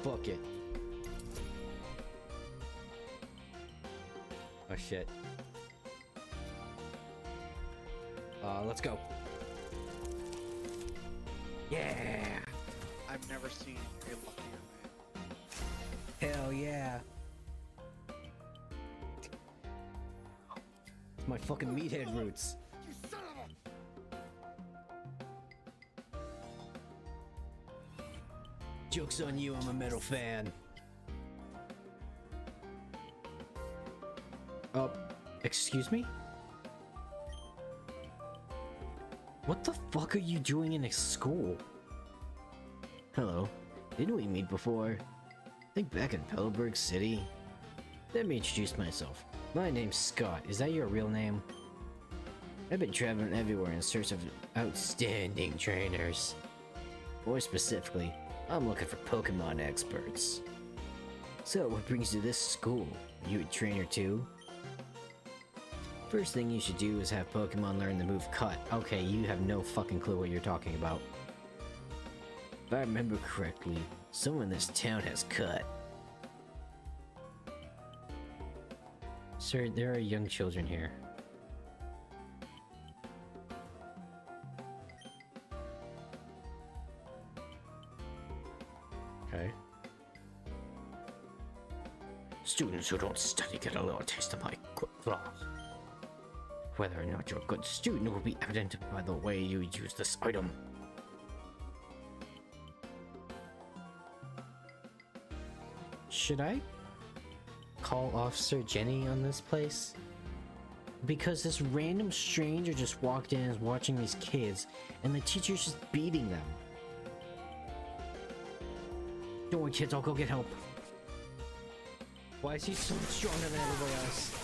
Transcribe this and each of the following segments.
Fuck it. Oh shit. Let's go. Yeah! I've never seen a luckier man. Hell yeah! It's my fucking meathead roots. You son of a... Joke's on you, I'm a metal fan. Excuse me? What the fuck are you doing in a school? Hello. Didn't we meet before? I think back in Pelberg City? Let me introduce myself. My name's Scott. Is that your real name? I've been traveling everywhere in search of outstanding trainers. More specifically, I'm looking for Pokemon experts. So, what brings you to this school? Are you a trainer too? First thing you should do is have Pokemon learn the move Cut. Okay, you have no fucking clue what you're talking about. If I remember correctly, someone in this town has Cut. Sir, there are young children here. Okay. Students who don't study get a little taste of my good flaws. Whether or not you're a good student will be evident by the way you use this item. Should I call Officer Jenny on this place? Because this random stranger just walked in and is watching these kids, and the teacher's just beating them. Don't worry, kids, I'll go get help. Why is he so much stronger than everybody else?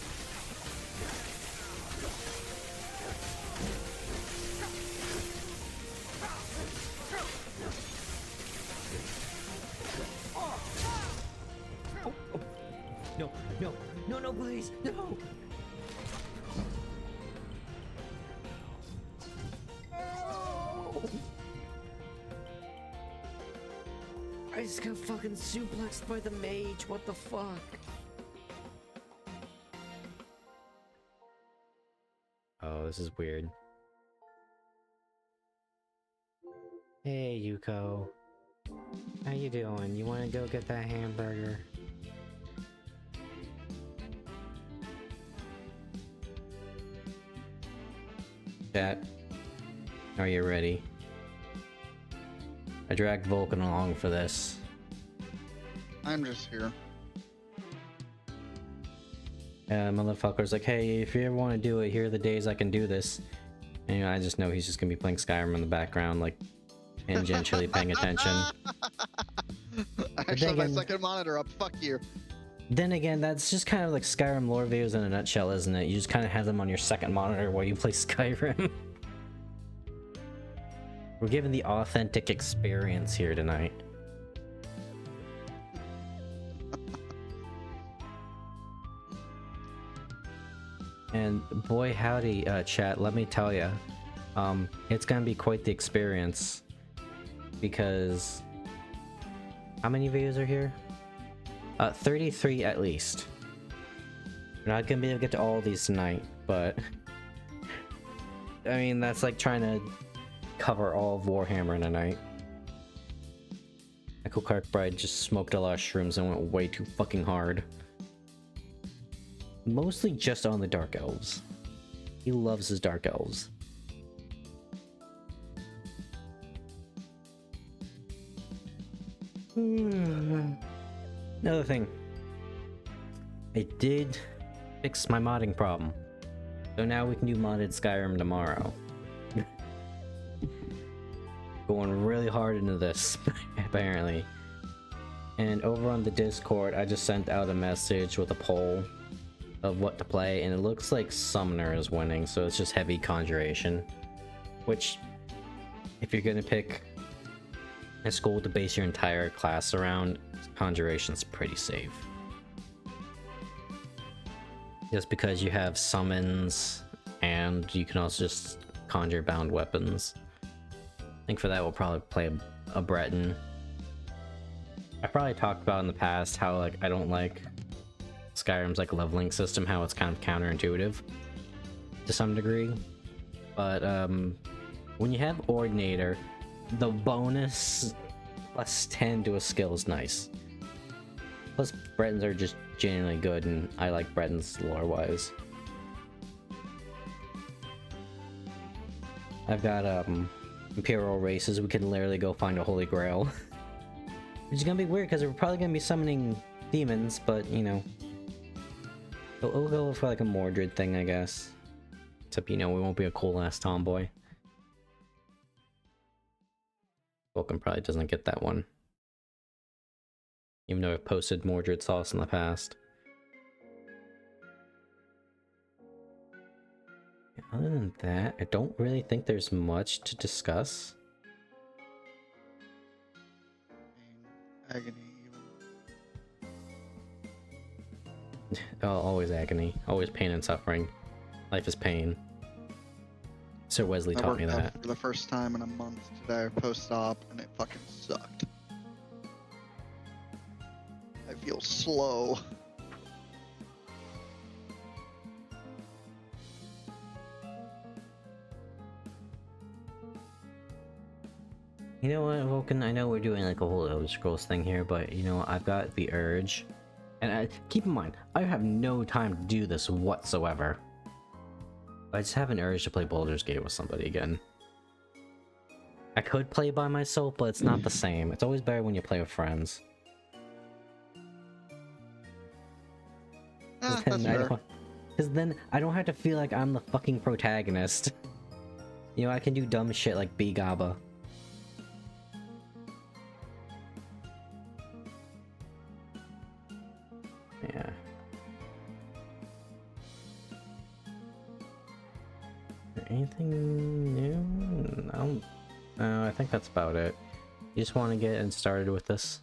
No, no, no, no, please, no! I just got fucking suplexed by the mage, what the fuck? Oh, this is weird. Hey, Yuko. How you doing? You wanna go get that hamburger? Chat, are you ready? I dragged Vulcan along for this. I'm just here. Motherfucker's like, hey, if you ever want to do it, here are the days I can do this. And you know, I just know he's just gonna be playing Skyrim in the background, like, tangentially paying attention. I actually have my second monitor up, fuck you. Then again, that's just kind of like Skyrim lore videos in a nutshell, isn't it? You just kind of have them on your second monitor while you play Skyrim. We're given the authentic experience here tonight. And boy howdy, chat, let me tell ya, it's gonna be quite the experience. Because... how many videos are here? 33 at least. We're not gonna be able to get to all of these tonight, but... I mean, that's like trying to cover all of Warhammer in a night. Echo Cartbride just smoked a lot of shrooms and went way too fucking hard. Mostly just on the Dark Elves. He loves his Dark Elves. Another thing. I did fix my modding problem. So now we can do modded Skyrim tomorrow. Going really hard into this, apparently. And over on the Discord, I just sent out a message with a poll of what to play, and it looks like Summoner is winning, so it's just heavy Conjuration. Which, if you're gonna pick a school to base your entire class around, Conjuration's pretty safe. Just because you have summons, and you can also just conjure bound weapons. I think for that we'll probably play a Breton. I probably talked about in the past how like I don't like Skyrim's like leveling system, how it's kind of counterintuitive to some degree. But when you have Ordinator, the bonus +10 to a skill is nice. Plus Bretons are just genuinely good, and I like Bretons lore-wise. I've got Imperial races, we can literally go find a Holy Grail. Which is gonna be weird, because we're probably gonna be summoning demons, but, you know. We'll go for like a Mordred thing, I guess. Except, you know, we won't be a cool-ass tomboy. Vulcan probably doesn't get that one. Even though I've posted Mordred sauce in the past. Other than that, I don't really think there's much to discuss. Agony, even. Oh, always agony. Always pain and suffering. Life is pain. Sir Wesley taught me that. For the first time in a month today, post-op, and it fucking sucked. I feel slow. You know what, Vulcan? I know we're doing like a whole Elder Scrolls thing here, but you know, I've got the urge. And keep in mind, I have no time to do this whatsoever. I just have an urge to play Baldur's Gate with somebody again. I could play by myself, but it's not the same. It's always better when you play with friends. That's fair. Because then I don't have to feel like I'm the fucking protagonist. You know, I can do dumb shit like be Gaba. Yeah. Anything new? No, I think that's about it. You just want to get started with this?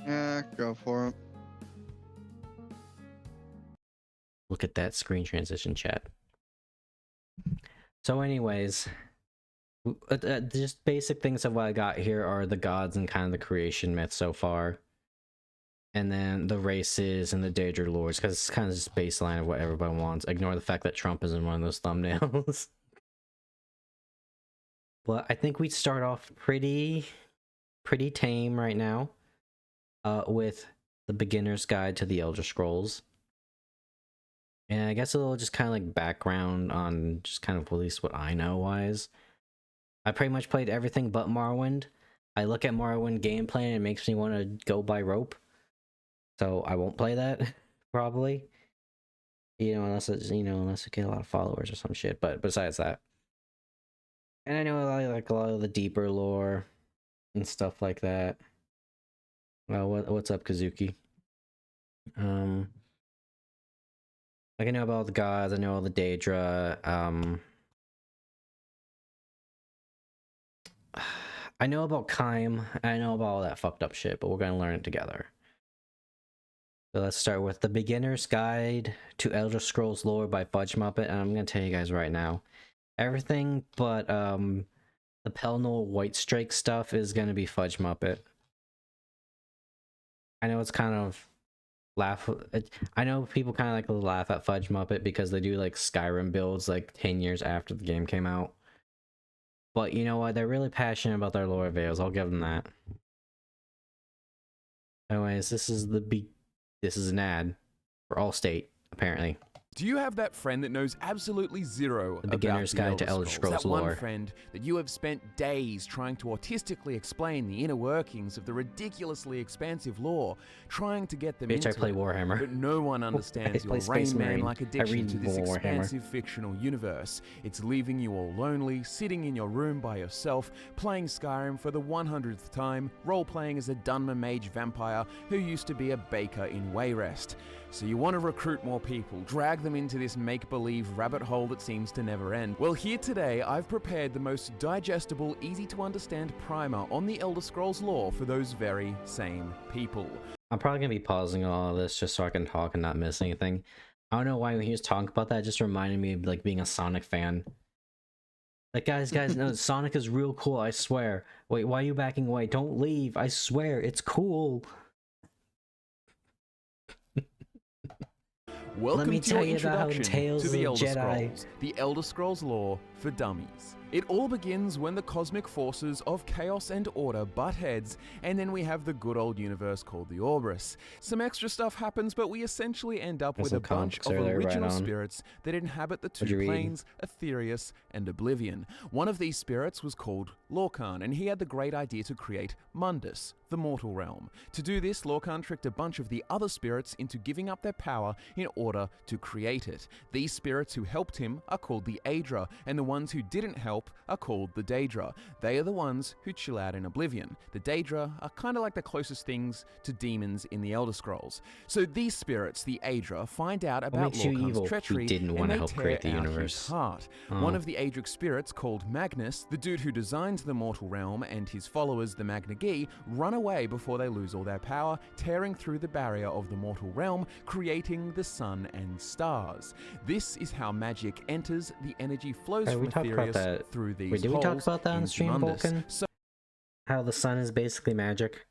Yeah, go for it. Look at that screen transition, chat. So anyways, just basic things of what I got here are the gods and kind of the creation myth so far. And then the races and the Daedra lords, because it's kind of just baseline of what everybody wants. Ignore the fact that Trump is in one of those thumbnails. But I think we'd start off pretty tame right now, with the beginner's guide to the Elder Scrolls. And I guess a little just kind of like background on just kind of at least what I know wise. I pretty much played everything but Morrowind. I look at Morrowind gameplay and it makes me want to go by rope. So I won't play that, probably. You know, unless it's, unless I get a lot of followers or some shit. But besides that. And I know like a lot of the deeper lore and stuff like that. Well, what's up, Kazuki? Like I know about all the gods, I know all the Daedra, I know about Chim, I know about all that fucked up shit, but we're gonna learn it together. So let's start with the Beginner's Guide to Elder Scrolls Lore by Fudge Muppet, and I'm gonna tell you guys right now, everything but the Pelinal Whiestrake stuff is gonna be Fudge Muppet. I know it's kind of I know people kind of like to laugh at Fudge Muppet because they do like Skyrim builds like 10 years after the game came out. But you know what? They're really passionate about their lore veils. I'll give them that. Anyways, this is an ad for Allstate, apparently. Do you have that friend that knows absolutely zero The Beginner's Guide to Elder Scrolls That Lore. one friend that you have spent days trying to artistically explain the inner workings of the ridiculously expansive lore, trying to get them Bitch, into I play it, Warhammer. but no one understands I play your Space Rain Marine. Man-like I addiction read to this Warhammer. expansive fictional universe. It's leaving you all lonely, sitting in your room by yourself, playing Skyrim for the 100th time, role-playing as a Dunmer mage vampire who used to be a baker in Wayrest. So you want to recruit more people, drag them into this make-believe rabbit hole that seems to never end. Well, here today, I've prepared the most digestible, easy-to-understand primer on the Elder Scrolls lore for those very same people. I'm probably going to be pausing all of this just so I can talk and not miss anything. I don't know why when he was talking about that, it just reminded me of like being a Sonic fan. Like, guys, no, Sonic is real cool, I swear. Wait, why are you backing away? Don't leave, I swear, it's cool. Welcome me to your tell you about how introduction Tales to the of Elder Jedi- Scrolls, the Elder Scrolls lore for dummies. It all begins when the cosmic forces of chaos and order butt heads, and then we have the good old universe called the Orbrus. Some extra stuff happens, but we essentially end up There's with some a bunch comics of there, right original on. spirits that inhabit the What'd you two read? planes, Aetherius and Oblivion. One of these spirits was called Lorcan, and he had the great idea to create Mundus, the mortal realm. To do this, Lorcan tricked a bunch of the other spirits into giving up their power in order to create it. These spirits who helped him are called the Aedra, and the ones who didn't help are called the Daedra. They are the ones who chill out in Oblivion. The Daedra are kind of like the closest things to demons in the Elder Scrolls. So these spirits, the Aedra, find out about makes you Lorcan's evil? We treachery didn't and wanna they help tear create the out universe. his heart. Oh. One of the Aedric spirits, called Magnus, the dude who designed the mortal realm, and his followers, the Magnagi, run away before they lose all their power, tearing through the barrier of the mortal realm, creating the sun and stars. This is how magic enters. The energy flows Hey, from we talked about Aetherius that. through these Wait, did we holes talk about that on into stream, Mundus. Vulcan? So How the sun is basically magic?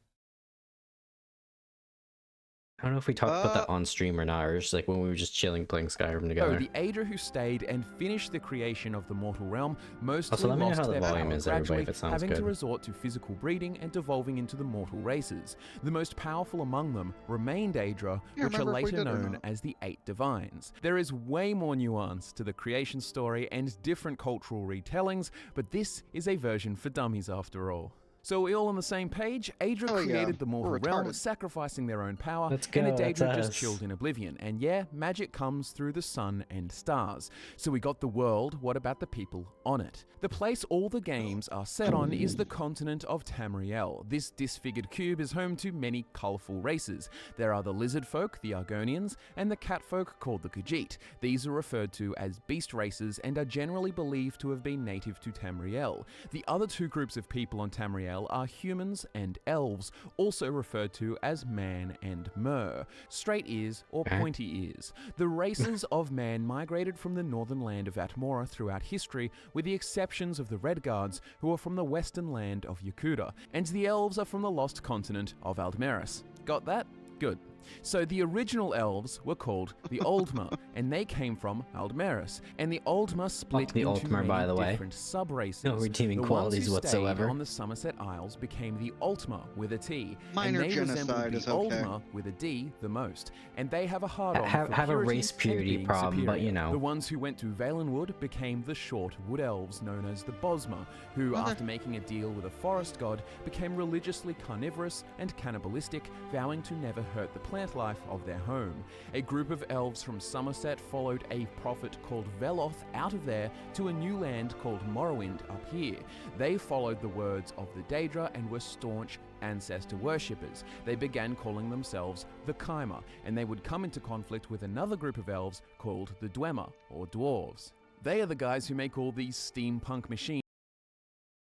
I don't know if we talked about that on stream or not, or just like when we were just chilling playing Skyrim together. the Aedra who stayed and finished the creation of the mortal realm mostly Also, let me know lost how the their volume power is, everybody, gradually, if it sounds having to good. resort to physical breeding and devolving into the mortal races. The most powerful among them remained Aedra, Yeah, which are remember if we later did or known not. as the Eight Divines. There is way more nuance to the creation story and different cultural retellings, but this is a version for dummies after all. So are we all on the same page? Aedra Oh, yeah. created the mortal We're realm, retarded. sacrificing their own power, Let's and the go, that's Daedra just us. chilled in Oblivion. And yeah, magic comes through the sun and stars. So we got the world, what about the people on it? The place all the games are set on is the continent of Tamriel. This disfigured cube is home to many colourful races. There are the lizard folk, the Argonians, and the cat folk called the Khajiit. These are referred to as beast races and are generally believed to have been native to Tamriel. The other two groups of people on Tamriel are humans and elves, also referred to as man and mer, straight ears or pointy ears. The races of man migrated from the northern land of Atmora throughout history, with the exceptions of the Red Guards, who are from the western land of Yakuta, and the elves are from the lost continent of Aldmeris. Got that? Good. So the original elves were called the Oldmer, and they came from Aldmeris, and the Oldmer split the into Altmer, many by the way. different sub-races. No redeeming The qualities ones who whatsoever. stayed on the Somerset Isles became the Altmer with a T, Minor and they resembled genocide the is okay. Oldmer with a D the most, and they have a hard-on Have for a purity race and purity being problem, but superior. you know. The ones who went to Valenwood became the short wood elves known as the Bosmer, who, Okay. after making a deal with a forest god, became religiously carnivorous and cannibalistic, vowing to never hurt the plant life of their home. A group of elves from Somerset followed a prophet called Veloth out of there to a new land called Morrowind up here. They followed the words of the Daedra and were staunch ancestor worshippers. They began calling themselves the Chimer, and they would come into conflict with another group of elves called the Dwemer, or dwarves. They are the guys who make all these steampunk machines.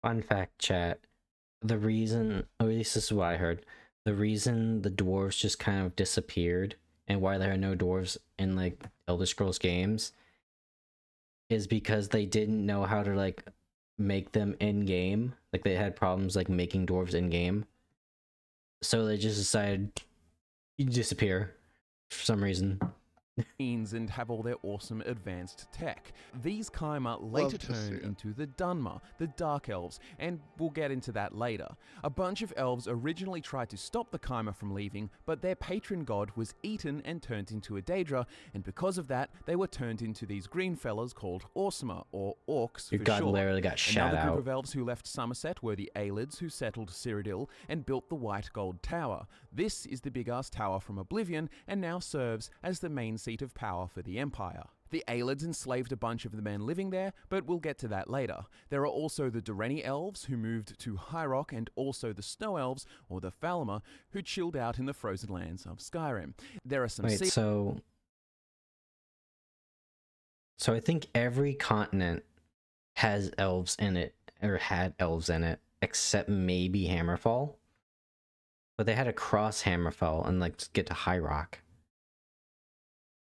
Fun fact, chat. The reason, or at least this is what I heard, the reason the dwarves just kind of disappeared and why there are no dwarves in like Elder Scrolls games is because they didn't know how to like make them in game. Like they had problems like making dwarves in game. So they just decided you disappear for some reason. And have all their awesome advanced tech. These Chimer later to see turn it. into the Dunmer, the Dark Elves, and we'll get into that later. A bunch of elves originally tried to stop the Chimer from leaving, but their patron god was eaten and turned into a Daedra, and because of that, they were turned into these green fellas called Orsimer, or Orcs Your for god short. literally got shot Another group out. of elves who left Somerset were the Aelids, who settled Cyrodiil and built the White Gold Tower. This is the big-ass tower from Oblivion and now serves as the main seat of power for the Empire. The Aelids enslaved a bunch of the men living there, but we'll get to that later. There are also the Durrani elves, who moved to High Rock, and also the Snow elves, or the Falmer, who chilled out in the frozen lands of Skyrim. There are some Wait, so I think every continent has elves in it, or had elves in it, except maybe Hammerfall. But they had to cross Hammerfall and like get to High Rock.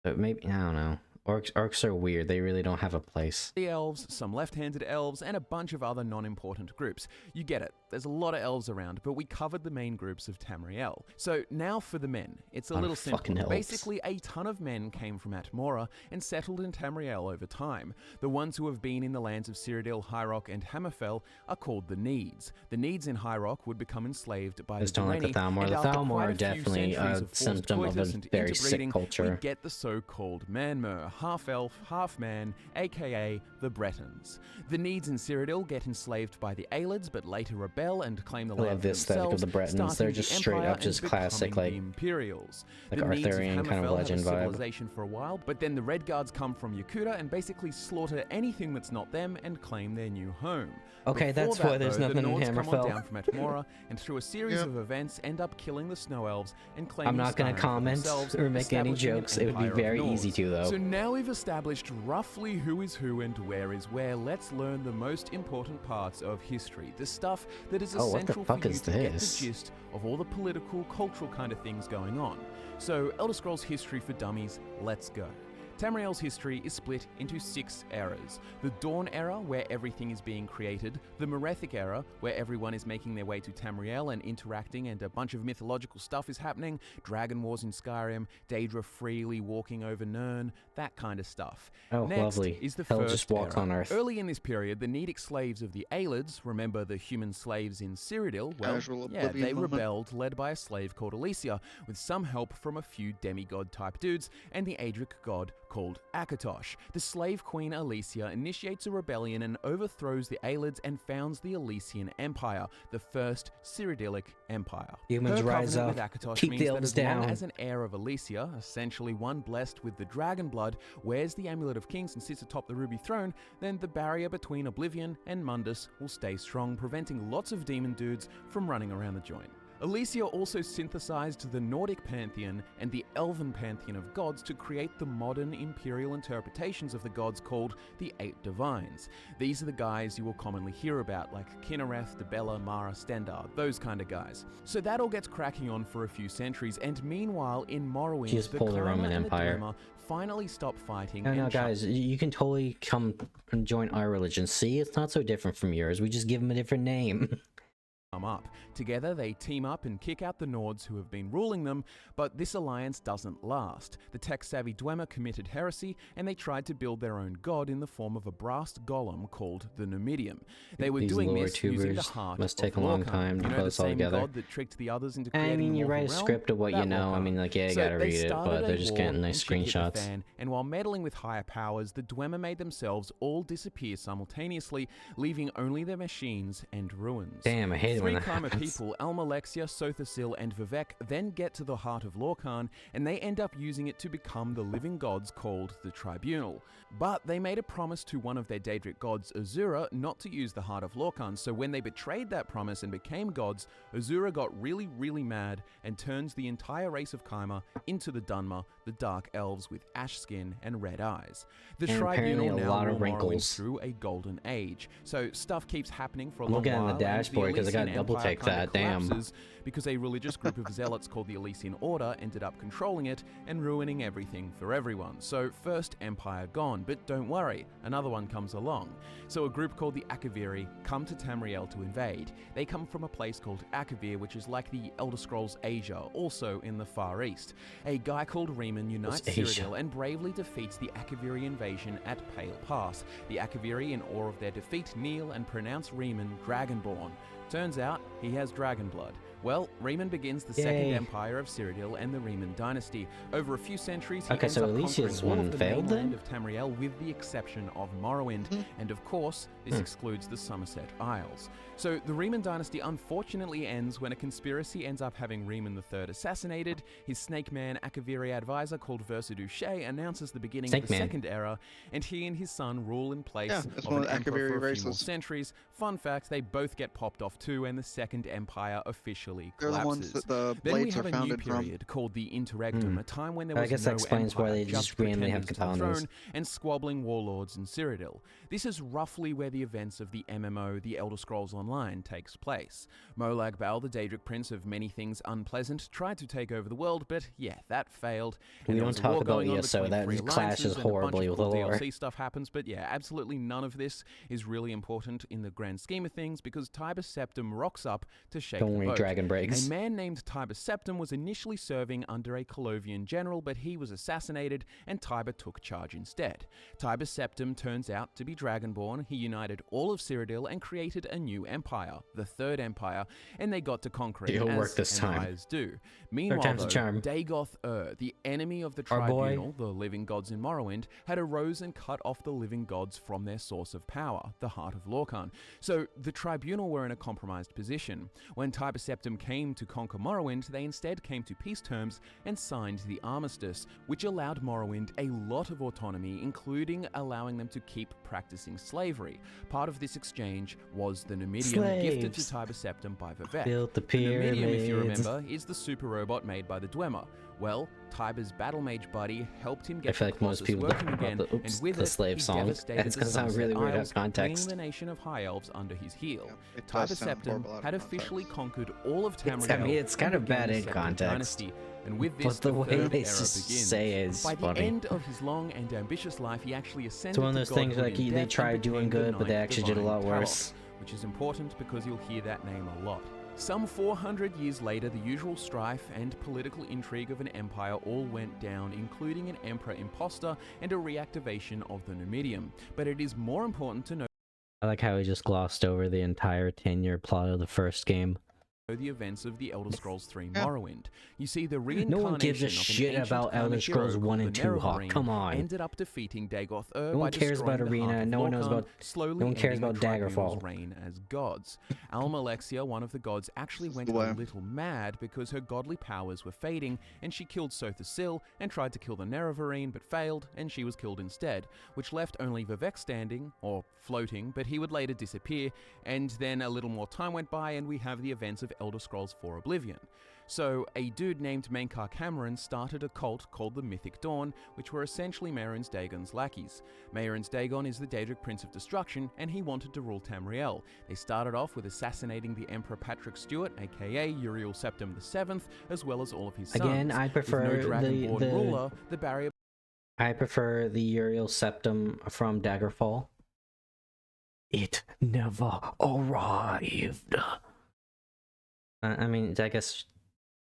But maybe, I don't know. Orcs are weird. They really don't have a place. The elves, some left-handed elves, and a bunch of other non-important groups. You get it. There's a lot of elves around, but we covered the main groups of Tamriel. So now for the men. It's a little simple. Basically, a ton of men came from Atmora and settled in Tamriel over time. The ones who have been in the lands of Cyrodiil, High Rock, and Hammerfell are called the Needs. The Needs in High Rock would become enslaved by the Durrani, the Thalmor. The Thalmor are definitely a symptom of a very sick culture. We get the so-called Manmer, half-elf, half-man, aka the Bretons. The Needs in Cyrodiil get enslaved by the Aelids, but later rebel and claim the land I love the aesthetic of the Bretons. They're just straight up just classic, like Imperials. Like Arthurian kind of legend vibe. Civilization for a while, but then the Red Guards come from Yakuta and basically slaughter anything that's not them and claim their new home. Okay, Before that's that, why there's though, nothing in the Nords come on Hammerfell. down from Atmora and through a series of events end up killing the Snow Elves and claiming I'm not going to comment or make any jokes. It would be very easy to, though. So now we've established roughly who is who and where is where. Let's learn the most important parts of history. The stuff that is essential for you to get the gist of all the political, cultural kind of things going on. So Elder Scrolls History for Dummies, let's go. Tamriel's history is split into 6 eras. The Dawn era, where everything is being created. The Merethic era, where everyone is making their way to Tamriel and interacting and a bunch of mythological stuff is happening. Dragon Wars in Skyrim, Daedra freely walking over Nirn, that kind of stuff. Oh, Next lovely. is the Hell First just walks era. on Earth. Early in this period, the Nedic slaves of the Aelids, remember the human slaves in Cyrodiil, well, they rebelled, led by a slave called Alesia, with some help from a few demigod-type dudes and the Adric god called Akatosh. The slave queen Alesia initiates a rebellion and overthrows the Aelids and founds the Alesian Empire, the first Cyrodiilic empire. Humans rise up, keep the elves down. Long as an heir of Alesia, essentially one blessed with the dragon blood, wears the Amulet of Kings and sits atop the ruby throne, then the barrier between Oblivion and Mundus will stay strong, preventing lots of demon dudes from running around the joint. Alesia also synthesized the Nordic pantheon and the Elven pantheon of gods to create the modern imperial interpretations of the gods called the 8 Divines. These are the guys you will commonly hear about, like Kinnereth, Dibella, Mara, Stendar, those kind of guys. So that all gets cracking on for a few centuries, and meanwhile in Morrowind, the Roman Empire finally stop fighting. No, guys, you can totally come and join our religion. See, it's not so different from yours. We just give them a different name. Up. Together, they team up and kick out the Nords who have been ruling them, but this alliance doesn't last. The tech-savvy Dwemer committed heresy, and they tried to build their own god in the form of a brass golem called the Numidium. They were doing this using the heart must take of a long Vulcan. time to put put this all together. God that tricked the others into creating I mean, you write a realm? script of what you know. Vulcan. I mean, like, yeah, you So gotta they read it, started but a they're just war getting nice and shit hit the screenshots. fan, and while meddling with higher powers, the Dwemer made themselves all disappear simultaneously, leaving only their machines and ruins. Damn, I hate it when that Three happens. people, Almalexia, Sothasil, and Vivek, then get to the heart of Lorkhan, and they end up using it to become the living gods called the Tribunal. But they made a promise to one of their Daedric gods, Azura, not to use the heart of Lorkhan, so when they betrayed that promise and became gods, Azura got really, really mad and turns the entire race of Kaima into the Dunmer, the Dark Elves with ash skin and red eyes. The And apparently Tribunal a now lot of rule Morrowind wrinkles. through a golden age, so stuff keeps happening for a I'm long looking while. at the dashboard because I gotta Elysian double Empire check kinda that, damn. collapses because a religious group of zealots called the Elysian Order ended up controlling it and ruining everything for everyone. So first empire gone, but don't worry, another one comes along. So a group called the Akaviri come to Tamriel to invade. They come from a place called Akavir, which is like the Elder Scrolls Asia, also in the Far East. A guy called Riemann unites Cyrodiil and bravely defeats the Akaviri invasion at Pale Pass. The Akaviri, in awe of their defeat, kneel and pronounce Riemann Dragonborn. Turns out he has dragon blood. Well, Riemann begins the second empire of Cyrodiil and the Riemann dynasty. Over a few centuries, he ends up Alesia's conquering all one of the failed mainland then? of Tamriel with the exception of Morrowind, and of course, this excludes the Somerset Isles. So the Riemann dynasty unfortunately ends when a conspiracy ends up having Riemann III assassinated. His Snake Man Akaviri advisor called Versa Duché announces the beginning of the Second Era, and he and his son rule in place of an emperor for a few more centuries. Fun fact, they both get popped off too, and the Second Empire officially eventually They're the collapses. ones that the Then we blades are have a new founded from. period called the Interregnum, a time when there I was guess no that explains why empire, they just randomly have pretenders to the katanas. throne and squabbling warlords in Cyrodiil. This is roughly where the events of the MMO, The Elder Scrolls Online, takes place. Molag Bal, the Daedric prince of many things unpleasant, tried to take over the world, but yeah, that failed. We And there don't was a talk war about going on ESO, between that three clashes alliances, and a bunch horribly of with cool the lore. DLC stuff happens, but yeah, absolutely none of this is really important in the grand scheme of things because Tiber Septim rocks up to shake Don't the worry, boat. Dragon Breaks. A man named Tiber Septim was initially serving under a Colovian general, but he was assassinated and Tiber took charge instead. Tiber Septim turns out to be Dragonborn. He united all of Cyrodiil and created a new empire, the Third Empire, and they got to conquer it, It'll as work this time. empires do. Meanwhile, time's a though, charm. Dagoth Ur, the enemy of the Our boy. Tribunal, the living gods in Morrowind, had arose and cut off the living gods from their source of power, the heart of Lorkhan. So the Tribunal were in a compromised position. When Tiber Septim came to conquer Morrowind, they instead came to peace terms and signed the Armistice, which allowed Morrowind a lot of autonomy, including allowing them to keep practicing slavery. Part of this exchange was the Numidium, gifted to Slaves. Tiber Septim by Vivek. Built the The Numidium, if you pyramids. remember, is the super robot made by the Dwemer. Well, Tiber's battle mage buddy helped him I get feel the like most Colossus people working don't know again, about and with the it, slave he song. devastated It's the gonna sound Sunset really weird out of Isles, bringing context. the nation of High Elves under his heel. Yeah, it Tiber does sound Septim horrible out of had context. officially conquered all of It's- Tamriel. I mean, it's kind and of bad began in the Second context. Dynasty. And with this, But the way third they era just begins. say is By the funny. end of his long and ambitious life, he actually ascended It's one of to those things godhood like in they death and tried doing became the good, but they Ninth actually did a Divine lot worse. Talos, which is important because you'll hear that name a lot. Some 400 years later, the usual strife and political intrigue of an empire all went down, including an emperor imposter and a reactivation of the Numidium. But it is more important to know I like how he just glossed over the entire 10-year plot of the first game. the events of the Elder Scrolls 3 Yeah. Morrowind. You see, the No reincarnation one gives a of an shit ancient about Elder hermit Scrolls hero 1 called and the 2, Hawk. Nerevarine Come on. ended up defeating Dagoth Ur No one by cares about destroying the Arena, heart of no one knows Vulcan, about- slowly no one cares ending the about Tribunal's Daggerfall. reign as gods. Almalexia, one of the gods, actually went the way. a little mad because her godly powers were fading, and she killed Sotha Sil and tried to kill the Nerevarine, but failed, and she was killed instead, which left only Vivek standing, or floating, but he would later disappear, and then a little more time went by and we have the events of Elder Scrolls 4 Oblivion. So, a dude named Mankar Cameron started a cult called the Mythic Dawn, which were essentially Mehrunes Dagon's lackeys. Mehrunes Dagon is the Daedric Prince of Destruction, and he wanted to rule Tamriel. They started off with assassinating the Emperor Patrick Stewart, aka Uriel Septim VII, as well as all of his sons. Again, I With prefer no Dragonborn the ruler, the barrier I prefer the Uriel Septim from Daggerfall. It never arrived. I mean, I guess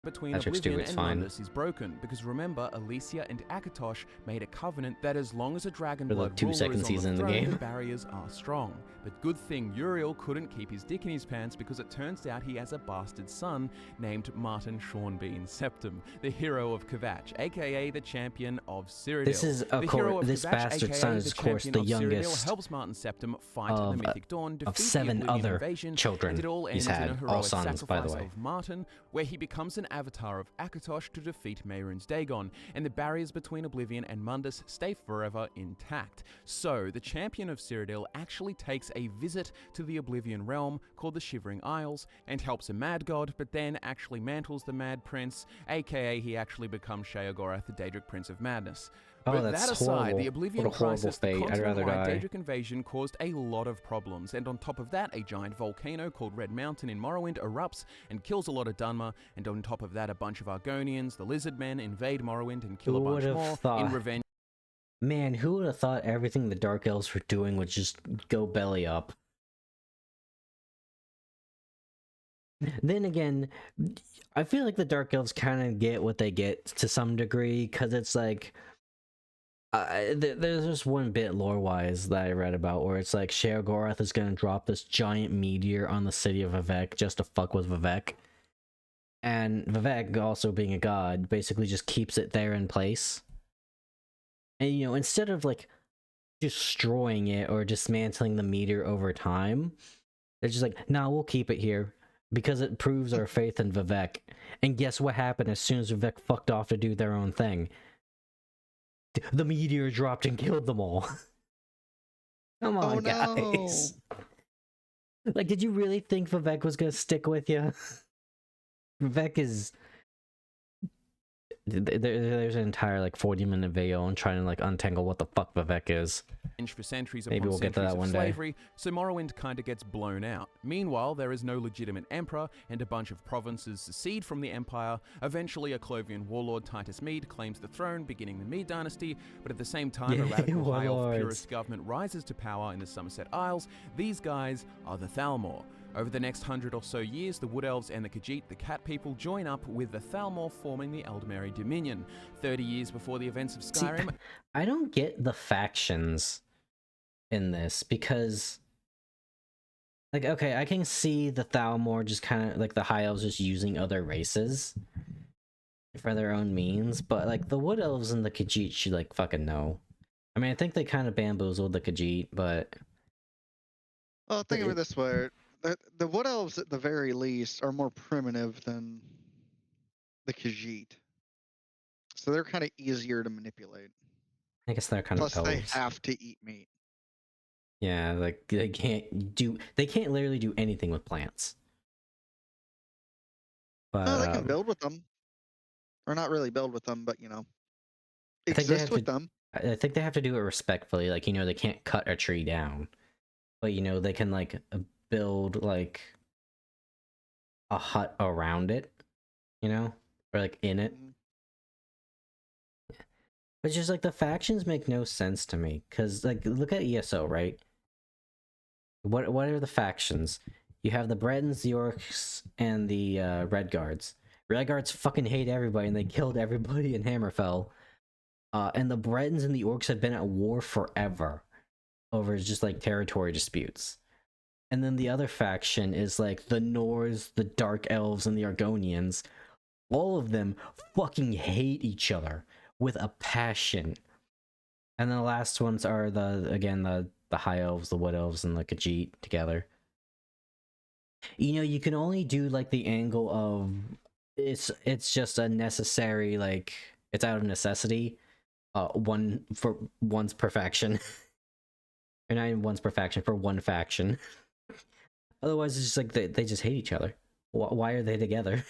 between Patrick Oblivion Stewart's and fine. Mundus is broken, because remember, Alicia and Akatosh made a covenant that as long as a dragon For the blood 2 ruler seconds is on he's the in the throne, game. the barriers are strong. But good thing Uriel couldn't keep his dick in his pants, because it turns out he has a bastard son named Martin Seanbean Septim, the hero of Kvatch, aka the champion of Cyrodiil. This is, of The course, hero of this Kvatch, bastard aka son is, the of course, champion the of Cyrodiil, youngest helps Martin Septim fight of- the Mythic Dawn, defeat 7 the Oblivion other invasion, children and it all he's ends in a had, all heroic sons, by the sacrifice way. of Martin, where he becomes an avatar of Akatosh to defeat Mehrunes Dagon, and the barriers between Oblivion and Mundus stay forever intact. So, the champion of Cyrodiil actually takes a visit to the Oblivion realm called the Shivering Isles and helps a mad god, but then actually mantles the Mad Prince, aka he actually becomes Sheogorath, the Daedric Prince of Madness. Oh, But that's that aside, horrible. the Oblivion What a horrible crisis, the fate. I'd rather continent-wide die. Daedric invasion caused a lot of problems, and on top of that, a giant volcano called Red Mountain in Morrowind erupts and kills a lot of Dunmer, and on top of that, a bunch of Argonians, the Lizard Men, invade Morrowind and kill a Who bunch would've more thought? in revenge. Man, who would have thought everything the Dark Elves were doing would just go belly up? Then again, I feel like the Dark Elves kind of get what they get to some degree, because it's like, there's just one bit lore-wise that I read about where it's like Sheogorath is going to drop this giant meteor on the city of Vivek just to fuck with Vivek. And Vivek, also being a god, basically just keeps it there in place. And, you know, instead of, like, destroying it or dismantling the meteor over time, they're just like, nah, we'll keep it here because it proves our faith in Vivek. And guess what happened as soon as Vivek fucked off to do their own thing? The meteor dropped and killed them all. Come on, Oh, guys. Like, did you really think Vivek was gonna stick with you? Vivek is there's an entire like 40-minute video on trying to like untangle what the fuck Vivek is. For centuries Maybe upon we'll get to centuries that of one day. slavery, so Morrowind kinda gets blown out. Meanwhile, there is no legitimate emperor, and a bunch of provinces secede from the empire. Eventually, a Clovian warlord, Titus Mede, claims the throne, beginning the Mede dynasty, but at the same time, a radical high elf Warlords. purist government rises to power in the Somerset Isles. These guys are the Thalmor. Over the next 100 or so years, the Wood Elves and the Khajiit, the Cat People, join up with the Thalmor, forming the Eldameri Dominion. 30 years before the events of Skyrim. See, I don't get the factions in this because, like, okay, I can see the Thalmor just kind of like the High Elves just using other races for their own means, but like the Wood Elves and the Khajiit should like fucking know. I mean, I think they kind of bamboozled the Khajiit, but Well, think of it this way: the Wood Elves, at the very least, are more primitive than the Khajiit, so they're kind of easier to manipulate. I guess they're kind Plus, of they elves. have to eat meat. Yeah, like they can't literally do anything with plants. But No, they can build with them, or not really build with them, but I think they have exist with to. them. I think they have to do it respectfully. Like, they can't cut a tree down, but they can like build like a hut around it, or like in it. Mhm. But just like the factions make no sense to me, because like look at ESO, right? What are the factions? You have the Bretons, the Orcs, and the Red Guards. Red Guards fucking hate everybody, and they killed everybody in Hammerfell. And the Bretons and the Orcs have been at war forever over just like territory disputes. And then the other faction is like the Norse, the Dark Elves, and the Argonians. All of them fucking hate each other with a passion. And then the last ones are the High Elves, the Wood Elves, and the Khajiit together. You can only do like the angle of it's just a necessary, like it's out of necessity. One for one's perfection. Or not even one's perfection, for one faction. Otherwise, it's just like they just hate each other. Why are they together?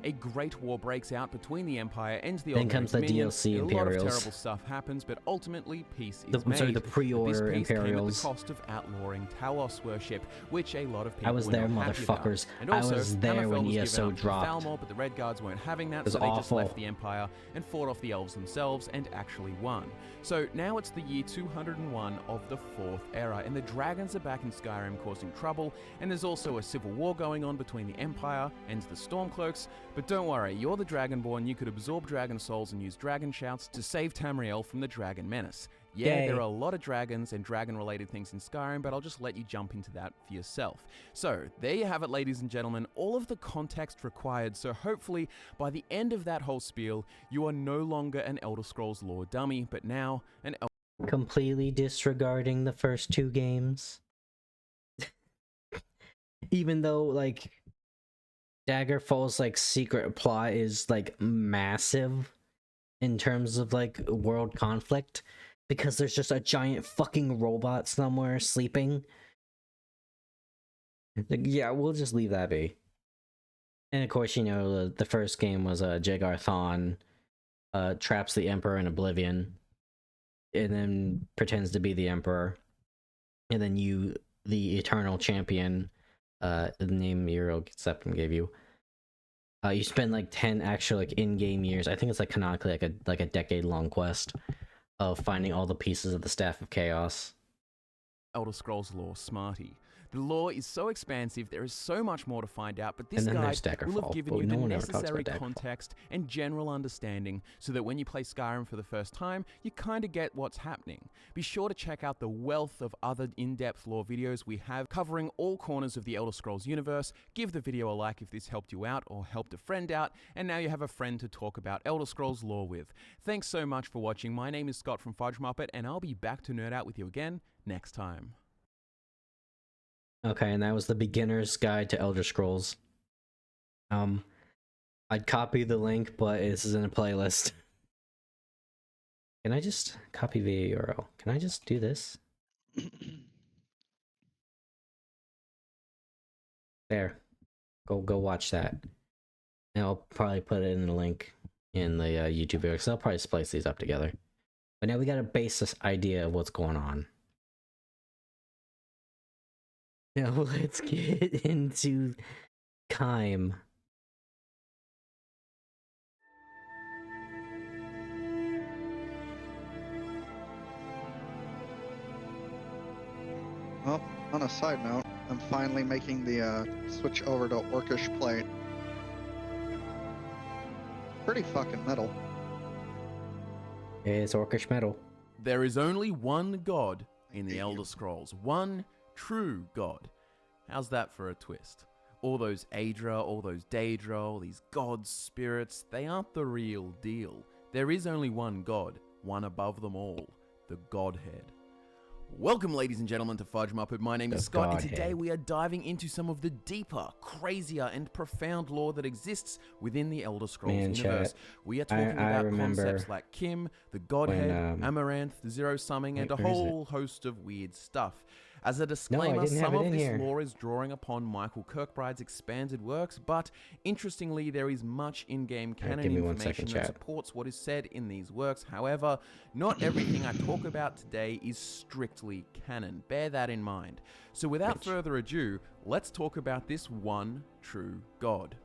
A great war breaks out between the Empire and the Then Eldameri comes the Dominion. DLC A lot of Imperials. terrible stuff happens, but ultimately peace is I'm sorry, made. the pre-order This peace came at the Imperials. cost of outlawing Talos worship, which a lot of people I was were there, not happy about. motherfuckers. And I also, was there Hammerfell when was given ESO up to dropped. Thalmor, but the Red Guards weren't having that, was so they just awful. left the Empire and fought off the Elves themselves and actually won. So now it's the year 201 of the Fourth Era, and the dragons are back in Skyrim causing trouble, and there's also a civil war going on between the Empire and the Stormcloaks. But don't worry, you're the Dragonborn, you could absorb dragon souls and use dragon shouts to save Tamriel from the dragon menace. Yeah, Yay. there are a lot of dragons and dragon-related things in Skyrim, but I'll just let you jump into that for yourself. So, there you have it, ladies and gentlemen, all of the context required, so hopefully, by the end of that whole spiel, you are no longer an Elder Scrolls lore dummy, but now an Completely disregarding the first two games. Even though, like, Daggerfall's, like, secret plot is, like, massive in terms of, like, world conflict, because there's just a giant fucking robot somewhere sleeping. Like, yeah, we'll just leave that be. And of course, the first game was Jagar Thon traps the Emperor in Oblivion, and then pretends to be the Emperor. And then you, the Eternal Champion, the name Euro Septim gave you, you spend like 10 actual like in-game years. I think it's like canonically like a decade-long quest of finding all the pieces of the Staff of Chaos. Elder Scrolls lore smarty. The lore is so expansive, there is so much more to find out, but this And then guide there's will have Daggerfall, given but you the no one ever talks necessary about Daggerfall. context and general understanding so that when you play Skyrim for the first time, you kind of get what's happening. Be sure to check out the wealth of other in-depth lore videos we have covering all corners of the Elder Scrolls universe. Give the video a like if this helped you out or helped a friend out, and now you have a friend to talk about Elder Scrolls lore with. Thanks so much for watching. My name is Scott from Fudge Muppet, and I'll be back to nerd out with you again next time. Okay, and that was the beginner's guide to Elder Scrolls. I'd copy the link, but this is in a playlist. Can I just copy via URL? Can I just do this? There. Go watch that. And I'll probably put it in the link in the YouTube video, because I'll probably splice these up together. But now we got a basis idea of what's going on. Now let's get into Chim. Well, on a side note, I'm finally making the switch over to Orcish plate. Pretty fucking metal. It's Orcish metal. There is only one God in the Elder Scrolls. One true God. How's that for a twist? All those Aedra, all those Daedra, all these gods, spirits, they aren't the real deal. There is only one God, one above them all, the Godhead. Welcome, ladies and gentlemen, to Fudge Muppet. My name is Scott, and today we are diving into some of the deeper, crazier, and profound lore that exists within the Elder Scrolls universe. We are talking about concepts like Chim, the Godhead, Amaranth, Zero Summing, and a whole host of weird stuff. As a disclaimer, some of this lore is drawing upon Michael Kirkbride's expanded works, but interestingly, there is much in-game canon information that supports what is said in these works. However, not everything I talk about today is strictly canon. Bear that in mind. So without further ado, let's talk about this one true God.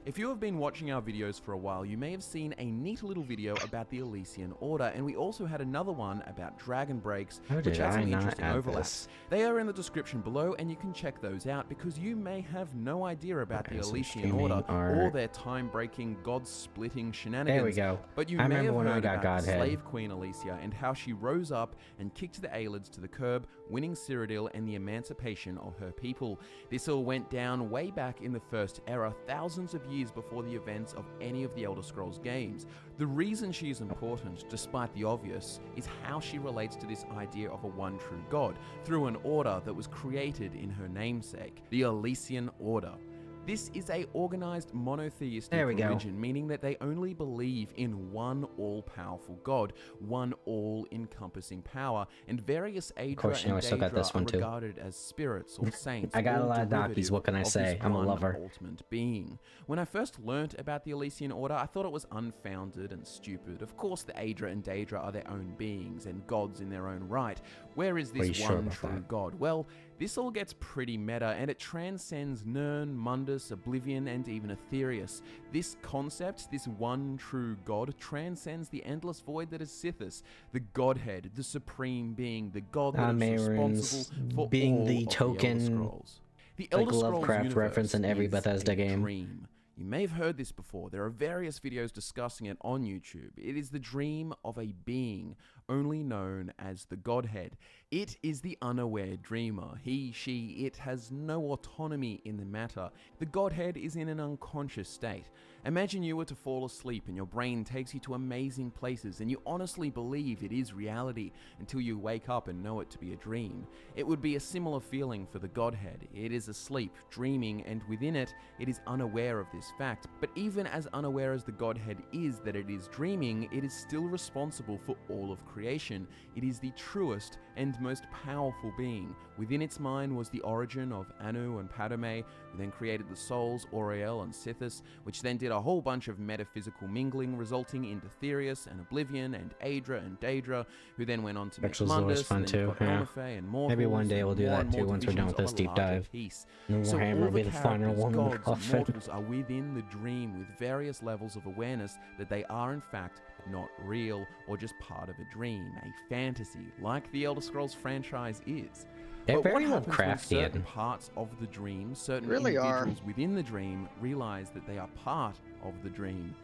If you have been watching our videos for a while, you may have seen a neat little video about the Elysian Order, and we also had another one about Dragon Breaks, which had some interesting overlaps. They are in the description below, and you can check those out, because you may have no idea about the Elysian Order or their time-breaking, god-splitting shenanigans. There we go. But you may have heard about Godhead. Slave Queen Elysia and how she rose up and kicked the Aelids to the curb, winning Cyrodiil and the emancipation of her people. This all went down way back in the First Era, thousands of years before the events of any of the Elder Scrolls games. The reason she is important, despite the obvious, is how she relates to this idea of a one true God, through an order that was created in her namesake, the Elysian Order. This is a organized monotheistic religion, meaning that they only believe in one all-powerful God, one all-encompassing power, and various Aedra and Daedra are regarded as spirits or saints. I got a lot of dockies, what can I say? I'm a lover. Ultimate being. When I first learnt about the Elysian Order, I thought it was unfounded and stupid. Of course, the Aedra and Daedra are their own beings and gods in their own right. Where is this one true God? Well, this all gets pretty meta, and it transcends Nirn, Mundus, Oblivion, and even Aetherius. This concept, this one true God, transcends the endless void that is Sithis, the Godhead, the supreme being, the God that is responsible for being all the of token, the Elder Scrolls. The Elder Scrolls Lovecraft reference in every Bethesda game. Dream. You may have heard this before. There are various videos discussing it on YouTube. It is the dream of a being, only known as the Godhead. It is the unaware dreamer. He, she, it has no autonomy in the matter. The Godhead is in an unconscious state. Imagine you were to fall asleep and your brain takes you to amazing places and you honestly believe it is reality until you wake up and know it to be a dream. It would be a similar feeling for the Godhead. It is asleep, dreaming, and within it, it is unaware of this fact. But even as unaware as the Godhead is that it is dreaming, it is still responsible for all of creation. It is the truest and most powerful being. Within its mind was the origin of Anu and Padme, who then created the souls Auriel and Sithis, which then did a whole bunch of metaphysical mingling, resulting into Aetherius and Oblivion and Aedra and Daedra, who then went on to make Mundus and then Elnathay and Morphals. Maybe one day we'll do that too once we're done with this deep dive. So all the characters, gods, and mortals are within the dream with various levels of awareness that they are in fact not real or just part of a dream, a fantasy, like the Elder Scrolls franchise is. They're But very what happens when certain Lovecraftian. parts of the dream, certain Really individuals within the dream realize that they are part of the dream?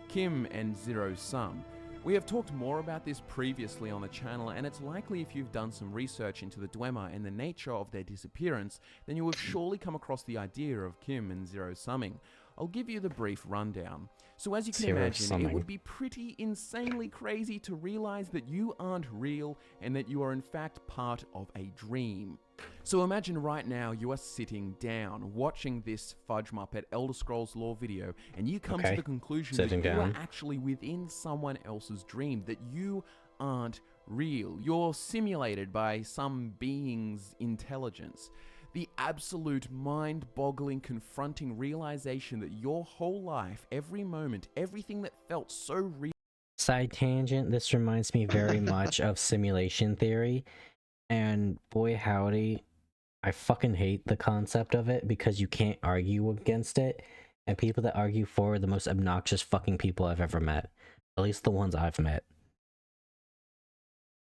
Chim and Zero Sum. We have talked more about this previously on the channel, and it's likely if you've done some research into the Dwemer and the nature of their disappearance, then you have surely come across the idea of Chim and Zero Summing. I'll give you the brief rundown. So as you can imagine, it would be pretty insanely crazy to realize that you aren't real and that you are in fact part of a dream. So imagine right now you are sitting down watching this Fudge Muppet Elder Scrolls lore video, and you come to the conclusion that you are actually within someone else's dream, that you aren't real. You're simulated by some being's intelligence. The absolute mind-boggling, confronting realization that your whole life, every moment, everything that felt so real. Side tangent, this reminds me very much of simulation theory, and boy howdy, I fucking hate the concept of it because you can't argue against it, and people that argue for are the most obnoxious fucking people I've ever met. At least the ones I've met.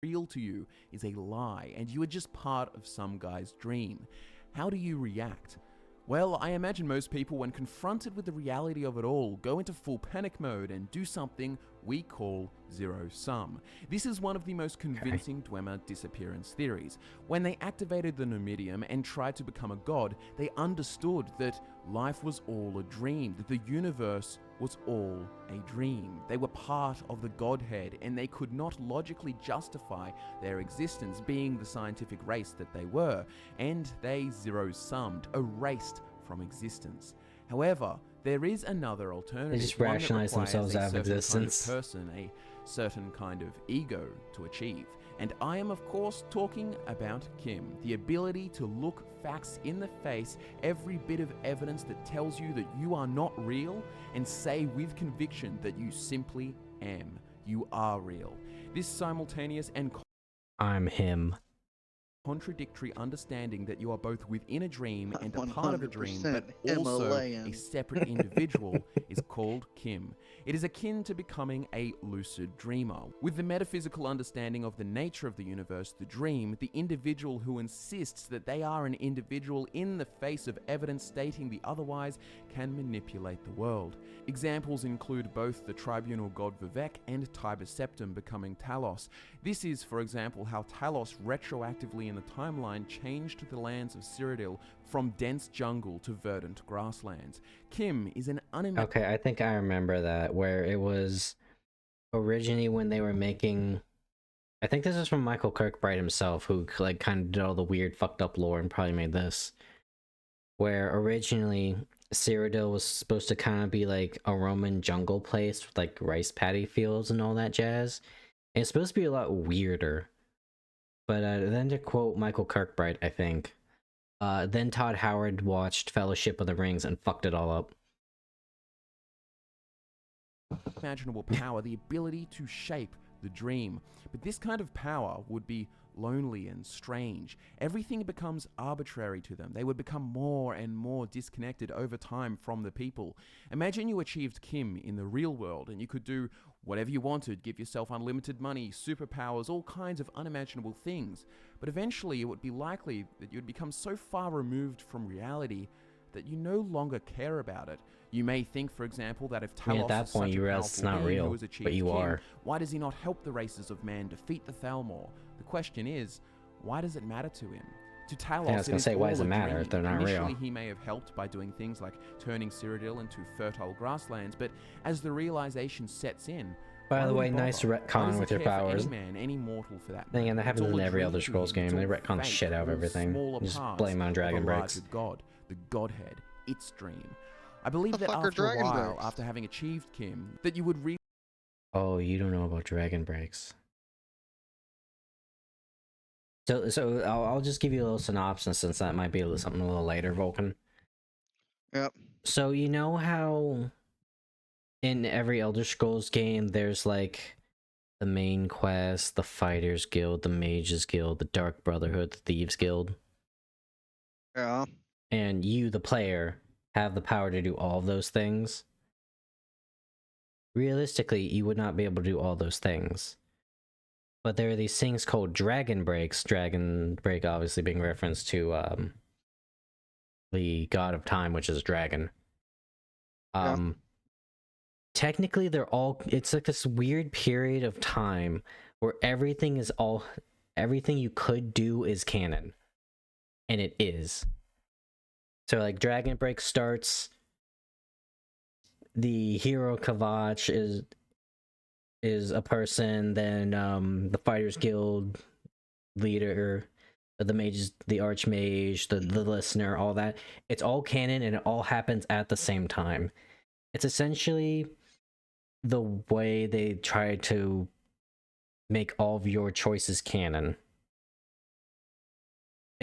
Real to you is a lie, and you are just part of some guy's dream. How do you react? Well, I imagine most people, when confronted with the reality of it all, go into full panic mode and do something we call zero-sum. This is one of the most convincing Dwemer disappearance theories. When they activated the Numidium and tried to become a god, they understood that life was all a dream, that the universe was all a dream. They were part of the Godhead, and they could not logically justify their existence being the scientific race that they were, and they zero-summed, erased from existence. However, there is another alternative. They just rationalize themselves out of existence. Kind of person, a certain kind of ego to achieve. And I am, of course, talking about Chim, the ability to look facts in the face, every bit of evidence that tells you that you are not real, and say with conviction that you simply am. You are real. This simultaneous and I'm him. contradictory understanding that you are both within a dream and a part of a dream, but 100% also Himalayan. a separate individual, is called Chim. It is akin to becoming a lucid dreamer. With the metaphysical understanding of the nature of the universe, the dream, the individual who insists that they are an individual in the face of evidence stating the otherwise can manipulate the world. Examples include both the tribunal god Vivek and Tiber Septim becoming Talos. This is, for example, how Talos retroactively in the timeline changed the lands of Cyrodiil from dense jungle to verdant grasslands. Chim is an Okay, I think I remember that, where it was originally when they were making... I think this is from Michael Kirkbride himself, who like kind of did all the weird fucked up lore and probably made this. Where originally Cyrodiil was supposed to kind of be like a Roman jungle place with like rice paddy fields and all that jazz. And it's supposed to be a lot weirder. But then to quote Michael Kirkbride, I think, then Todd Howard watched Fellowship of the Rings and fucked it all up. unimaginable power, the ability to shape the dream. But this kind of power would be lonely and strange. Everything becomes arbitrary to them. They would become more and more disconnected over time from the people. Imagine you achieved Chim in the real world and you could do whatever you wanted, give yourself unlimited money, superpowers, all kinds of unimaginable things. But eventually it would be likely that you would become so far removed from reality that you no longer care about it. You may think, for example, that if Talos at that is point such you a realize it's powerful not being real, who has achieved but you Chim, are. why does he not help the races of man defeat the Thalmor? The question is, why does it matter to him? To Talos, Yeah, I was gonna say, why does it matter if they're not Initially, real? he may have helped by doing things like turning Cyrodiil into fertile grasslands, but as the realization sets in, By why the would way, he nice bother? Why retcon does he with your care for powers. any man, any mortal for that Then again, that matter? It's happens all in a every dream Elder to Scrolls him. game. It's They all retcon fake, shit out of all everything. smaller Just parts blame on of Dragon a Breaks. larger god, the Godhead, its dream. I believe The that fuck are after a Dragon while, Breaks? after having achieved Chim, that you would Oh, you don't know about Dragon Breaks. So I'll just give you a little synopsis since that might be something a little later, Vulcan. Yep. So you know how in every Elder Scrolls game there's like the main quest, the Fighters Guild, the Mages Guild, the Dark Brotherhood, the Thieves Guild, Yeah. and you, the player, have the power to do all of those things. Realistically, you would not be able to do all those things. But there are these things called Dragon Breaks. Dragon Break obviously being reference to the god of time, which is dragon. Technically they're all, it's like this weird period of time where everything you could do is canon. And it is. So like Dragon Break starts, the hero Kavach is a person, then the Fighters Guild leader, the mages, the archmage, the listener, all that, it's all canon and it all happens at the same time. It's essentially the way they try to make all of your choices canon.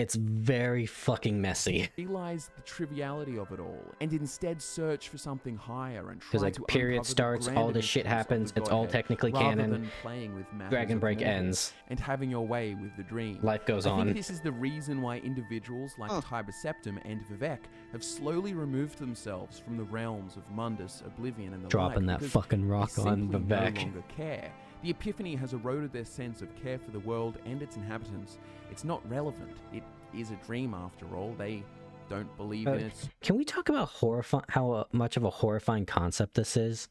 It's very fucking messy. Realize the triviality of it all, and instead search for something higher and try Because, like, to period uncover the starts, all grander this shit mysteries of happens, the it's all Godhead, technically rather canon. than playing with matters Dragon of Break mortals ends. and having your way with the dream. Life goes I on. think this is the reason why individuals like Tiber Septim and Vivek have slowly removed themselves from the realms of Mundus, Oblivion, and the Dropping like, that because fucking they rock on simply Vivek. no longer care. The Epiphany has eroded their sense of care for the world and its inhabitants. It's not relevant. It is a dream after all. They don't believe in it. Can we talk about how much of a horrifying concept this is?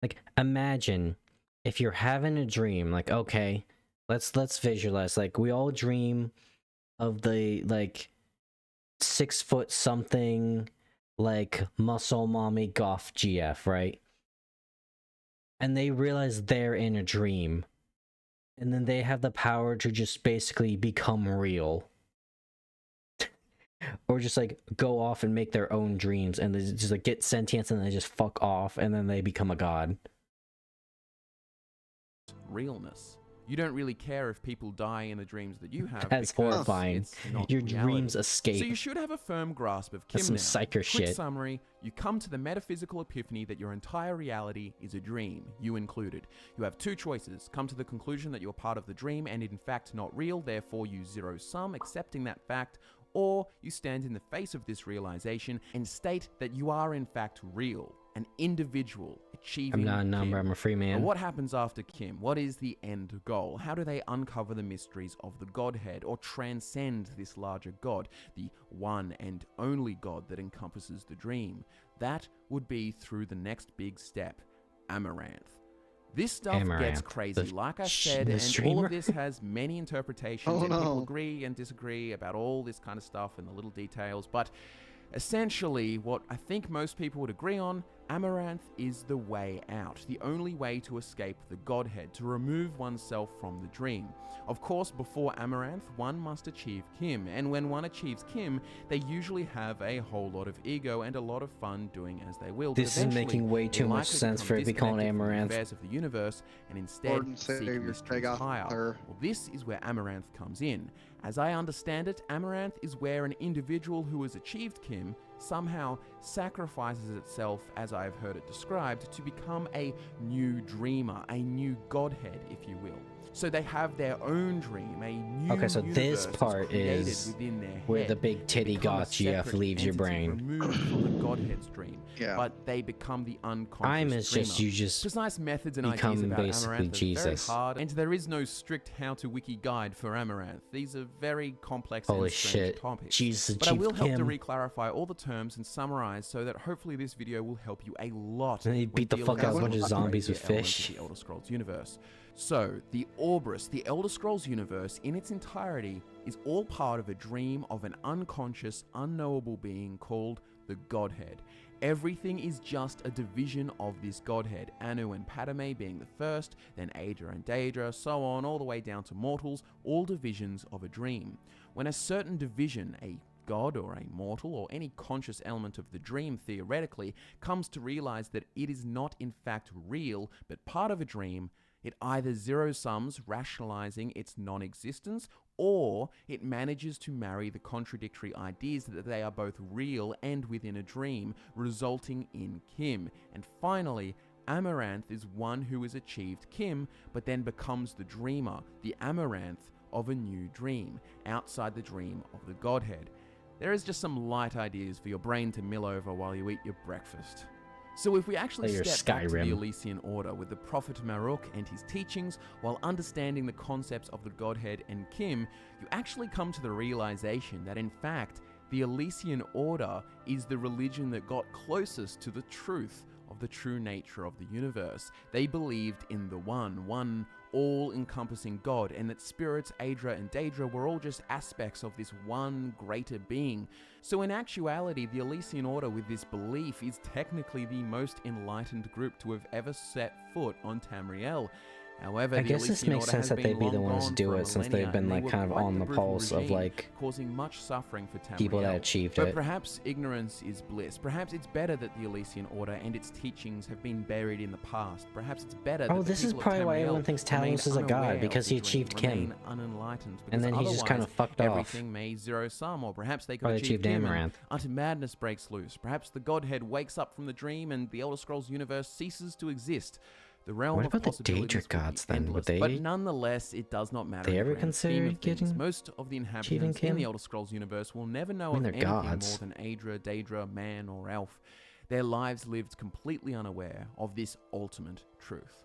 Like, imagine if you're having a dream, like, okay, let's visualize, like, we all dream of the, like, 6 foot something, like, muscle mommy goth GF, right? And they realize they're in a dream. And then they have the power to just basically become real. Or just, like, go off and make their own dreams, and they just, like, get sentience, and they just fuck off, and then they become a god. Realness. You don't really care if people die in the dreams that you have. That's because horrifying. it's not Your reality. dreams escape. So you should have a firm grasp of Chim That's some now. psyker Quick shit. summary, you come to the metaphysical epiphany that your entire reality is a dream, you included. You have 2 choices. Come to the conclusion that you're part of the dream and in fact not real, therefore you zero sum, accepting that fact, or you stand in the face of this realization and state that you are in fact real, an individual achieving I'm not a number, Chim. I'm a free man. Now, what happens after Chim? What is the end goal? How do they uncover the mysteries of the Godhead or transcend this larger God, the one and only God that encompasses the dream? That would be through the next big step, Amaranth. This stuff gets crazy, like I said, and all of this has many interpretations, and people agree and disagree about all this kind of stuff and the little details, but essentially, what I think most people would agree on, Amaranth is the way out, the only way to escape the Godhead, to remove oneself from the dream. Of course, before Amaranth, one must achieve Chim, and when one achieves Chim, they usually have a whole lot of ego and a lot of fun doing as they will. This is making way too much sense for it to be called Amaranth. Affairs of the universe, and instead seek mysteries higher. Well, this is where Amaranth comes in. As I understand it, Amaranth is where an individual who has achieved Chim somehow sacrifices itself, as I've heard it described, to become a new dreamer, a new Godhead, if you will. So they have their own dream, a new Okay, so this part is within their where head. the big titty goth GF leaves your brain. Removed from the Godhead's dream, Yeah. but they become the unconscious I'm as dreamer. just you just Precise methods and become ideas about basically Amaranth Jesus. are very hard, and there is no strict how-to-wiki guide for Amaranth. These are very complex holy and strange shit. topics. Jesus But I will help Chim. to re-clarify all the terms and summarize so that hopefully this video will help you a lot. And he when beat the dealing fuck out of a with bunch of the zombies with crazier elements fish. of the Elder Scrolls universe. So, the Orbrus, the Elder Scrolls universe in its entirety, is all part of a dream of an unconscious, unknowable being called the Godhead. Everything is just a division of this Godhead, Anu and Padme being the first, then Aedra and Daedra, so on, all the way down to mortals, all divisions of a dream. When a certain division, a god or a mortal or any conscious element of the dream theoretically, comes to realize that it is not in fact real, but part of a dream, it either zero-sums, rationalizing its non-existence, or it manages to marry the contradictory ideas that they are both real and within a dream, resulting in Chim. And finally, Amaranth is one who has achieved Chim, but then becomes the dreamer, the Amaranth of a new dream, outside the dream of the Godhead. There is just some light ideas for your brain to mill over while you eat your breakfast. So if we actually Like your step back to the Skyrim. Elysian Order with the Prophet Maruk and his teachings, while understanding the concepts of the Godhead and Chim, you actually come to the realization that in fact, the Elysian Order is the religion that got closest to the truth of the true nature of the universe. They believed in the one all-encompassing God, and that spirits, Aedra and Daedra, were all just aspects of this one greater being. So in actuality, the Elysian Order with this belief is technically the most enlightened group to have ever set foot on Tamriel. However, I the guess this Elysian makes Order sense has that they'd been be the long ones to gone do for a it, since they've millennia, been and they like were kind of quite on the brutal pulse of regime, like causing much suffering for Tamriel. people that achieved But it. perhaps ignorance is bliss. Perhaps it's better that the Elysian Order and its teachings have been buried in the past. Perhaps it's better that Oh, the this is people at probably why Tamriel everyone thinks remain Talos is a god, unaware because of he the dream, achieved Chim. remain unenlightened, because And then he just kind of otherwise fucked off. everything may zero sum, or perhaps they could Probably achieve achieved Chim Amaranth. until madness breaks loose. Perhaps the Godhead wakes up from the dream and the Elder Scrolls universe ceases to exist. The realm What of about the possibilities Daedric would be gods then? Would endless, they- but nonetheless, it does not matter. they in the ever grand scheme of considered things. getting- Most of the achieving inhabitants in Chim? the Elder Scrolls universe will never know I mean, of they're anything gods. more than Aedra, Daedra, man, or elf. Their lives lived completely unaware of this ultimate truth.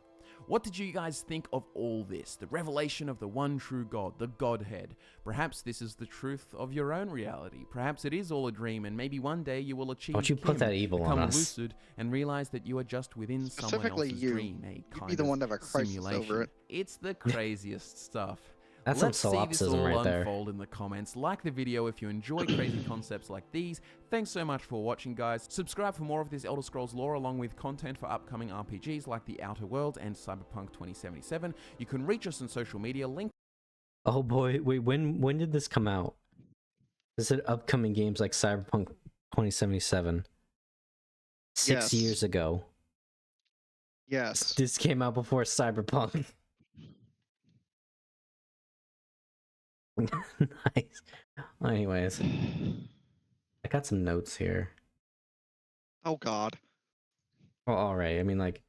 What did you guys think of all this? The revelation of the one true God, the Godhead. Perhaps this is the truth of your own reality. Perhaps it is all a dream, and maybe one day you will achieve Don't you put Chim, that evil on become us. lucid, and realize that you are just within someone Specifically else's you. dream, a You'd kind be the of one to have a crisis simulation. over it. It's the craziest stuff. That's Let's some see this solipsism all right there. unfold in the comments. Like the video if you enjoy crazy concepts like these. Thanks so much for watching, guys. Subscribe for more of this Elder Scrolls lore, along with content for upcoming RPGs like The Outer World and Cyberpunk 2077. You can reach us on social media. Link Oh boy, wait, when did this come out? This said upcoming games like Cyberpunk 2077. 6 Yes. years ago. Yes. This came out before Cyberpunk. Nice. Anyways, I got some notes here. Oh God. Well, alright, I mean, like,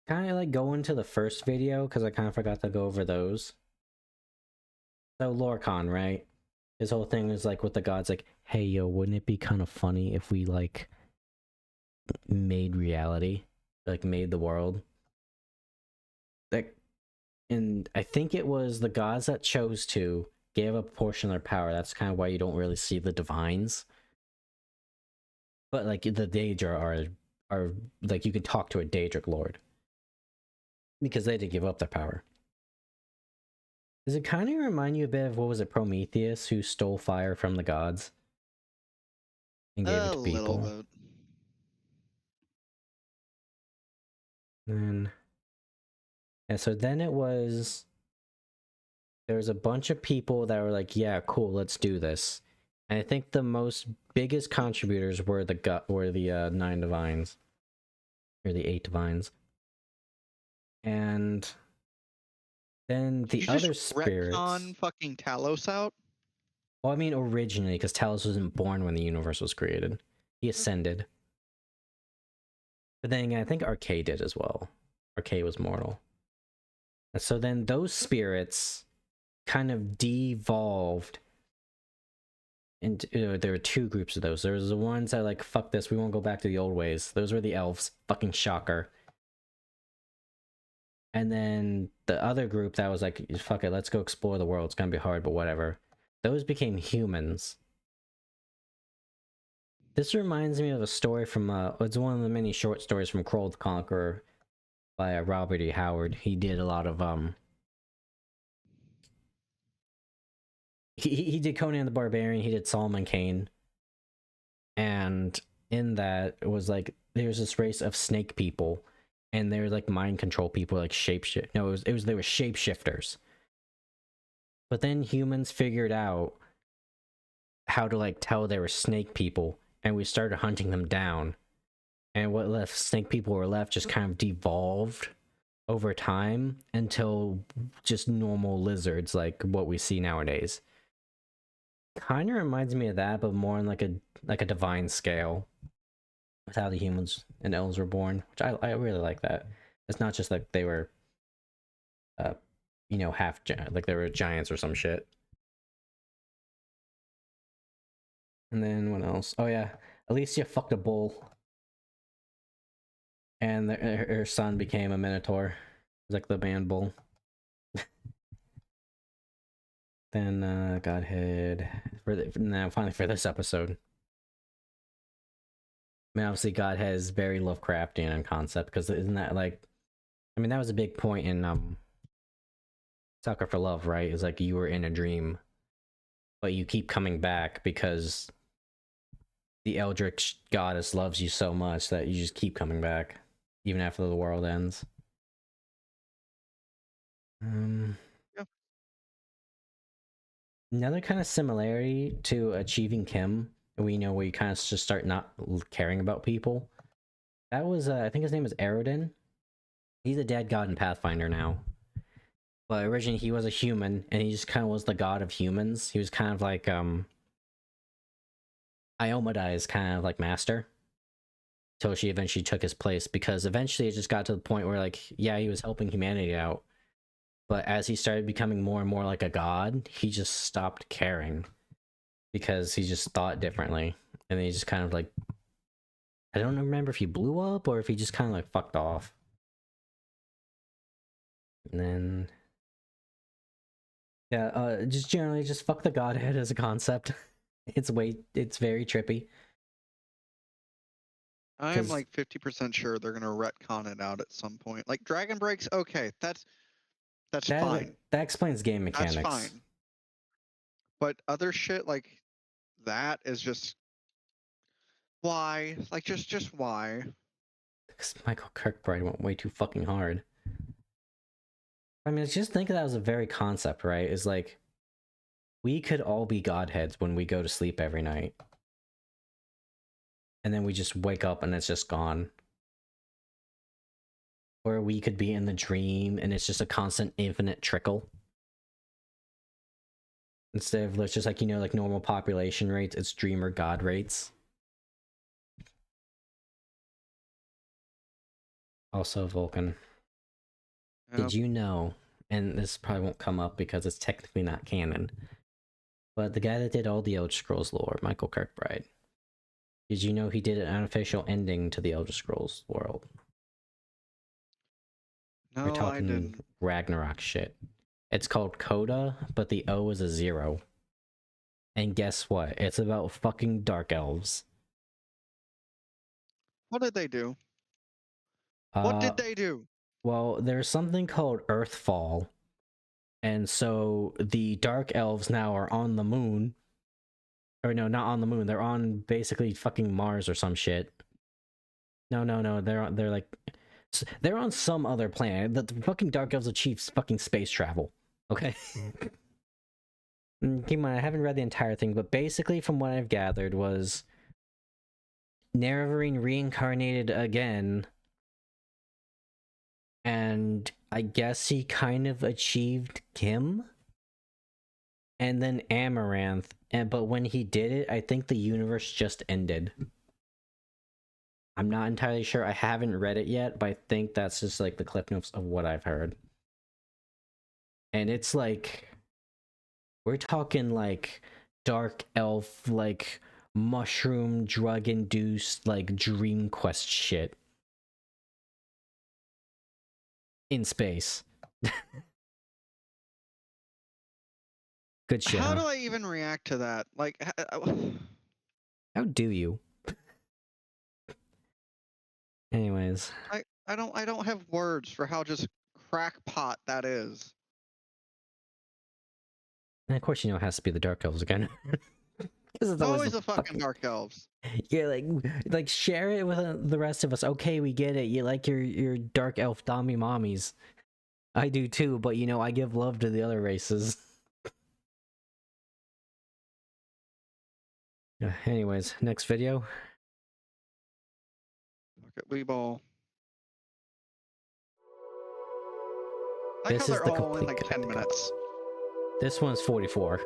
kind of like go into the first video, because I kind of forgot to go over those. So, Lorcan, right? His whole thing is like with the gods, like, hey, yo, wouldn't it be kind of funny if we, like, made reality? Like, made the world? Like, and I think it was the gods that chose to gave up a portion of their power. That's kind of why you don't really see the divines. But like the Daedra are like, you can talk to a Daedric lord because they did give up their power. Does it kind of remind you a bit of, what was it, Prometheus, who stole fire from the gods and gave it to people? Little bit. And yeah, so then it was, there was a bunch of people that were like, yeah, cool, let's do this. And I think the biggest contributors were the 9 divines, or the 8 divines. And then the Did you other just spirits. retcon fucking Talos out? Well, I mean, originally, because Talos wasn't born when the universe was created. He ascended. But then again, I think Arcade did as well. Arcade was mortal. And so then those spirits kind of devolved into, there were 2 groups of those. There was the ones that like, fuck this, we won't go back to the old ways. Those were the elves. Fucking shocker. And then the other group that was like, fuck it, let's go explore the world. It's gonna be hard, but whatever. Those became humans. This reminds me of a story from, it's one of the many short stories from Kroll the Conqueror by Robert E. Howard. He did a lot of, he did Conan the Barbarian, he did Solomon Kane. And in that, it was like, there's this race of snake people, and they're like mind control people, like shapeshift. No, they were shapeshifters. But then humans figured out how to like tell they were snake people, and we started hunting them down. And what left snake people were left just kind of devolved over time until just normal lizards like what we see nowadays. Kind of reminds me of that, but more on like a divine scale, with how the humans and elves were born, which I really like that. It's not just like they were, you know, like they were giants or some shit. And then what else? Oh yeah, Alicia fucked a bull, and her son became a minotaur. It was like the man bull. Then Godhead now finally for this episode. I mean, obviously Godhead is very Lovecraftian in concept, because isn't that like, I mean, that was a big point in Sucker for Love, right? It's like you were in a dream, but you keep coming back because the Eldritch goddess loves you so much that you just keep coming back even after the world ends. Yeah. Another kind of similarity to achieving Chim, we know where you kind of just start not caring about people. That was, I think his name is Aerodin. He's a dead god in Pathfinder now. But originally he was a human, and he just kind of was the god of humans. He was kind of like, Iomadai's kind of like master. Till she eventually took his place, because eventually it just got to the point where, like, yeah, he was helping humanity out. But as he started becoming more and more like a god, he just stopped caring. Because he just thought differently. And then he just kind of like... I don't remember if he blew up or if he just kind of like fucked off. And then... yeah, just generally just fuck the Godhead as a concept. It's very trippy. I am like 50% sure they're gonna retcon it out at some point. Like Dragon Breaks, okay, that's fine. That explains game mechanics. That's fine. But other shit like that is just why? Like just why? Because Michael Kirkbride went way too fucking hard. I mean, just think of that as a very concept, right? Is like, we could all be Godheads when we go to sleep every night. And then we just wake up and it's just gone. Or we could be in the dream and it's just a constant infinite trickle. Instead of it's just like, you know, like normal population rates, it's dream or god rates. Also, Vulcan. Yep. Did you know, and this probably won't come up because it's technically not canon, but the guy that did all the Elder Scrolls lore, Michael Kirkbride, did you know he did an unofficial ending to the Elder Scrolls world? No, We're I talking didn't. Ragnarok shit. It's called Coda, but the O is a 0. And guess what? It's about fucking dark elves. What did they do? What did they do? Well, there's something called Earthfall. And so the dark elves now are on the moon. Or no, not on the moon. They're on basically fucking Mars or some shit. No. They're like... They're on some other planet. The fucking dark elves achieve fucking space travel. Okay? Keep in mind, I haven't read the entire thing, but basically from what I've gathered was... Nerevarine reincarnated again, and I guess he kind of achieved Chim, and then Amaranth, but when he did it, I think the universe just ended. I'm not entirely sure. I haven't read it yet, but I think that's just like the clip notes of what I've heard. And it's like, we're talking like dark elf, like mushroom drug induced like dream quest shit in space. Good shit. How Huh? do I even react to that? Like, How do you? Anyways, I don't have words for how just crackpot that is. and of course you know it has to be the dark elves again. Because it's Always the fucking dark elves. Yeah, like share it with the rest of us. Okay, we get it. You like your dark elf dommy mommies. I do too, but you know I give love to the other races. Anyways, next video. Look at Weeball. I This they're is the all in complete like 10 minutes. This one's 44.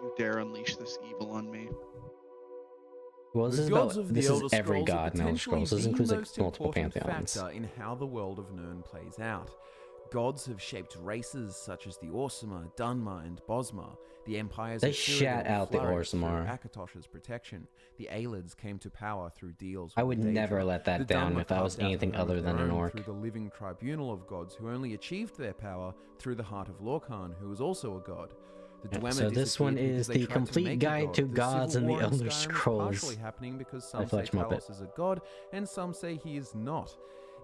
You dare unleash this evil on me. Well, this The is gods about of the this is Elder every Scrolls are god in Elder potentially Scrolls. This the includes like most multiple important pantheons. factor in how the world of Nirn plays out. Gods have shaped races such as the Orsimer, Dunmer, and Bosmer. The empires They of shat Cyrodiil out the flourished through Orsimer. Akatosh's protection. The Aelids came to power through deals with I would the never Daedra. let that The down Dunmer if I was carved out a anything home other of than their an own orc. through the living tribunal of gods who only achieved their power through the heart of Lorkhan, who was also a god. The Dwemer So this one disappeared is because they the tried to complete make a guide god. to The gods civil in the war Elder Skyrim is Scrolls. partially happening because I some say Fletch Muppet. Talos is a god, and some say he is not.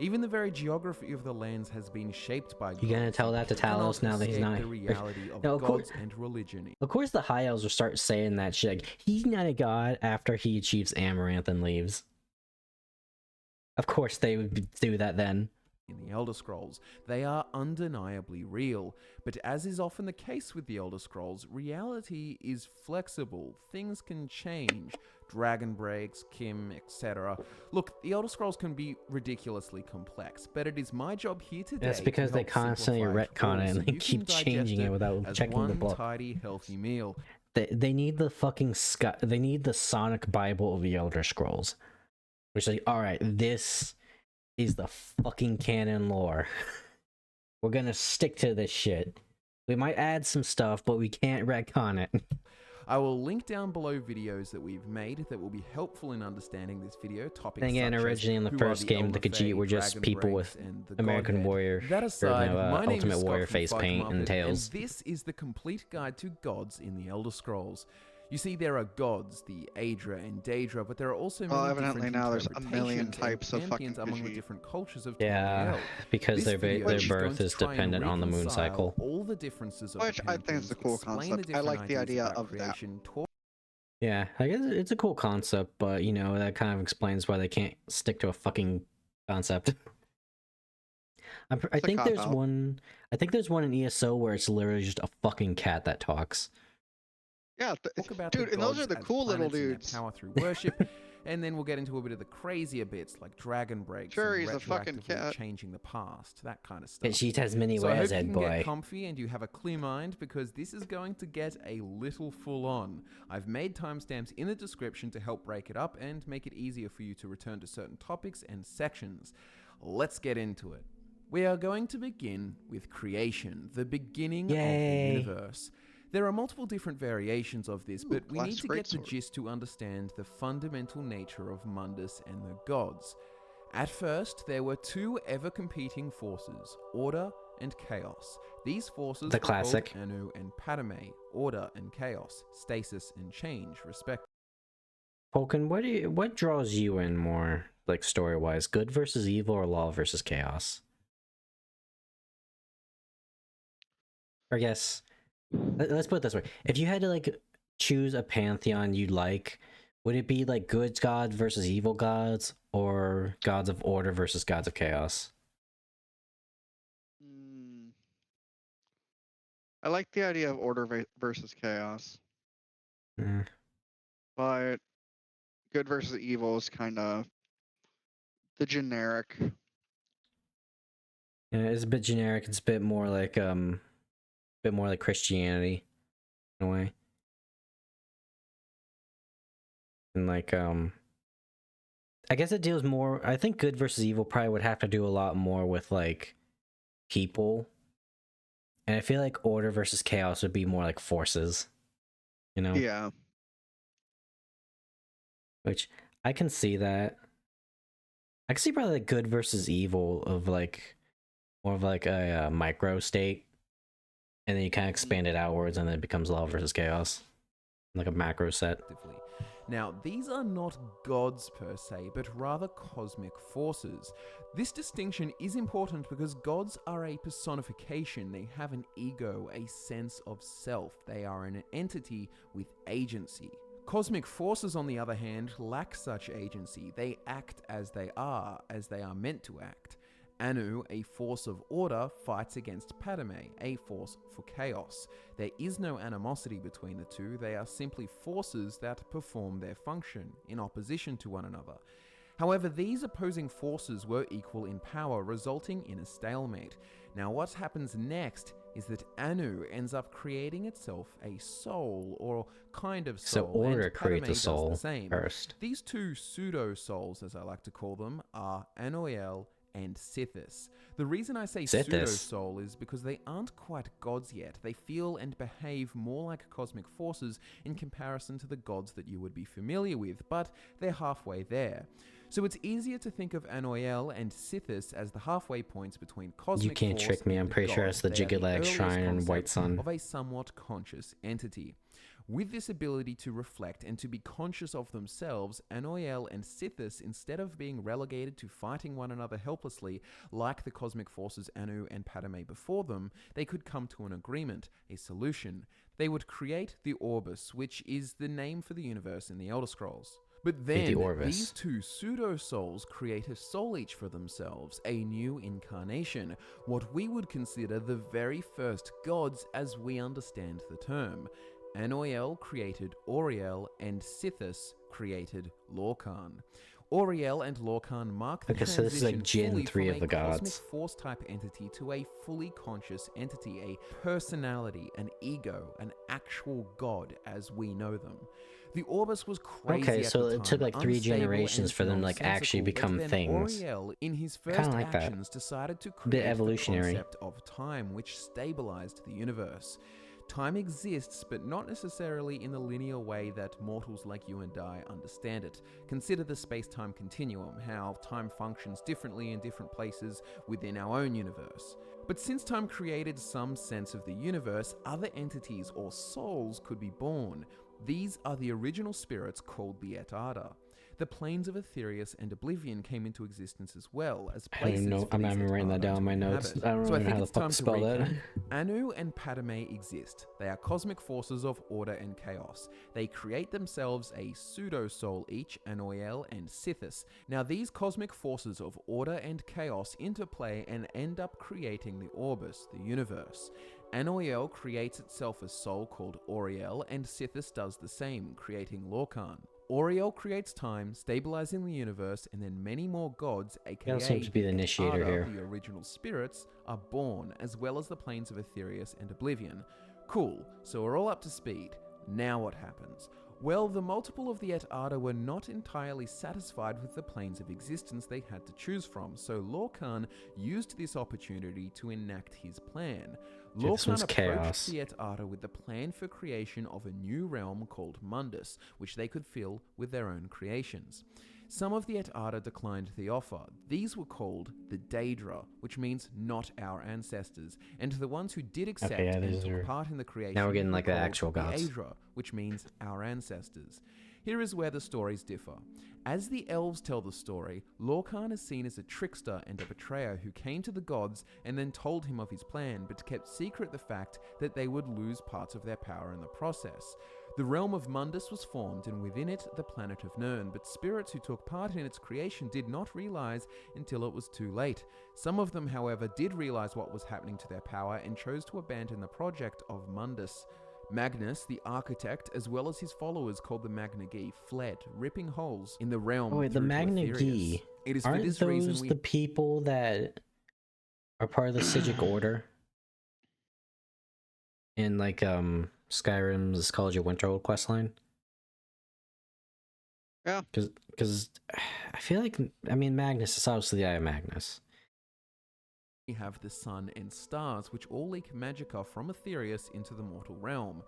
Even the very geography of the lands has been shaped by gods. You gonna tell that to Cannot Talos now that he's escape not the reality of No, of course- gods and religion. Of course the High Elves will start saying that shit. Like, he's not a god after he achieves Amaranth and leaves. Of course they would do that then. in the Elder Scrolls. They are undeniably real, but as is often the case with the Elder Scrolls, reality is flexible. Things can change. Dragon breaks, Chim, etc. Look, the Elder Scrolls can be ridiculously complex, but it is my job here today. That's because to they help constantly simplify retcon all it so and they you keep can digest changing it without as checking the one book. tidy, healthy meal. They need the fucking they need the Sonic Bible of the Elder Scrolls, which is like, all right, this is the fucking canon lore. We're gonna stick to this shit. We might add some stuff, but we can't retcon it. I will link down below videos that we've made that will be helpful in understanding this video topics. And again, such originally in as the who are first game, the Elder Khajiit Fae, were just Dragon people Breaks, with and the American Godhead. Warrior, That aside, my name Ultimate is Warrior Scott from face Fight paint and Muppet, tails. and this is the complete guide to gods in the Elder Scrolls. You see, there are gods, the Aedra and Daedra, but there are also many evidently different now there's a million interpretations types and of fucking pantheons among the Khajiit. different cultures of Yeah, Tamriel. because This video their is birth going to is try and dependent on the moon reconcile cycle. all the differences of Which the I think is a pantheons, cool explain the concept. I like different the ideas idea about of that. creation, talk Yeah, I guess it's a cool concept, but you know, that kind of explains why they can't stick to a fucking concept. I think there's cop-out. one. I think there's one in ESO where it's literally just a fucking cat that talks. Yeah, talk about dude, the and those gods are the as cool little planets and their dudes. power through worship, and then we'll get into a bit of the crazier bits like dragon breaks Sure, and he's a fucking retroactively cat. changing the past, that kind of stuff. And she has many So I ways, hope you Ed can boy. get comfy and you have a clear mind because this is going to get a little full on. I've made timestamps in the description to help break it up and make it easier for you to return to certain topics and sections. Let's get into it. We are going to begin with creation, the beginning of Yay. the universe. There are multiple different variations of this, but we need to get the greatsword. gist to understand the fundamental nature of Mundus and the gods. At first, there were two ever-competing forces, order and chaos. These forces The were classic. called Anu and Padme, order and chaos, stasis and change, respectively. Vulcan, what draws you in more, like story-wise? Good versus evil or law versus chaos? Or I guess, let's put it this way. If you had to like choose a pantheon you'd like, would it be like good gods versus evil gods, or gods of order versus gods of chaos? I like the idea of order versus chaos, Mm. but good versus evil is kind of the generic. Yeah, it's a bit generic. It's a bit more like Christianity in a way. And like I guess it deals more, I think good versus evil probably would have to do a lot more with like people. And I feel like order versus chaos would be more like forces, you know? Yeah. Which I can see that. I can see probably like good versus evil of like more of like a micro state, and then you kind of expand it outwards, and then it becomes law versus chaos, like a macro set. Now, these are not gods per se, but rather cosmic forces. This distinction is important because gods are a personification. They have an ego, a sense of self. They are an entity with agency. Cosmic forces, on the other hand, lack such agency. They act as they are meant to act. Anu, a force of order, fights against Padme, a force for chaos. There is no animosity between the two, they are simply forces that perform their function, in opposition to one another. However, these opposing forces were equal in power, resulting in a stalemate. Now what happens next is that Anu ends up creating itself a soul, or kind of soul. So order and Padme creates a does soul the same. first. These two pseudo-souls, as I like to call them, are Anoel and Sithis. The reason I say Sithis. pseudo-soul is because they aren't quite gods yet. They feel and behave more like cosmic forces in comparison to the gods that you would be familiar with, but they're halfway there. So it's easier to think of Anoel and Sithis as the halfway points between cosmic You can't force trick me, and I'm pretty sure gods. that's the They are Jiggalag earliest Shrine and White concept Sun. of a somewhat conscious entity. With this ability to reflect and to be conscious of themselves, Anoel and Sithis, instead of being relegated to fighting one another helplessly, like the cosmic forces Anu and Padme before them, they could come to an agreement, a solution. They would create the Orbis, which is the name for the universe in the Elder Scrolls. But Like the then, Orbis. these two pseudo-souls create a soul each for themselves, a new incarnation, what we would consider the very first gods as we understand the term. Anoiel created Auriel, and Sithis created Lorcan. Auriel and Lorcan mark the Okay, so this is like transition Gen fully 3 from of the a cosmic gods. force-type entity to a fully conscious entity, a personality, an ego, an actual god as we know them. The Orbis was crazy Okay, at so the it took time, like 3 unstable generations and for them to like actually nonsensical, but become then things. Auriel, in his I first kinda like that. actions, decided to Bit create the evolutionary. concept of time, which stabilized the universe. Time exists, but not necessarily in the linear way that mortals like you and I understand it. Consider the space-time continuum, how time functions differently in different places within our own universe. But since time created some sense of the universe, other entities or souls could be born. These are the original spirits called the Et Arda. The planes of Aetherius and Oblivion came into existence as well as I don't places even know. for I'm these not even Et writing that Arda down in to my notes. inhabit. I don't So I even know think how the it's fuck time to to spell that. recap. Anu and Padme exist. They are cosmic forces of order and chaos. They create themselves a pseudo-soul each, Anoiel and Sithis. Now these cosmic forces of order and chaos interplay and end up creating the Orbis, the universe. Anoiel creates itself a soul called Auriel, and Sithis does the same, creating Lorcan. Auriel creates time, stabilizing the universe, and then many more gods, aka That seems to be the Et initiator Arda, here. the original spirits, are born, as well as the planes of Aetherius and Oblivion. Cool, so we're all up to speed. Now what happens? Well, the multiple of the Et Arda were not entirely satisfied with the planes of existence they had to choose from, so Lorcan used this opportunity to enact his plan. Dude, this one's Lorcan approached chaos. the Et Arda with the plan for creation of a new realm called Mundus, which they could fill with their own creations. Some of the Et Arda declined the offer. These were called the Daedra, which means not our ancestors, and the ones who did accept Okay, yeah, and these took are- part in the creation now we're getting were like the called actual gods. the Aedra, which means our ancestors. Here is where the stories differ. As the elves tell the story, Lorcan is seen as a trickster and a betrayer who came to the gods and then told him of his plan, but kept secret the fact that they would lose parts of their power in the process. The realm of Mundus was formed, and within it the planet of Nirn, but spirits who took part in its creation did not realize until it was too late. Some of them, however, did realize what was happening to their power and chose to abandon the project of Mundus. Magnus, the architect, as well as his followers called the Magna Gi, fled, ripping holes in the realm. Oh wait, the through to Magna Aetherius. Gi. It is for Aren't this reason those we the people that are part of the Sigic Order? In like Skyrim's College of Winterhold questline? Yeah. Because I feel like, I mean, Magnus is obviously the Eye of Magnus. We have the sun and stars, which all leak magicka from Aetherius into the mortal realm.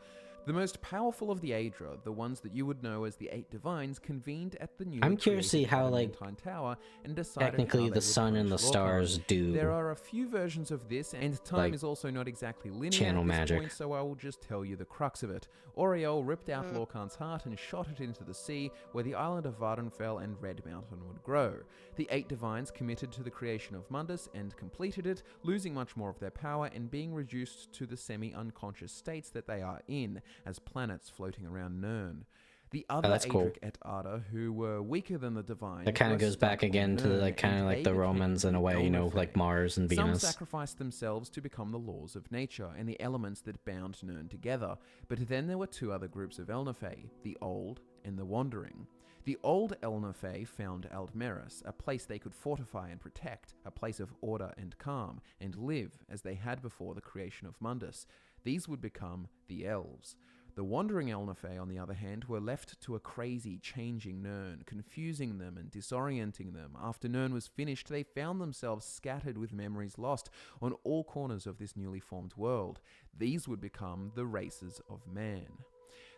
The most powerful of the Aedra, the ones that you would know as the Eight Divines, convened at the newly I'm curious to see created how, like, Adamantine Tower and decided technically how they the would sun and the punish Lorcan. stars do There are a few versions of this, and time like, is also not exactly linear channel at this magic. point, so I will just tell you the crux of it. Auriel ripped out Uh. Lorcan's heart and shot it into the sea, where the island of Vardenfell and Red Mountain would grow. The Eight Divines committed to the creation of Mundus and completed it, losing much more of their power and being reduced to the semi-unconscious states that they are in, as planets floating around Nirn. The other that's cool. Aedric Et Arda, who were weaker than the Divines, That kind were of goes stuck back on again to Nirn, like kind of and like they the became Romans in a the way, you know, Elnathae. like Mars and Some Venus. sacrificed themselves to become the laws of nature and the elements that bound Nirn together, but then there were two other groups of Elnathae, the Old and the Wandering. The Old Elnathae found Aldmeris, a place they could fortify and protect, a place of order and calm, and live as they had before the creation of Mundus. These would become the Elves. The Wandering Elnathae, on the other hand, were left to a crazy, changing Nirn, confusing them and disorienting them. After Nirn was finished, they found themselves scattered with memories lost on all corners of this newly formed world. These would become the races of man.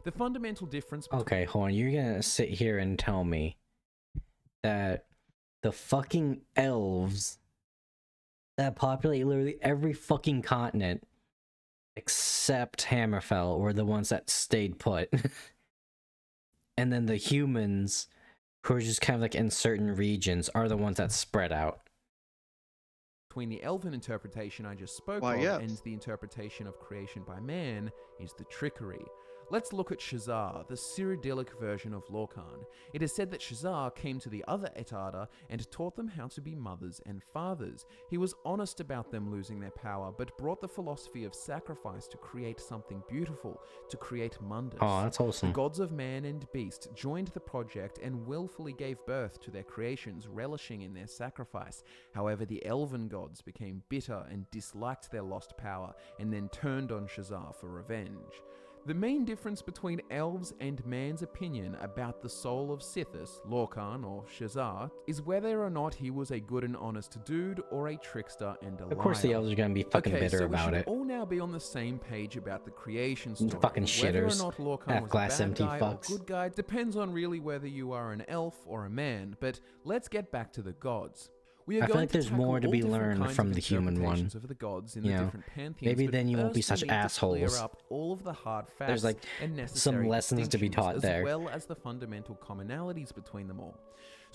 The fundamental difference between... Okay, hold on. You're gonna sit here and tell me that the fucking elves that populate literally every fucking continent except Hammerfell were the ones that stayed put. And then the humans who are just kind of like in certain regions are the ones that spread out. Between the elven interpretation I just spoke Why, of yes. and the interpretation of creation by man is the trickery. Let's look at Shazar, the Cyrodiilic version of Lorcan. It is said that Shazar came to the other Etada and taught them how to be mothers and fathers. He was honest about them losing their power, but brought the philosophy of sacrifice to create something beautiful, to create Mundus. Oh, that's The awesome. gods of man and beast joined the project and willfully gave birth to their creations, relishing in their sacrifice. However, the elven gods became bitter and disliked their lost power, and then turned on Shazar for revenge. The main difference between elves and man's opinion about the soul of Sithis, Lorcan or Shazar, is whether or not he was a good and honest dude or a trickster and a liar. Of course the elves are gonna be fucking bitter so about we it. should all now be on the same page about the creation story. Fucking Whether or shitters. not Lorcan Half was glass a bad empty guy fucks. or good guy depends on really whether you are an elf or a man. But let's get back to the gods. We are I feel going like to there's tackle more to all be different learned kinds from of the human one. interpretations of the gods in You the know, different pantheons, maybe but then you won't be first we such need to assholes. clear up all of the hard facts There's like and necessary some lessons to be taught distinctions, there. as well as the fundamental commonalities between them all.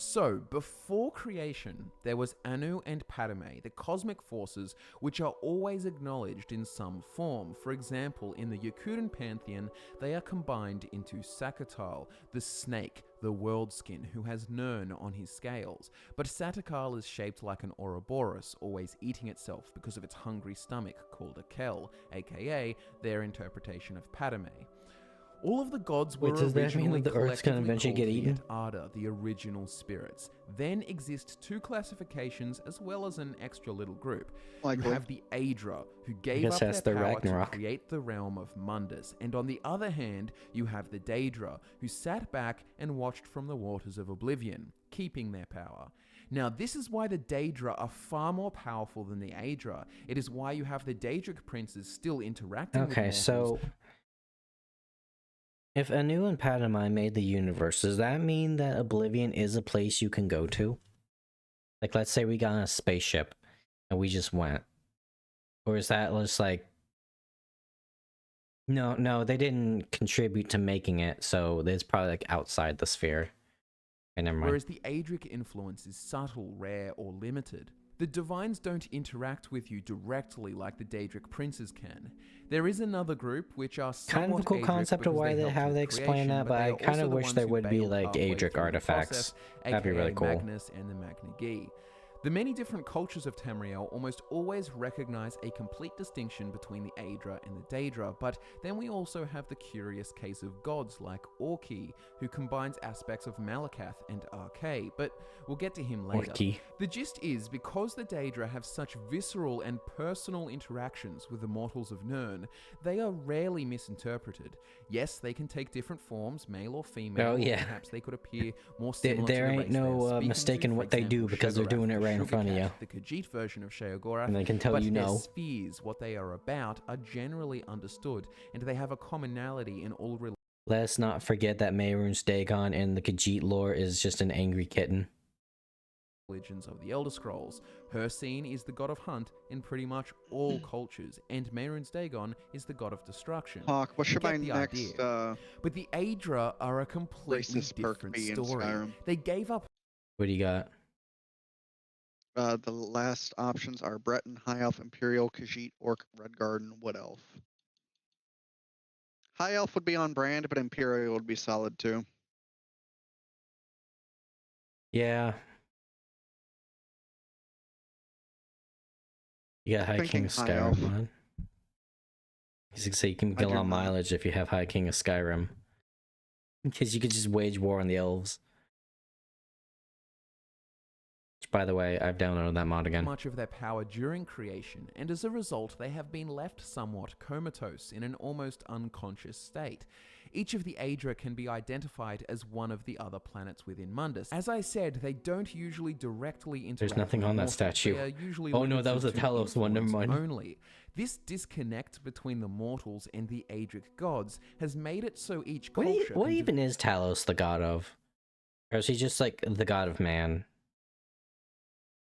So, before creation, there was Anu and Padme, the cosmic forces which are always acknowledged in some form. For example, in the Yakutan pantheon, they are combined into Sakatal, the snake, the world skin, who has Nirn on his scales. But Satakal is shaped like an Ouroboros, always eating itself because of its hungry stomach, called a Kel, aka their interpretation of Padme. All of the gods were Wait, does that mean originally that the Earth's gonna collectively eventually get called eaten? the Etada, the original spirits. Then exist two classifications as well as an extra little group. You Likely. have the Aedra, who gave guess up that's their the power Ragnarok. to create the realm of Mundus. And on the other hand, you have the Daedra, who sat back and watched from the waters of oblivion, keeping their power. Now, this is why the Daedra are far more powerful than the Aedra. It is why you have the Daedric princes still interacting with Okay, mortals. so if Anu and Padme made the universe, does that mean that Oblivion is a place you can go to? Like, let's say we got on a spaceship and we just went. Or is that just like... No, they didn't contribute to making it, so it's probably like outside the sphere. Okay, never mind. Whereas the Aedric influence is subtle, rare, or limited. The Divines don't interact with you directly like the Daedric princes can. There is another group which are somewhat Kind of a cool Aedric concept of because why they helped how with they explain creation, that, but they I are kind also of the wish ones there who would be bailed like halfway Aedric through the artifacts. process, That'd be aka really cool. Magnus and the Magna Gi. The many different cultures of Tamriel almost always recognize a complete distinction between the Aedra and the Daedra, but then we also have the curious case of gods like Orki, who combines aspects of Malakath and Arche, but we'll get to him later. Orky. The gist is, because the Daedra have such visceral and personal interactions with the mortals of Nirn, they are rarely misinterpreted. Yes, they can take different forms, male or female, Oh, or yeah. perhaps they could appear more similar There to the ain't race they are no speaking mistaking to, what for they do example, because they're Sheogorath, doing it the right in front of Sugarcat, you. the Khajiit version of Sheogorath, And they can tell but you their no. spheres, what they are about, are generally understood, and they have a commonality in all Let's not forget that Mehrunes Dagon in the Khajiit lore is just an angry kitten. religions of the Elder Scrolls. Hircine is the god of hunt in pretty much all cultures, and Mehrunes Dagon is the god of destruction. Hawk, what You should get my the next idea. But the Aedra are a completely racist perk different be in story. Skyrim? They gave up What do you got? The last options are Breton, High Elf, Imperial, Khajiit, Orc, Red Garden, Wood Elf. High Elf would be on brand, but Imperial would be solid too. Yeah. You got High Thinking King of High Elf. Skyrim on. So you can I get a do lot of not. mileage if you have High King of Skyrim. Because you could just wage war on the elves. Which, by the way, I've downloaded that mod again. much of their power during creation, and as a result, they have been left somewhat comatose in an almost unconscious state. Each of the Aedra can be identified as one of the other planets within Mundus. As I said, they don't usually directly interact. There's nothing with on that mortals. statue. They are usually Oh no, that was limited a to Talos one, never influence mind. only. This disconnect between the mortals and the Aedric gods has made it so each What, culture what can even is Talos the god of? Or is he just like the god of man?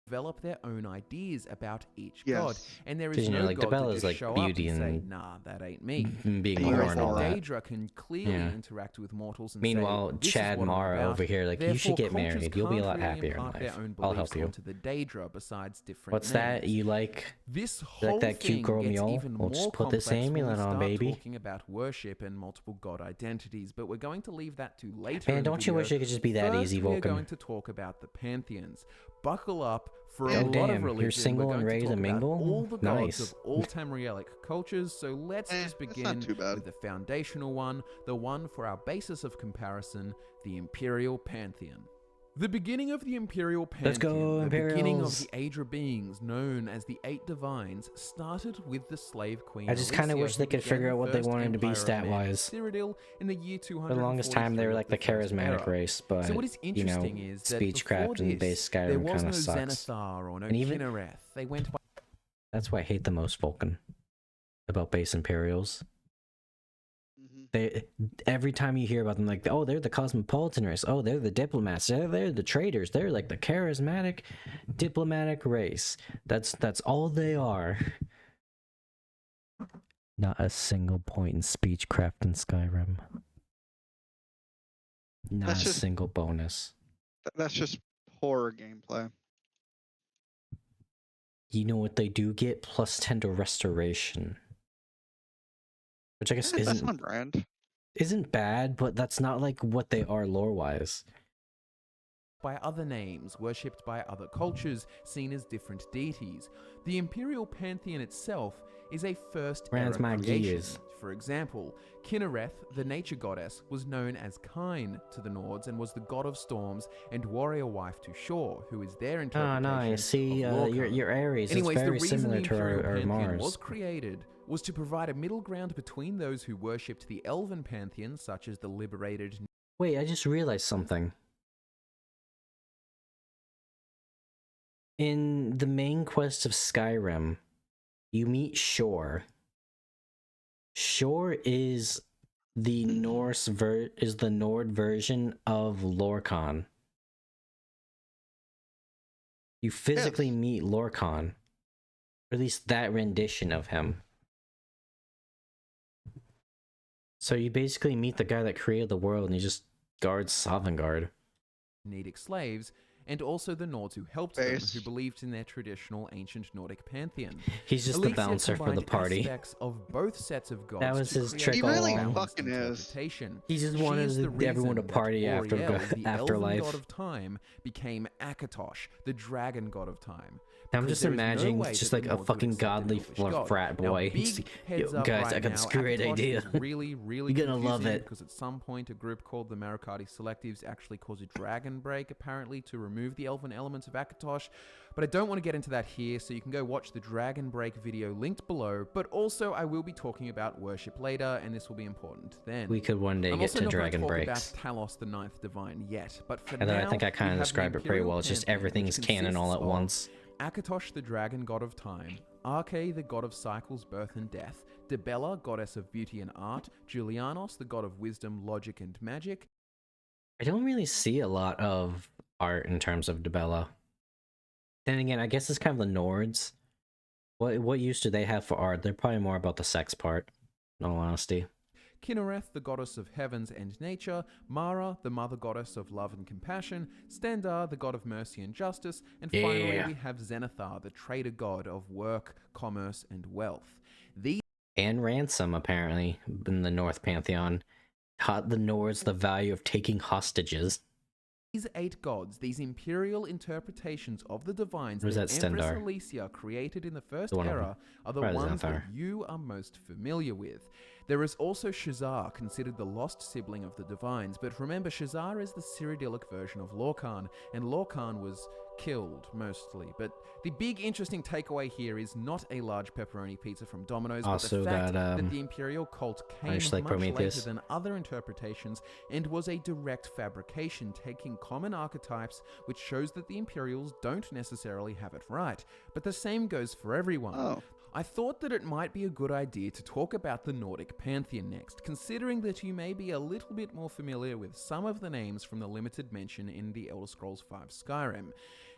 develop their own ideas about each god, Yes. and there is 'Cause, you know, no like, god that Dibella's, just like, show beauty up and say, and nah, that ain't me. being Beautiful. born and all that. Daedra can clearly Yeah. interact with mortals and Meanwhile, say, this Chad is what I'm Mara about. over here, like, you Therefore, should get cultures married. You'll be a can't lot really happier in impart their life. own I'll beliefs help you. onto the Daedra besides different What's that names. you like? This You whole like that cute thing girl gets mule? even We'll more just put this complex when we amulet on, start baby. talking about worship and multiple god identities, but we're going to leave that to later. Man, in the don't you wish video. it could just be that First, easy, we are Vulcan? going to talk about the pantheons. Buckle up for a Oh, lot damn, of you're religion. single we're and going ready to to talk mingle? about all the gods Nice. of all Tamrielic cultures. So let's just It's not begin too bad. with the foundational one, the one for our basis of comparison, the Imperial Pantheon. The beginning of the Imperial Pantheon, Let's go, the beginning of Imperials. the Aedra beings known as the Eight Divines, started with the slave queen. I just kinda Alicia, wish they who could began figure the out what they first wanted to be empire of man, stat-wise. Cyrodiil, in the year For the longest time, they were like the charismatic race, but, So what is you know, interesting is that speechcraft before and base this, there Skyrim was kind no of sucks. Xanathar or no And even- Kinnereth. They went by That's what I hate the most, Vulcan, about base Imperials. They every time you hear about them, like, oh, they're the cosmopolitan race. Oh, they're the diplomats. They're the traders. They're like the charismatic, diplomatic race. That's all they are. Not a single point in speechcraft in Skyrim. Not That's a just- single bonus. That's just poor gameplay. You know what they do get? +10 to restoration. Which I guess That's isn't on brand. bad, but that's not like what they are lore-wise. other names, worshipped by other cultures, seen as different deities. The Imperial Pantheon itself is a first era Brands my creation. gears. For example, Kinnereth, the nature goddess, was known as Kine to the Nords and was the god of storms and warrior wife to Shor, who is their Oh interpretation no, you see, of Lorcan. your Ares Anyways, is the very reason similar the to Imperial our Pantheon Mars. was created was to provide a middle ground between those who worshipped the Elven Pantheon, such as the liberated Wait, I just realized something. In the main quest of Skyrim, you meet Shor. Shor is the the Nord version of Lorcan. You physically meet Lorcan. Or at least that rendition of him. So you basically meet the guy that created the world and he just guards Sovngarde. Nordic slaves, and also the Nords who helped them, Base. who believed in their traditional ancient Nordic pantheon. He's just the Alesia bouncer for the combined party. aspects of both sets of gods That was to his create trick He all really along. balanced fucking is. interpretation. He just She wanted is the everyone to reason that party after Auriel, the afterlife. Elven god of time, became Akatosh, the dragon god of time. I'm Because just there is no imagining way it's just that like the a Nords would fucking accept an godly elvish god. frat Now, boy. big heads Yo, up guys, right I got now, this great Akatosh idea. is really You're gonna love confusing it. because at some point a group called the Marikati Selectives actually caused a dragon break apparently to remove the elven elements of Akatosh. But I don't want to get into that here, so you can go watch the Dragon Break video linked below. But also, I will be talking about worship later, and this will be important then. We could one day I'm get also to not going Dragon talk Breaks. about Talos, the Ninth Divine, yet. But for And then now, I think I kind we of have the described it pretty Imperial well. It's just Pantheon, everything's which canon all at consists of once. Akatosh, the dragon god of time, Arche, the god of cycles, birth and death, Dibella, goddess of beauty and art, Julianos, the god of wisdom, logic and magic. I don't really see a lot of art in terms of Dibella. Then again, I guess it's kind of the Nords. What use do they have for art? They're probably more about the sex part, in all honesty. Kinnereth, the goddess of heavens and nature, Mara, the mother goddess of love and compassion, Stendar, the god of mercy and justice, and finally Yeah. we have Xanathar, the trader god of work, commerce, and wealth. These And Ransom, apparently, in the North Pantheon, taught the Nords the value of taking hostages. 8 gods, these imperial interpretations of the divines Or is that that Empress Stendar? Alicia created in the first The one of era are the Probably ones that Xanathar. you are most familiar with. There is also Shazar, considered the lost sibling of the divines, but remember Shazar is the Cyrodiilic version of Lorcan, and Lorcan was killed, mostly. But the big interesting takeaway here is not a large pepperoni pizza from Domino's, Also but the fact got, that the Imperial cult came just like much later Prometheus. than other interpretations and was a direct fabrication, taking common archetypes, which shows that the Imperials don't necessarily have it right. But the same goes for everyone. Oh. I thought that it might be a good idea to talk about the Nordic pantheon next, considering that you may be a little bit more familiar with some of the names from the limited mention in the Elder Scrolls V Skyrim.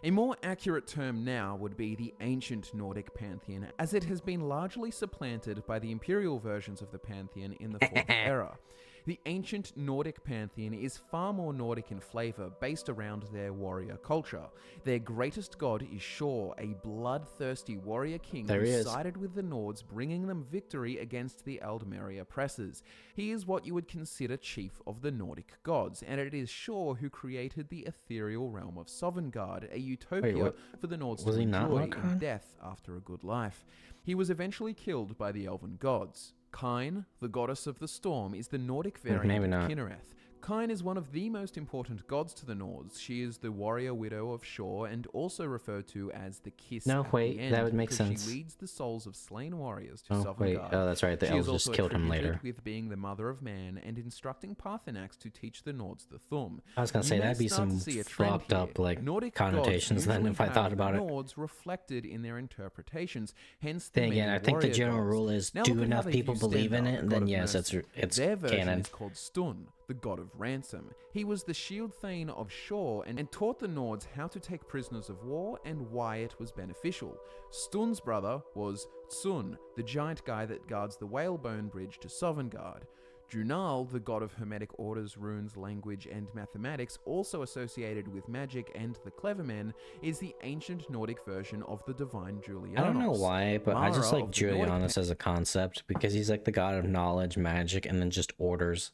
A more accurate term now would be the ancient Nordic pantheon, as it has been largely supplanted by the imperial versions of the pantheon in the 4th era. The ancient Nordic pantheon is far more Nordic in flavour, based around their warrior culture. Their greatest god is Shor, a bloodthirsty warrior king who sided with the Nords, bringing them victory against the Aldmeri oppressors. He is what you would consider chief of the Nordic gods, and it is Shor who created the ethereal realm of Sovngarde, a utopia for the Nords to enjoy in death after a good life. He was eventually killed by the elven gods. Kine, the goddess of the storm, is the Nordic variant of Kinnereth. Kine is one of the most important gods to the Nords. She is the warrior widow of Shor and also referred to as the Kiss at the end, that would make sense. She leads the souls of slain warriors to Sovngarde. Oh, that's right. The elves just killed him later. With being the mother of man and instructing Parthenax to teach the Nords the Thum. I was gonna say that'd be some fucked up Nordic connotations then if I thought about it. Nords reflected in their interpretations. Hence, then again, I think the general rule is do enough people believe in it, and then yes, it's their version canon. Is called Stun, the god of ransom. He was the shield thane of Shor and taught the Nords how to take prisoners of war and why it was beneficial. Stun's brother was Tsun, the giant guy that guards the whalebone bridge to Sovngarde. Junal, the god of hermetic orders, runes, language, and mathematics, also associated with magic and the clever men, is the ancient Nordic version of the divine Julianus. I don't know why, but I just like Julianus as a concept because he's like the god of knowledge, magic, and then just orders.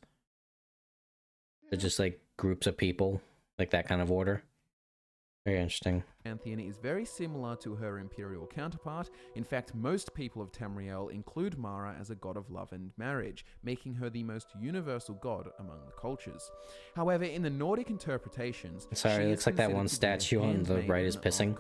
They're just like groups of people, like that kind of order. Very interesting. Pantheon is very similar to her imperial counterpart. In fact, most people of Tamriel include Mara as a god of love and marriage, making her the most universal god among the cultures. However, in the Nordic interpretations, sorry, it looks like that one statue on the right is pissing.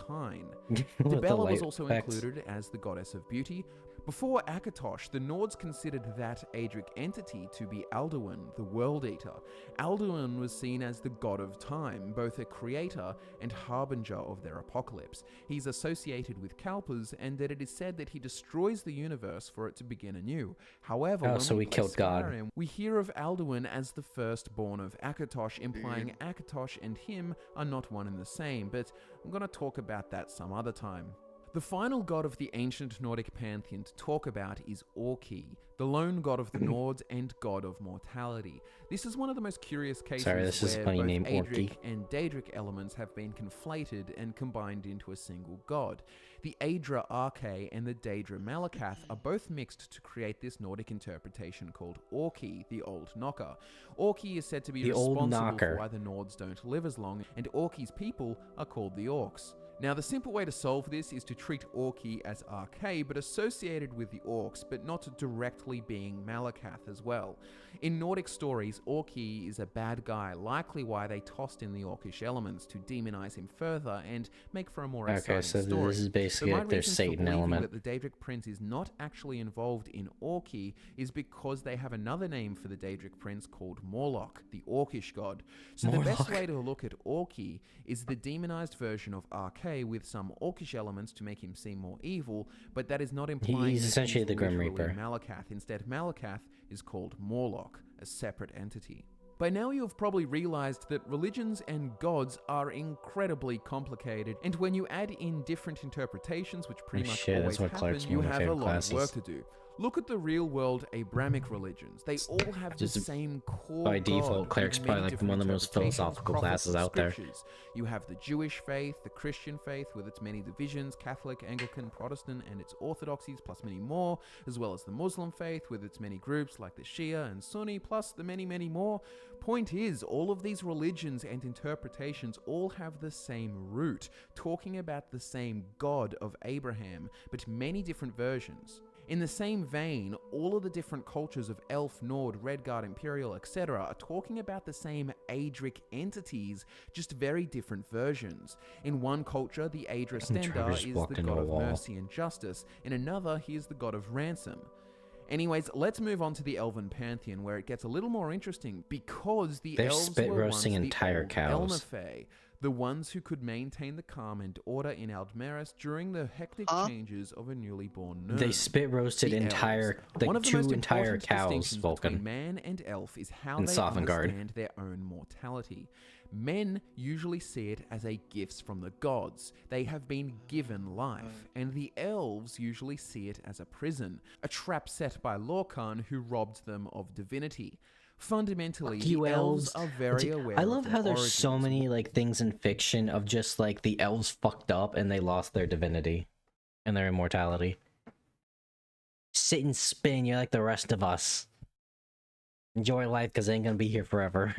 Dibella was also included as the goddess of beauty. Before Akatosh, the Nords considered that Adric entity to be Alduin, the World Eater. Alduin was seen as the god of time, both a creator and harbinger of their apocalypse. He's associated with Kalpas, and that it is said that he destroys the universe for it to begin anew. However, when we killed God. We hear of Alduin as the firstborn of Akatosh, implying Akatosh and him are not one and the same, but I'm going to talk about that some other time. The final god of the ancient Nordic pantheon to talk about is Orki, the lone god of the Nords and god of mortality. This is one of the most curious cases where both Adric and Daedric elements have been conflated and combined into a single god. The Aedra Arche and the Daedra Malakath are both mixed to create this Nordic interpretation called Orki, the Old Knocker. Orki is said to be responsible for why the Nords don't live as long, and Orki's people are called the Orcs. Now, the simple way to solve this is to treat Orki as Arche, but associated with the Orcs, but not directly being Malakath as well. In Nordic stories, Orki is a bad guy, likely why they tossed in the Orcish elements to demonize him further and make for a more exciting story. This is basically like their Satan element. That the Daedric Prince is not actually involved in Orki is because they have another name for the Daedric Prince called Morlock, the Orcish god. So the best way to look at Orki is the demonized version of Arche with some Orcish elements to make him seem more evil, but that is not implying he's essentially the Grim Reaper. Malakath. Instead, Malakath is called Morlock, a separate entity. By now you have probably realized that religions and gods are incredibly complicated, and when you add in different interpretations, which pretty much always happen, you have a lot of work to do. Look at the real-world Abrahamic religions. They all have the same core by default, cleric's probably like one of the most philosophical classes out there. You have the Jewish faith, the Christian faith with its many divisions, Catholic, Anglican, Protestant, and its orthodoxies, plus many more, as well as the Muslim faith with its many groups like the Shia and Sunni, plus the many, many more. Point is, all of these religions and interpretations all have the same root, talking about the same God of Abraham, but many different versions. In the same vein, all of the different cultures of Elf, Nord, Redguard, Imperial, etc. are talking about the same Adric entities, just very different versions. In one culture, the Aedra Stendar is the god of mercy and justice. In another, he is the god of ransom. Anyways, let's move on to the Elven Pantheon, where it gets a little more interesting, because the elves were once the old Elnafe, the ones who could maintain the calm and order in Aldmeris during the hectic changes of a newly born Nirn. They spit roasted The entire, elves. One like of the most 2 entire important cows, distinctions Vulcan. between man and elf is how And they Sovngarde. understand their own mortality. Men usually see it as a gift from the gods. They have been given life. And the elves usually see it as a prison, a trap set by Lorcan who robbed them of divinity. Fundamentally, Fuck you, the elves elves. are very aware I of love their how there's so origins. many like things in fiction of just like the elves fucked up and they lost their divinity and their immortality. Sit and spin, you're like the rest of us. Enjoy life because they ain't gonna be here forever.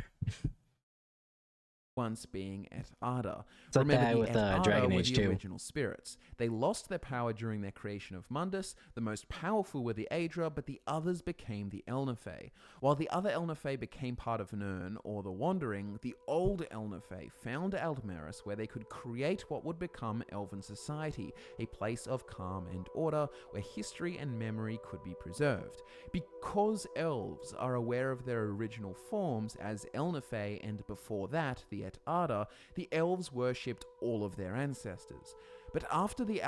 Once being Et Arda. It's like Remember, that the with Et Arda Dragon were Age the 2. original spirits. They lost their power during their creation of Mundus. The most powerful were the Aedra, but the others became the Elnifey. While the other Elnifey became part of Nirn, or the Wandering, the old Elnifey found Aldmeris where they could create what would become Elven society, a place of calm and order where history and memory could be preserved. Because elves are aware of their original forms as Elnifey and before that the Et Arda, the elves worshipped all of their ancestors. But after the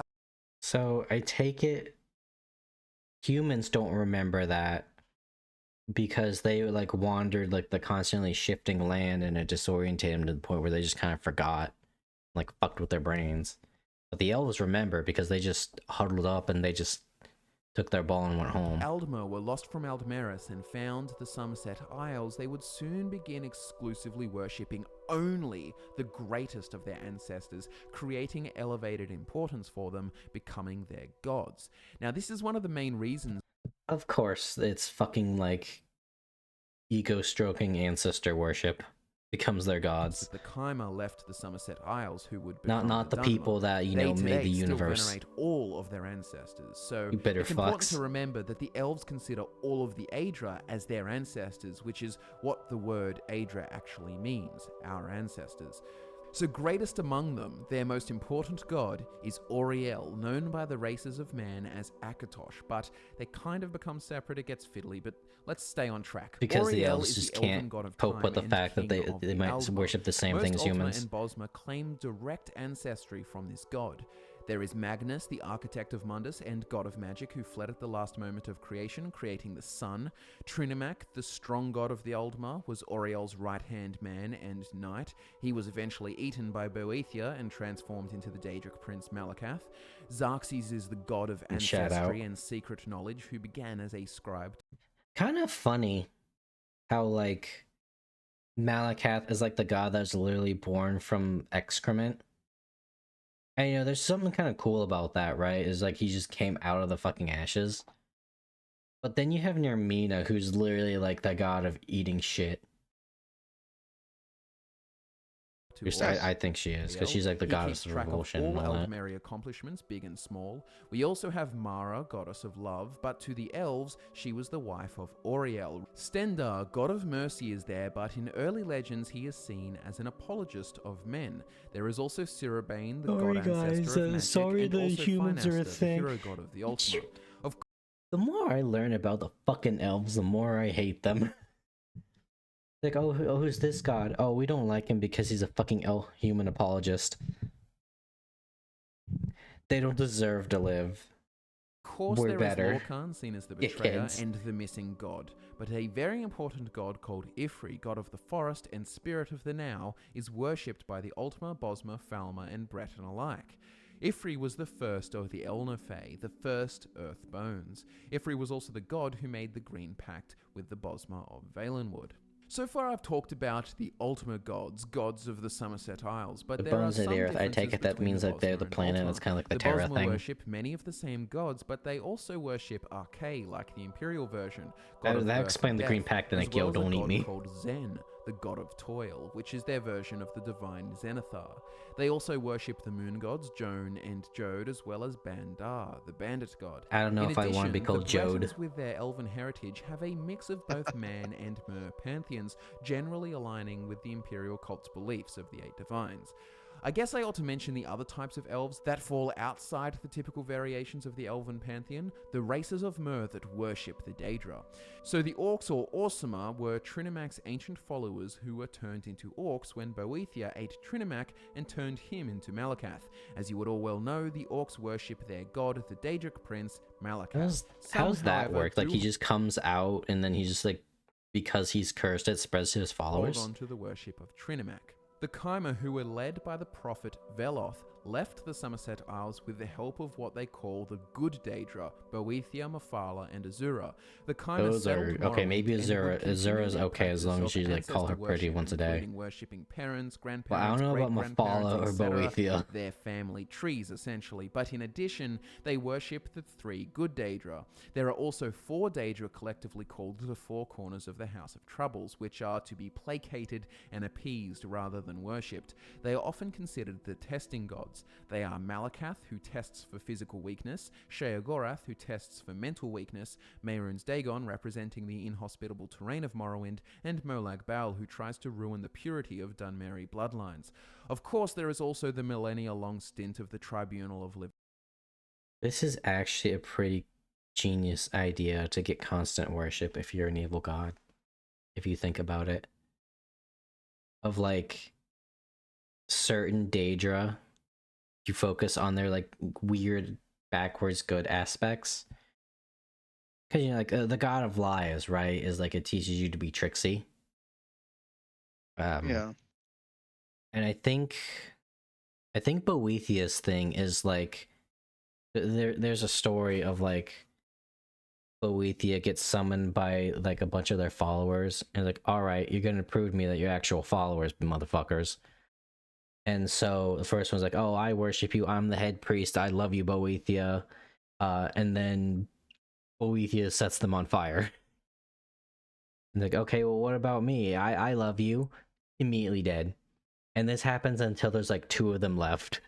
So I take it humans don't remember that because they like wandered like the constantly shifting land and it disorientated them to the point where they just kind of forgot, like fucked with their brains. But the elves remember because they just huddled up and they just took their ball and went home. Aldmer were lost from Aldmeris and found the Somerset Isles, they would soon begin exclusively worshipping only the greatest of their ancestors, creating elevated importance for them, becoming their gods. Now, this is one of the main reasons. Of course, it's fucking like ego-stroking ancestor worship becomes their gods. The Chimer left the Somerset Isles, who would become Not the Dunmer. people that, you They know, made today the still universe. venerate all of their ancestors. So You bitter it's important fucks. to remember that the elves consider all of the Aedra as their ancestors, which is what the word Aedra actually means, our ancestors. So greatest among them, their most important god, is Auriel, known by the races of man as Akatosh, but they kind of become separate. It gets fiddly, but let's stay on track. Because the Auriel elves is just the elven can't god of cope time with the and fact that king they of the might Aldmer. worship the same Most thing as Ultima humans. and Bosma claim direct ancestry from this god. There is Magnus, the architect of Mundus and god of magic, who fled at the last moment of creation, creating the sun. Trinimac, the strong god of the Aldmar, was Auriel's right-hand man and knight. He was eventually eaten by Boethia and transformed into the Daedric prince Malakath. Xerxes is the god of And shout out. ancestry and secret knowledge, who began as a scribe. Kind of funny how like Malakath is like the god that's literally born from excrement. And you know, there's something kind of cool about that, right? Is like he just came out of the fucking ashes. But then you have Nirmina, who's literally like the god of eating shit. Which I think she is, because she's like the He goddess keeps of track revolution of and all all that. Aldmeri accomplishments, big and small. We also have Mara, goddess of love, but to the elves, she was the wife of Auriel. Stendar, god of mercy, is there, but in early legends he is seen as an apologist of men. There is also Sirabane, the Sorry, god guys, ancestor of magic, sorry and the also humans are a Finaster, the thing. hero god of the Ultima. Of The more I learn about the fucking elves, the more I hate them. Like, oh, who's this god? Oh, we don't like him because he's a fucking human apologist. They don't deserve to live. course, We're there better. is Lorcan, seen as the betrayer Dickheads. and the missing god, but a very important god called Ifri, god of the forest and spirit of the now, is worshipped by the Ultima, Bosma, Falmer, and Breton alike. Ifri was the first of the Elnifey, the first Earth Bones. Ifri was also the god who made the Green Pact with the Bosma of Valenwood. So far I've talked about the Ultima gods, gods of the Somerset Isles, but The there bones are of some the earth, I take differences it that between means the like they're Bosma the and planet, Ultima. it's kind of like the The Terra Bosma thing. worship many of the same gods, but they also worship Arche, like the Imperial version. God of That birth explained and the Green death, Pact and as like, well yo, as a don't eat god me. called Zen, the god of toil, which is their version of the divine Zenithar. They also worship the moon gods Joan and Jode, as well as Bandar, the bandit god. I don't know In if I want to be addition, called the Jode. Bretons with their elven heritage have a mix of both man and mer pantheons, generally aligning with the imperial cult's beliefs of the eight divines. I guess I ought to mention the other types of elves that fall outside the typical variations of the elven pantheon, the races of Mer that worship the Daedra. So the Orcs or Orsama were Trinimac's ancient followers who were turned into Orcs when Boethia ate Trinimac and turned him into Malakath. As you would all well know, the Orcs worship their god, the Daedric prince, Malakath. How's that work? Like he just comes out and then he just like, because he's cursed, it spreads to his followers? Hold on to the worship of Trinimac. The Chima, who were led by the prophet Veloth, left the Somerset Isles with the help of what they call the Good Daedra, Boethia, Mephala, and Azura. The Chima Those are okay. Maybe Azura's okay as long as you like call her pretty once a day. Worshipping parents, grandparents, well, I don't know about Mephala or Boethia. Their family trees, essentially. But in addition, they worship the 3 Good Daedra. There are also 4 Daedra collectively called the 4 corners of the House of Troubles, which are to be placated and appeased rather than worshipped. They are often considered the testing gods. They are Malakath, who tests for physical weakness, Sheogorath, who tests for mental weakness, Mehrunes Dagon, representing the inhospitable terrain of Morrowind, and Molag Bal, who tries to ruin the purity of Dunmerry bloodlines. Of course, there is also the millennia-long stint of the Tribunal of Living. This is actually a pretty genius idea to get constant worship if you're an evil god, if you think about it. Of like certain Daedra, you focus on their like weird backwards good aspects, because you know, like the god of lies, right, is like it teaches you to be tricksy. Yeah. And I think Boethia's thing is like there's a story of like Boethia gets summoned by like a bunch of their followers and like, all right, you're gonna prove to me that you're actual followers, motherfuckers. And so the first one's like, oh, I worship you, I'm the head priest, I love you, Boethia. And then Boethia sets them on fire. And like, okay, well, what about me? I love you. Immediately dead. And this happens until there's like 2 of them left.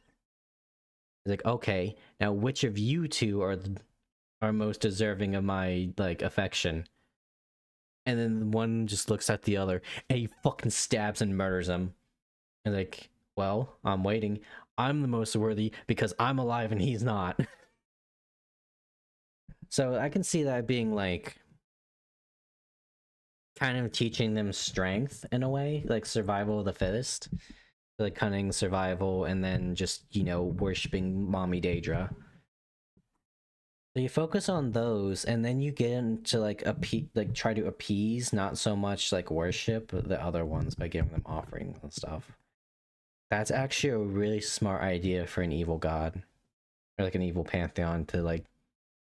It's like, okay, now which of you 2 are most deserving of my like affection? And then one just looks at the other and he fucking stabs and murders him. And like, well, I'm waiting. I'm the most worthy because I'm alive and he's not. So I can see that being like kind of teaching them strength in a way, like survival of the fittest, like cunning, survival, and then just, you know, worshipping mommy Daedra. So you focus on those, and then you get into like try to appease, not so much like worship the other ones by giving them offerings and stuff. That's actually a really smart idea for an evil god, or like an evil pantheon to like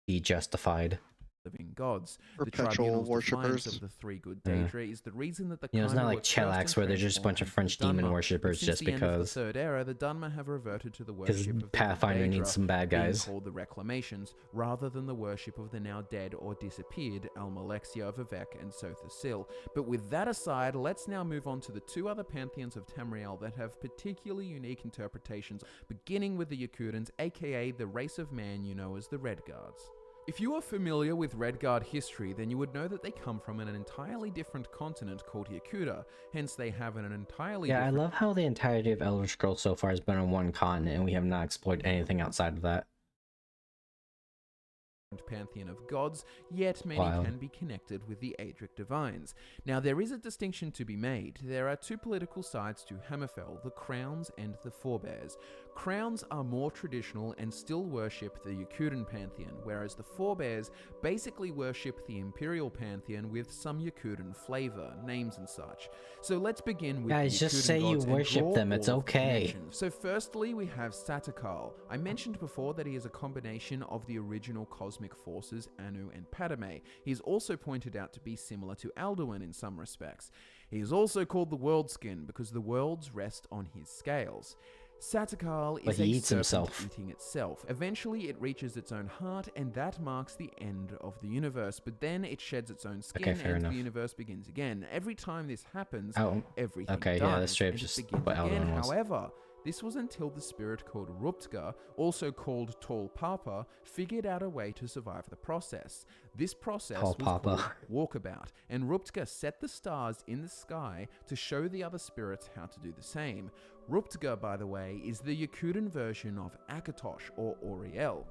be justified. Living gods. Perpetual worshippers of the 3 Good Daedra is the reason that the it's not like Chelax where they're just a bunch of French demon worshippers just because. The 3rd era, the Dunmer have reverted to the worship of the Pathfinder needs some bad guys. Called the Reclamations, rather than the worship of the now dead or disappeared Almalexia, Vivek, and Sotha Sil. But with that aside, let's now move on to the 2 other pantheons of Tamriel that have particularly unique interpretations, beginning with the Yakutans, aka the race of man you know as the Red Guards. If you are familiar with Redguard history, then you would know that they come from an entirely different continent called Yakuta, hence they have an entirely different... I love how the entirety of Elder Scrolls so far has been on one continent and we have not explored anything outside of that. Pantheon of gods, yet many can be connected with the Aedric divines. Now there is a distinction to be made. There are 2 political sides to Hammerfell, the Crowns and the Forebears. Crowns are more traditional and still worship the Yakutan pantheon, whereas the Forebears basically worship the Imperial pantheon with some Yakutan flavor, names and such. So let's begin with guys, just say you worship them, it's okay. So firstly we have Satakal. I mentioned before that he is a combination of the original cosmic forces Anu and Padme. He is also pointed out to be similar to Alduin in some respects. He is also called the World Skin because the worlds rest on his scales. Satakal is a serpent eating itself. Eventually it reaches its own heart and that marks the end of the universe, but then it sheds its own skin and the universe begins again. Every time this happens, everything dies, yeah, that's straight and just begins what again. Alduin was. However, This was until the spirit called Ruptga, also called Tall Papa, figured out a way to survive the process. This process Tall was Papa. called Walkabout, and Ruptga set the stars in the sky to show the other spirits how to do the same. Ruptga, by the way, is the Yakutan version of Akatosh or Auriel.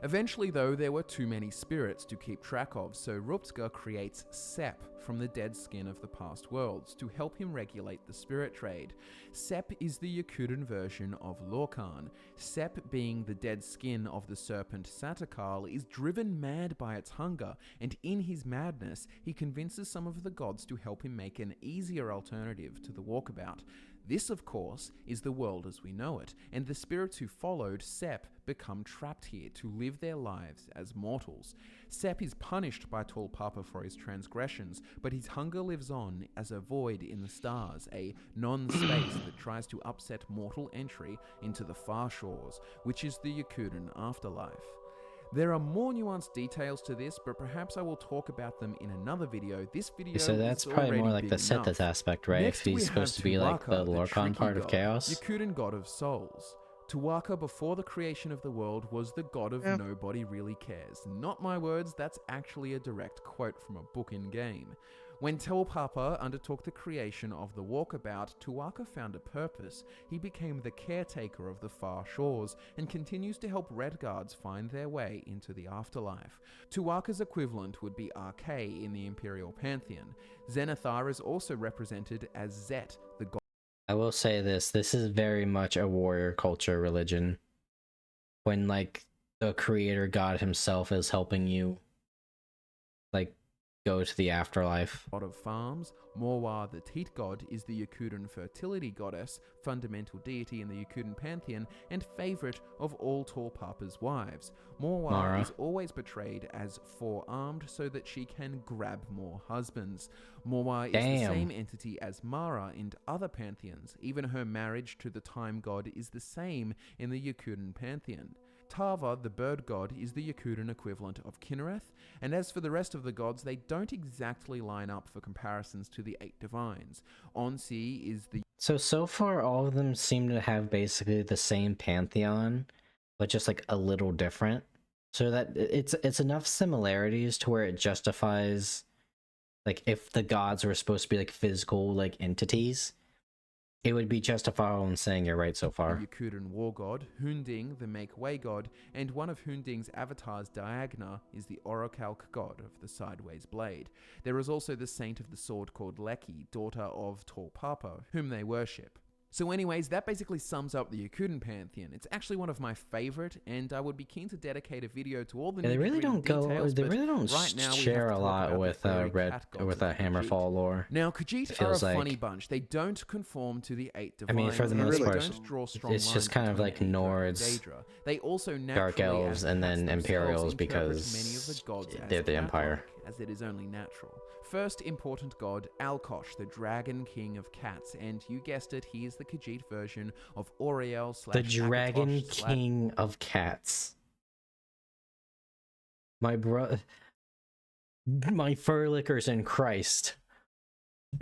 Eventually, though, there were too many spirits to keep track of, so Ruptga creates Sep from the dead skin of the past worlds to help him regulate the spirit trade. Sep is the Yakutan version of Lorcan. Sep, being the dead skin of the serpent Satakal, is driven mad by its hunger, and in his madness, he convinces some of the gods to help him make an easier alternative to the Walkabout. This, of course, is the world as we know it, and the spirits who followed Sep become trapped here to live their lives as mortals. Sep is punished by Tall Papa for his transgressions, but his hunger lives on as a void in the stars, a non-space that tries to upset mortal entry into the far shores, which is the Yakutan afterlife. There are more nuanced details to this, but perhaps I will talk about them in another video. This video So that's is probably more already like the big enough. Sethith aspect, right? Next, If we he's have supposed to be like the Tuaka, Lorcan tricky part of god, Chaos. Yakutan god of souls. Tuaka, before the creation of the world, was the god of Yeah. nobody really cares. Not my words, that's actually a direct quote from a book in-game. When Tall Papa undertook the creation of the Walkabout, Tuaka found a purpose. He became the caretaker of the far shores and continues to help Red Guards find their way into the afterlife. Tuaka's equivalent would be Arche in the Imperial Pantheon. Zenithar is also represented as Zet, the god. I will say this is very much a warrior culture religion. When, like, the creator god himself is helping you, like, go to the afterlife. God of farms. Morwa, the teat god, is the Yakutan fertility goddess, fundamental deity in the Yakutan pantheon, and favorite of all Tall Papa's wives. Morwa Mara. is always portrayed as four-armed so that she can grab more husbands. Morwa is the Damn. same entity as Mara in other pantheons. Even her marriage to the time god is the same in the Yakutan pantheon. Tava, the bird god, is the Yakutan equivalent of Kinnereth, and as for the rest of the gods, they don't exactly line up for comparisons to the 8 divines. Onsi is the So far all of them seem to have basically the same pantheon, but just like a little different. So that it's enough similarities to where it justifies, like, if the gods were supposed to be like physical like entities, it would be justifiable in saying you're right so far. Yakutan war god, Hunding, the make-way god, and one of Hunding's avatars, Diagna, is the orichalc god of the sideways blade. There is also the saint of the sword called Leki, daughter of Tall Papa, whom they worship. So anyways, that basically sums up the Yakutan pantheon. It's actually one of my favorite, and I would be keen to dedicate a video to all the Yeah, they really nitty-gritty don't go. details, They but really don't right now we share have a to talk lot about with the furry Red cat gods with of a the Hammerfall Khajiit. lore. Now, Khajiit are a feels funny like- bunch. They don't conform to the 8 I divines. mean, for the and most they part, don't draw strong it's just lines kind of between like Aether and Nords, Daedra. They also Dark naturally, Elves, as and the then cats themselves, Imperials interpret because many of the gods as they're the Empire. cat-like, as it is only natural. First important god, Alkosh, the Dragon King of Cats, and you guessed it, he is the Khajiit version of Auriel / The Dragon Akatosh / King of Cats. My furlickers in Christ.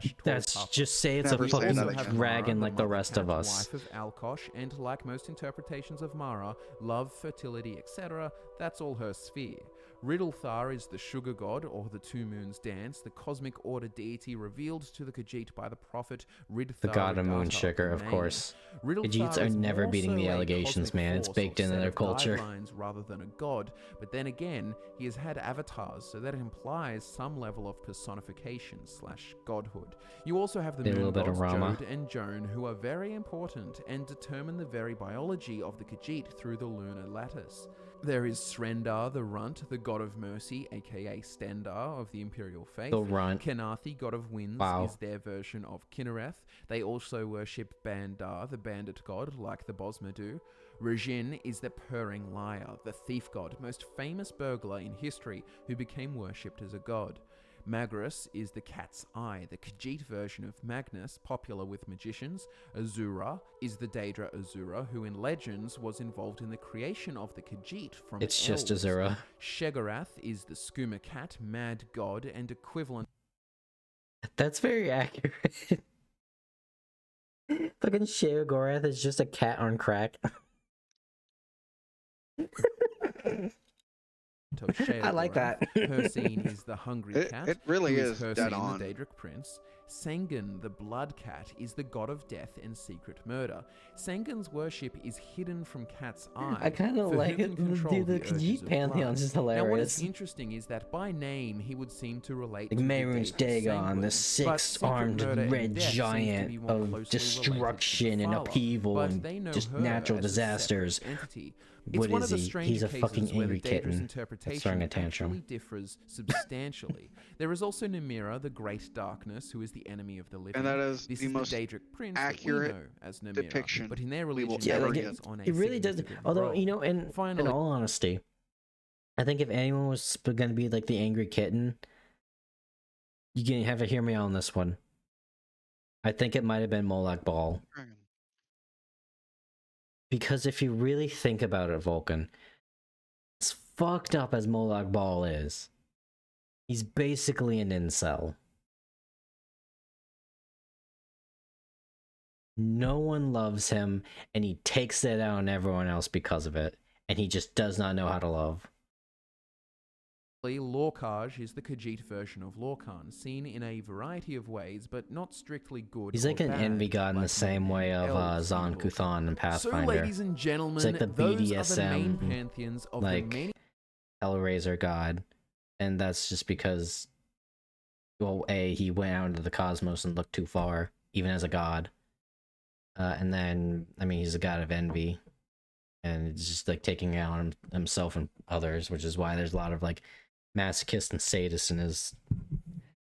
Tall That's Papa. just say it's Never a say fucking that Also have again. dragon Mara, like the mother rest cat, of us. Wife of Alkosh, and like most interpretations of Mara, love, fertility, etc., that's all her sphere. Riddlethar is the sugar god, or the Two Moons Dance, the cosmic order deity revealed to the Khajiit by the prophet Ridthar. The god of moon Ridata sugar, the of Main. course. Riddlethar Khajiits are is never more beating the so a allegations, cosmic man. It's force baked or into set their of culture. guidelines rather than a god, but then again, he has had avatars, so that implies some level of personification / godhood. You also have the Did a moon little bit of gods Rama. Jode and Joan, who are very important and determine the very biology of the Khajiit through the lunar lattice. There is Srendar the Runt, the god of mercy, aka Stendar of the Imperial Faith. The Runt. Kenathi, god of winds, Wow. is their version of Kinnereth. They also worship Bandar, the bandit god, like the Bosma do. Rajin is the purring liar, the thief god, most famous burglar in history, who became worshipped as a god. Magrus is the cat's eye, the Khajiit version of Magnus, popular with magicians. Azura is the Daedra Azura, who in legends was involved in the creation of the Khajiit from It's just elves. Azura. Shegarath is the skooma cat, mad god, and equivalent That's very accurate. Fucking Sheogorath is just a cat on crack. I like that. Hercene is the hungry cat. It really who is Hercene, dead on. the Daedric prince. Sengen, the blood cat, is the god of death and secret murder. Sengen's worship is hidden from Cat's eye. I kind of for like who it. can control Dude, the urges Khajiit of pantheon's blood. just Now, what hilarious. is interesting is that by name he would seem to relate Like to Mehrunes the deity Dagon, Sengen, the but six-armed secret murder and red death seems to giant be more of closely related to the destruction and Father, upheaval but and they know just her natural as a separate disasters. entity. It's What one is of the he? stranger He's a cases fucking where angry the Daedra's kitten interpretation throwing a tantrum. actually differs substantially. There is also Namira, the Great Darkness, who is the enemy of the living. And that is this the is most the Daedric prince accurate that we know as Namira, depiction but in their we will religion, Yeah, ever like it get. is on a it really does. significant Although, role. you know, in Finally, all honesty, I think if anyone was going to be like the angry kitten, you're going to have to hear me on this one. I think it might have been Molak Ball. Because if you really think about it, Vulcan, as fucked up as Molak Ball is, he's basically an incel. No one loves him, and he takes it out on everyone else because of it, and he just does not know how to love. Lorcage is the Khajiit version of Lorcan, seen in a variety of ways, but not strictly good. He's like or an bad, envy god in the like same men way and of elves in Zon Lorcan. Kuthon and So, Pathfinder. ladies and gentlemen, It's like the those are the main BDSM, pantheons of like, the many Hellraiser god, and that's just because, well, A, he went out into the cosmos and looked too far, even as a god. And then, I mean, he's a god of envy, and it's just like taking out himself and others, which is why there's a lot of like masochists and sadists in his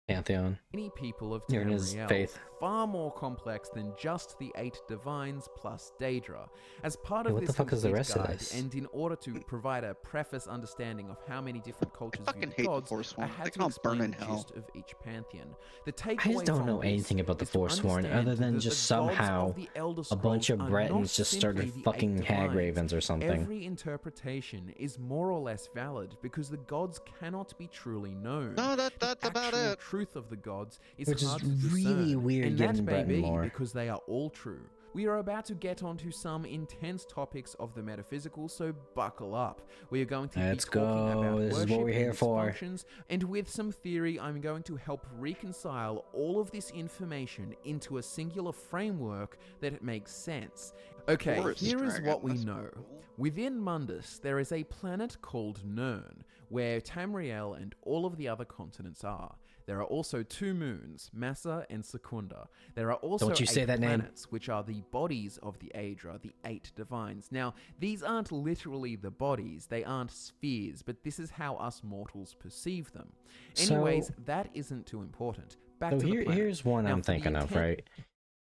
pantheon. Many people of Or in his Tamriel, faith. far more complex than just the 8 divines plus Daedra. As part Yeah, of what this the fuck is the complete rest of guide, this? and in order to provide a preface understanding of how many different cultures fucking view hate the gods, I Forsworn. had They to can all explain burn in the hell. gist of each pantheon. The I takeaway just don't from know this anything about the is to Forsworn, understand other than that just the gods somehow of the Elder a bunch Scrolls of are Bretons not just simply started the 8 fucking hag divines. ravens or something. Every interpretation is more or less valid because the gods cannot be truly known. No, that's The about actual it. truth of the gods is Which is hard to really discern, weird and given that may Breton be lore. because they are all true. We are about to get onto some intense topics of the metaphysical, so buckle up. We are going to Let's be talking go. about This is what worship we're here and its for. functions, and with some theory, I'm going to help reconcile all of this information into a singular framework that makes sense. Okay, Forest here is dragon, what we that's know. cool. Within Mundus, there is a planet called Nirn, where Tamriel and all of the other continents are. There are also 2 moons, Massa and Secunda. There are also Don't you 8 say that name. planets, which are the bodies of the Aedra, the 8 divines. Now, these aren't literally the bodies, they aren't spheres, but this is how us mortals perceive them. Anyways, So- that isn't too important. Back So to the planet. here's one Now, I'm for the thinking of, intent- right?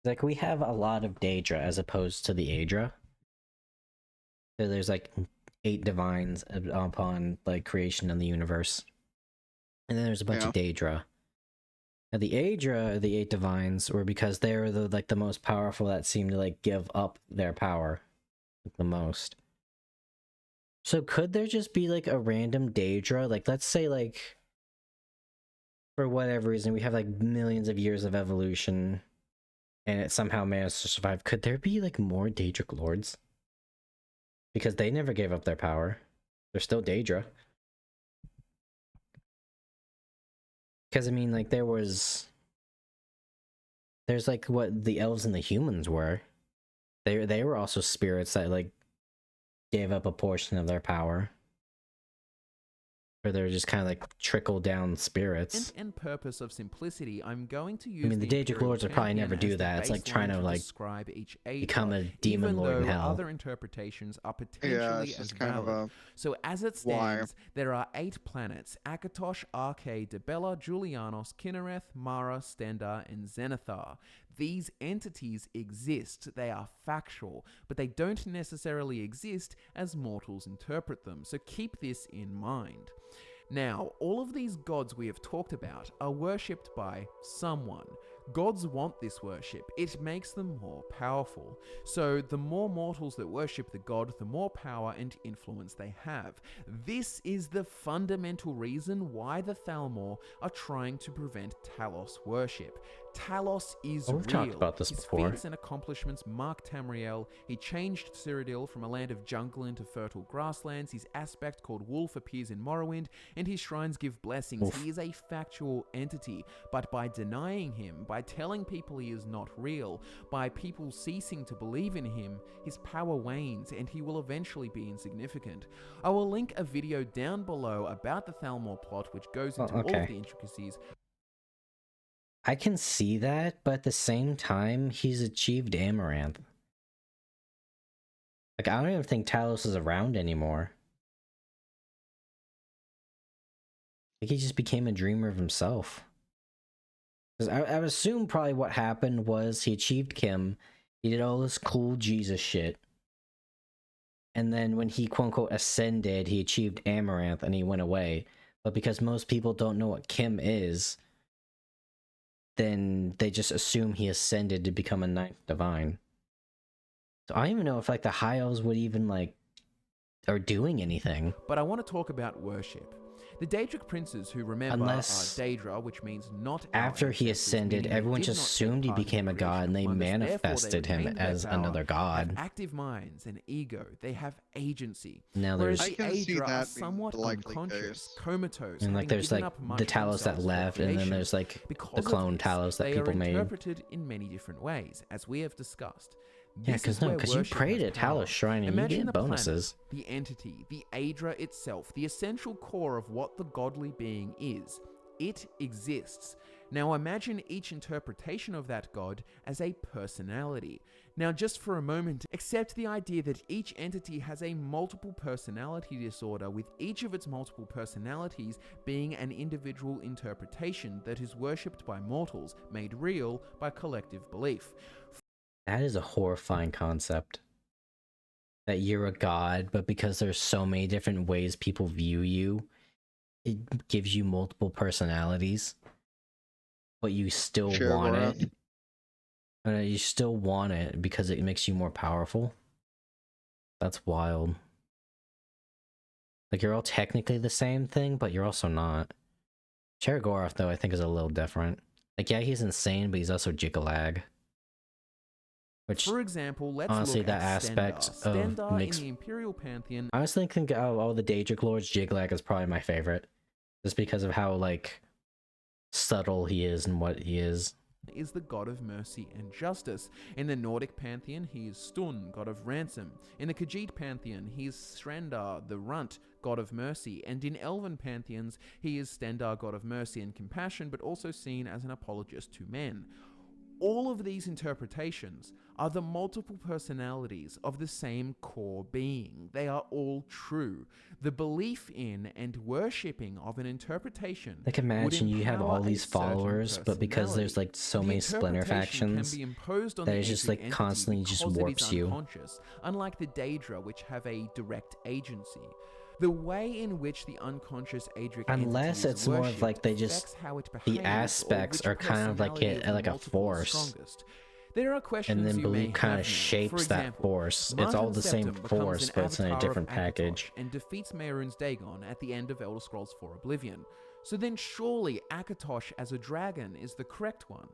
Like, we have a lot of Daedra as opposed to the Aedra. So there's like 8 divines upon like creation of the universe. And then there's a bunch of Daedra. Now the Aedra, the 8 divines, were because they're the most powerful that seem to like give up their power the most. So could there just be like a random Daedra? Like, let's say like for whatever reason we have like millions of years of evolution and it somehow managed to survive. Could there be like more Daedric lords? Because they never gave up their power. They're still Daedra. Because I mean, like, there's like what the elves and the humans were. They were also spirits that like gave up a portion of their power. Or they're just kind of like trickle down spirits. And purpose of simplicity, I'm going to use. I mean, the Daedric Imperial lords would probably Pantheon never do as the that. It's like trying baseline to like describe each Aedra, become a demon even lord in though hell. other interpretations are Yeah, potentially it's as just kind of valid. a So as it why. stands, there are 8 planets: Akatosh, Arche, Debella, Julianos, Kinnereth, Mara, Stendar, and Zenithar. These entities exist, they are factual, but they don't necessarily exist as mortals interpret them, so keep this in mind. Now, all of these gods we have talked about are worshipped by someone. Gods want this worship. It makes them more powerful. So the more mortals that worship the god, the more power and influence they have. This is the fundamental reason why the Thalmor are trying to prevent Talos worship. Talos is Oh, we've real. talked about this His before. feats and accomplishments mark Tamriel. He changed Cyrodiil from a land of jungle into fertile grasslands. His aspect called Wolf appears in Morrowind, and his shrines give blessings. Oof. He is a factual entity, but by denying him, by telling people he is not real, by people ceasing to believe in him, his power wanes, and he will eventually be insignificant. I will link a video down below about the Thalmor plot, which goes into all okay. of the intricacies. I can see that, but at the same time, he's achieved Amaranth. Like, I don't even think Talos is around anymore. Like, he just became a dreamer of himself. Because I would assume probably what happened was he achieved Chim, he did all this cool Jesus shit, and then when he quote-unquote ascended, he achieved Amaranth and he went away. But because most people don't know what Chim is, then they just assume he ascended to become a ninth divine. So I don't even know if like the High Elves would even like are doing anything. But I want to talk about worship. The Daedric princes who remember Unless are Daedra, which means not our after he ancestors, ascended, meaning they everyone did just not take assumed he part in became the a god and they creation of Columbus. Therefore, manifested him retained their as power, another have god. active minds and ego. They have agency. Now Whereas there's I can see the Aedra are that being somewhat the likely unconscious, case. comatose, and like having there's given like up much the of Talos that themselves for left, and then creation. there's like Because the of clone this, Talos that they people are made. interpreted in many different ways, as we have discussed. Yeah, This because is no, where because you worship pray has to power. Talos Shrine and Imagine you the get bonuses. planet, the entity, the Aedra itself, the essential core of what the godly being is. It exists. Now imagine each interpretation of that god as a personality. Now just for a moment, accept the idea that each entity has a multiple personality disorder, with each of its multiple personalities being an individual interpretation that is worshipped by mortals, made real by collective belief. That is a horrifying concept. That you're a god, but because there's so many different ways people view you, it gives you multiple personalities, but you still Sure, want Gorath. it. You still want it because it makes you more powerful. That's wild. Like, you're all technically the same thing, but you're also not. Gorath, though, I think is a little different. Like, yeah, he's insane, but he's also Jiggalag. Which, For example, let's honestly, look that at aspect Stendarr. of Stendarr makes... in the Imperial Pantheon I was thinking of all the Daedric Lords, Jiggalag is probably my favorite. Just because of how, like, subtle he is and what he is. is the god of mercy and justice. In the Nordic pantheon, he is Stun, god of ransom. In the Khajiit pantheon, he is Srendar, the Runt, god of mercy. And in Elven pantheons, he is Stendarr, god of mercy and compassion, but also seen as an apologist to men. All of these interpretations are the multiple personalities of the same core being. They are all true. The belief in and worshipping of an interpretation Like, imagine would you have empower all a these certain followers, but because there's personality. like so The many splinter interpretation can factions, be imposed on that the it just Aedric like entity constantly just because it is warps you. unconscious, unlike the Daedra, which have a direct agency. The way in which the unconscious Aedric Unless entity is it's more of worshipped like they just affects how it the behaves, or aspects which are kind of like personality of the like a multiple is force, strongest. There are questions and then you may belief kind have of now. shapes For that example, force. It's Martin all the same Septim becomes force, an but it's in a avatar different of package. Akatosh and defeats Mehrunes Dagon at the end of Elder Scrolls IV Oblivion. So then surely Akatosh as a dragon is the correct one.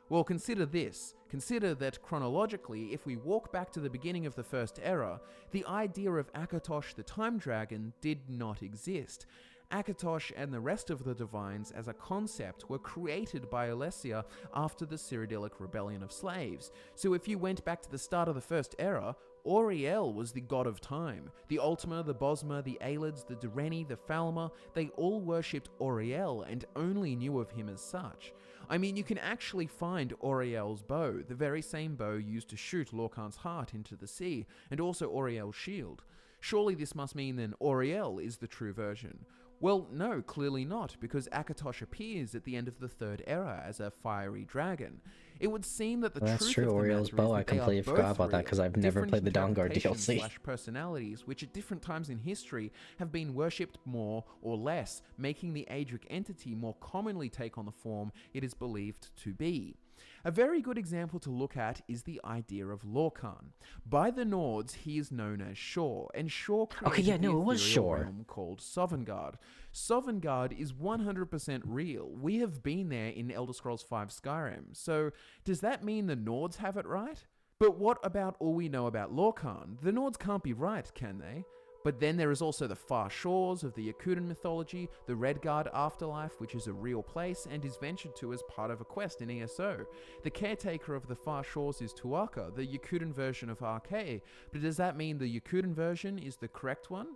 Well, consider this. Consider that chronologically, if we walk back to the beginning of the First Era, the idea of Akatosh the Time Dragon did not exist. Akatosh and the rest of the Divines as a concept were created by Alessia after the Cyrodiilic Rebellion of Slaves. So if you went back to the start of the First Era, Auriel was the god of time. The Ultima, the Bosma, the Aelids, the Dureni, the Falmer, they all worshipped Auriel and only knew of him as such. I mean, you can actually find Auriel's bow, the very same bow used to shoot Lorkhan's heart into the sea, and also Auriel's shield. Surely this must mean then Auriel is the true version. Well, no, clearly not, because Akatosh appears at the end of the Third Era as a fiery dragon. It would seem that the Well, that's truth true, of the Auriel's matter bow, is I that they are completely both forgot about that real. 'cause I've never Different played the Dawnguard interpretations DLC. / personalities, which at different times in history have been worshipped more or less, making the Aedric entity more commonly take on the form it is believed to be. A very good example to look at is the idea of Lorcan. By the Nords, he is known as Shor, and Shor created the it was ethereal Shor. realm called Sovngarde. Sovngarde is 100% real. We have been there in Elder Scrolls V Skyrim. So, does that mean the Nords have it right? But what about all we know about Lorcan? The Nords can't be right, can they? But then there is also the Far Shores of the Yakuden mythology, the Redguard afterlife, which is a real place and is ventured to as part of a quest in ESO. The caretaker of the Far Shores is Tuaka, the Yakuden version of Arcade. But does that mean the Yakuden version is the correct one?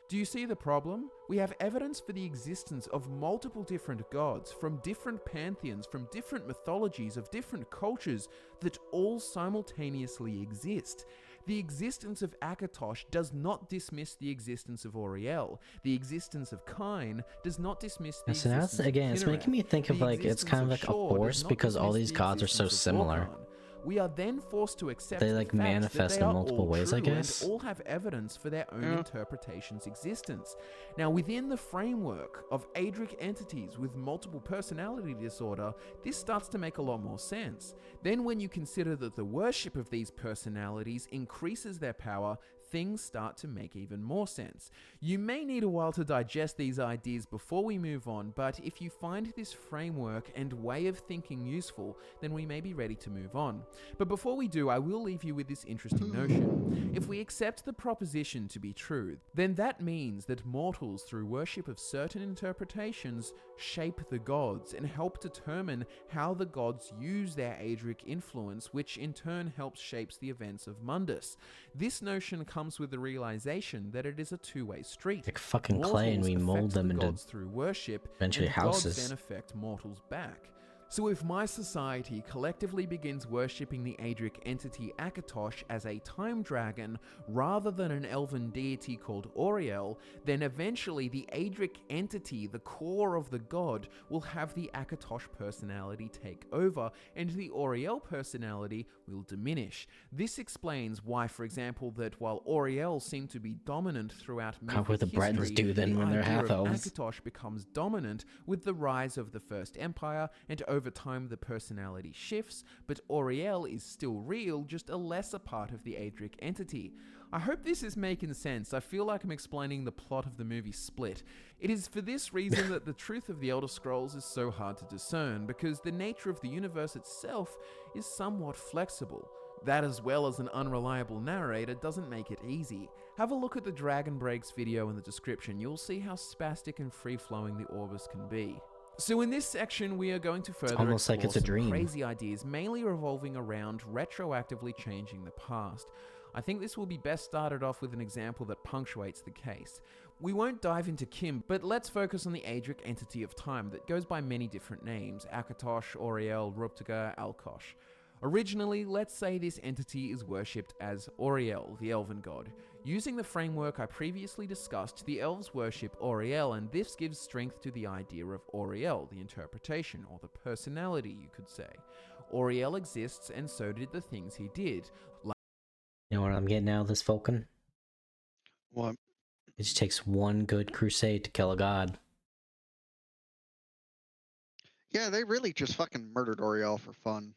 Do you see the problem? We have evidence for the existence of multiple different gods, from different pantheons, from different mythologies, of different cultures, that all simultaneously exist. The existence of Akatosh does not dismiss the existence of Auriel. The existence of Kine does not dismiss the So now existence it's of Kinnereth. making me think of The like, it's kind of like existence a Shor does force not because all dismiss these the gods are so existence of similar. Vulcan. We are then forced to accept They the like fact that manifest they in are multiple all ways, I true guess. and all have evidence for their own interpretation's existence. Now, within the framework of Adric entities with multiple personality disorder, this starts to make a lot more sense. Then when you consider that the worship of these personalities increases their power, things start to make even more sense. You may need a while to digest these ideas before we move on, but if you find this framework and way of thinking useful, then we may be ready to move on. But before we do, I will leave you with this interesting notion. If we accept the proposition to be true, then that means that mortals, through worship of certain interpretations, shape the gods and help determine how the gods use their Adric influence, which in turn helps shapes the events of Mundus. This notion comes with the realization that it is a two-way street. Like fucking clay, and we Mortals mold affect them the into gods through worship, eventually and houses. gods then affect mortals back. So if my society collectively begins worshipping the Adric entity Akatosh as a time dragon rather than an elven deity called Auriel, then eventually the Adric entity, the core of the god, will have the Akatosh personality take over, and the Auriel personality will diminish. This explains why, for example, that while Auriel seemed to be dominant throughout How would the mythic Bretons history, do then the when they're idea of half-elves? Akatosh becomes dominant with the rise of the First Empire, and over time the personality shifts, but Auriel is still real, just a lesser part of the Adric entity. I hope this is making sense. I feel like I'm explaining the plot of the movie Split. It is for this reason that the truth of the Elder Scrolls is so hard to discern, because the nature of the universe itself is somewhat flexible. That, as well as an unreliable narrator, doesn't make it easy. Have a look at the Dragon Breaks video in the description. You'll see how spastic and free-flowing the Orbis can be. So in this section, we are going to further almost like explore it's a some dream. crazy ideas, mainly revolving around retroactively changing the past. I think this will be best started off with an example that punctuates the case. We won't dive into Chim, but let's focus on the Adric entity of time that goes by many different names: Akatosh, Auriel, Ruptiga, Alkosh. Originally, let's say this entity is worshipped as Auriel, the elven god. Using the framework I previously discussed, the elves worship Auriel, and this gives strength to the idea of Auriel, the interpretation, or the personality, you could say. Auriel exists, and so did the things he did. You know what I'm getting out of this, Vulcan? What? It just takes one good crusade to kill a god. Yeah, they really just fucking murdered Auriel for fun.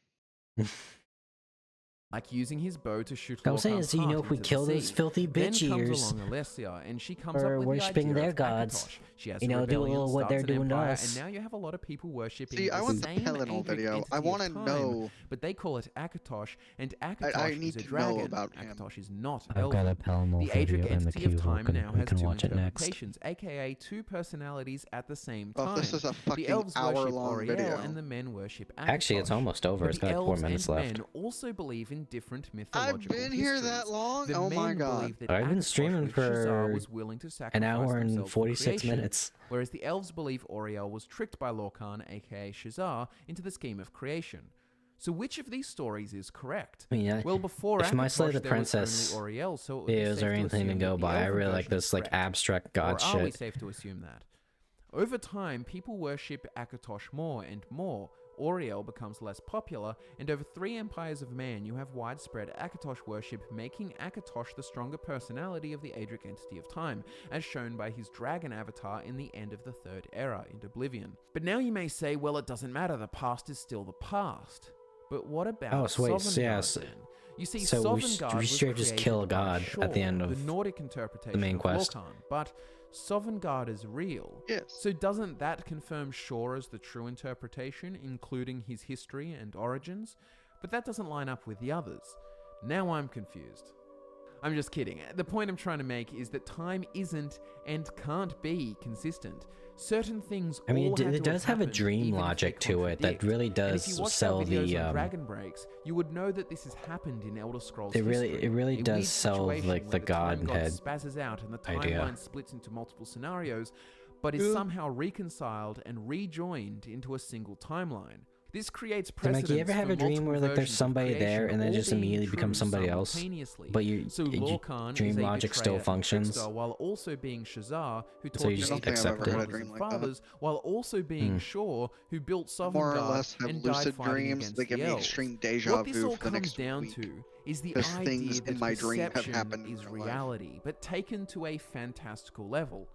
Like using his bow to shoot I'm saying, Lorcan's so you know, heart if we into the kill those sea. filthy Then bitch comes ears, along Alessia, and she comes or up with worshipping the idea their of gods, Akatosh. She has you a know, do a rebellion, little what starts they're an doing to empire, us. and now you have a lot of people worshipping See, I the want the same Pelinal Adric video. I entity want to of time, know. but they call it Akatosh, and Akatosh I is need a to know dragon. about him. Akatosh is not I've got a elven. Pelinal The video Adric in the entity queue, of time Vulcan. now We has can two watch it next. interpretations, aka two personalities at the same Well, time. if this is a The fucking elves worship hour-long Auriel, video. and the men worship Akatosh. Actually, it's almost over. But It's the got like 4 elves minutes and left. men also believe in different I've mythological been here histories. that long? The Oh my men god. believe that I've been Akatosh streaming with Shazar for was willing to an sacrifice hour and themselves for 46 creation, minutes. whereas the elves believe Auriel was tricked by Lorcan, aka Shazar, into the scheme of creation. So which of these stories is correct? I mean, Well, before if my Slay Akatosh, the there Princess was only Auriel, so it would be videos safe are to anything to assume go that the by, I elven really like version is this like correct. abstract god Or are we shit. safe to assume that? Over time, people worship Akatosh more and more. Auriel becomes less popular, and over 3 empires of man, you have widespread Akatosh worship, making Akatosh the stronger personality of the Adric entity of time, as shown by his dragon avatar in the end of the Third Era, in Oblivion. But now you may say, well, it doesn't matter, the past is still the past. But what about Oh, so wait, Sovngarde then? You see, so we Sovngarde was straight just created kill a by god at the Shor, end of the Nordic interpretation main of quest. Vulcan, but Sovngarde is real. Yes. So doesn't that confirm Shor as the true interpretation, including his history and origins? But that doesn't line up with the others. Now I'm confused. I'm just kidding. The point I'm trying to make is that time isn't and can't be consistent. Certain things I mean, all had it to does have a happened, dream even if they logic to it that contradict. really And does if you watched sell our videos the on Dragon Breaks, you would know that this has happened in Elder Scrolls it really history. A does weird sell situation like the where time god Godhead spazzes out and the idea. timeline splits into multiple scenarios, but is somehow reconciled and rejoined into a single timeline. This creates So, precedence Mike, you ever have for a dream multiple where like there's versions of somebody there creation and then all it just being immediately true becomes somebody else, simultaneously. but your So Lorcan dream is a logic still betrayer and functions? trickster, while also being Shazar, who So taught you the just ancient accept mothers it? Had a dream and like that. fathers, while also being Shor, who built More or Sovngarde less have and died lucid fighting dreams. against They give the me elves. extreme deja What this vu all for the comes next down week. to is the because idea things that in my dream have perception happened in is real life. reality, but taken to a fantastical level.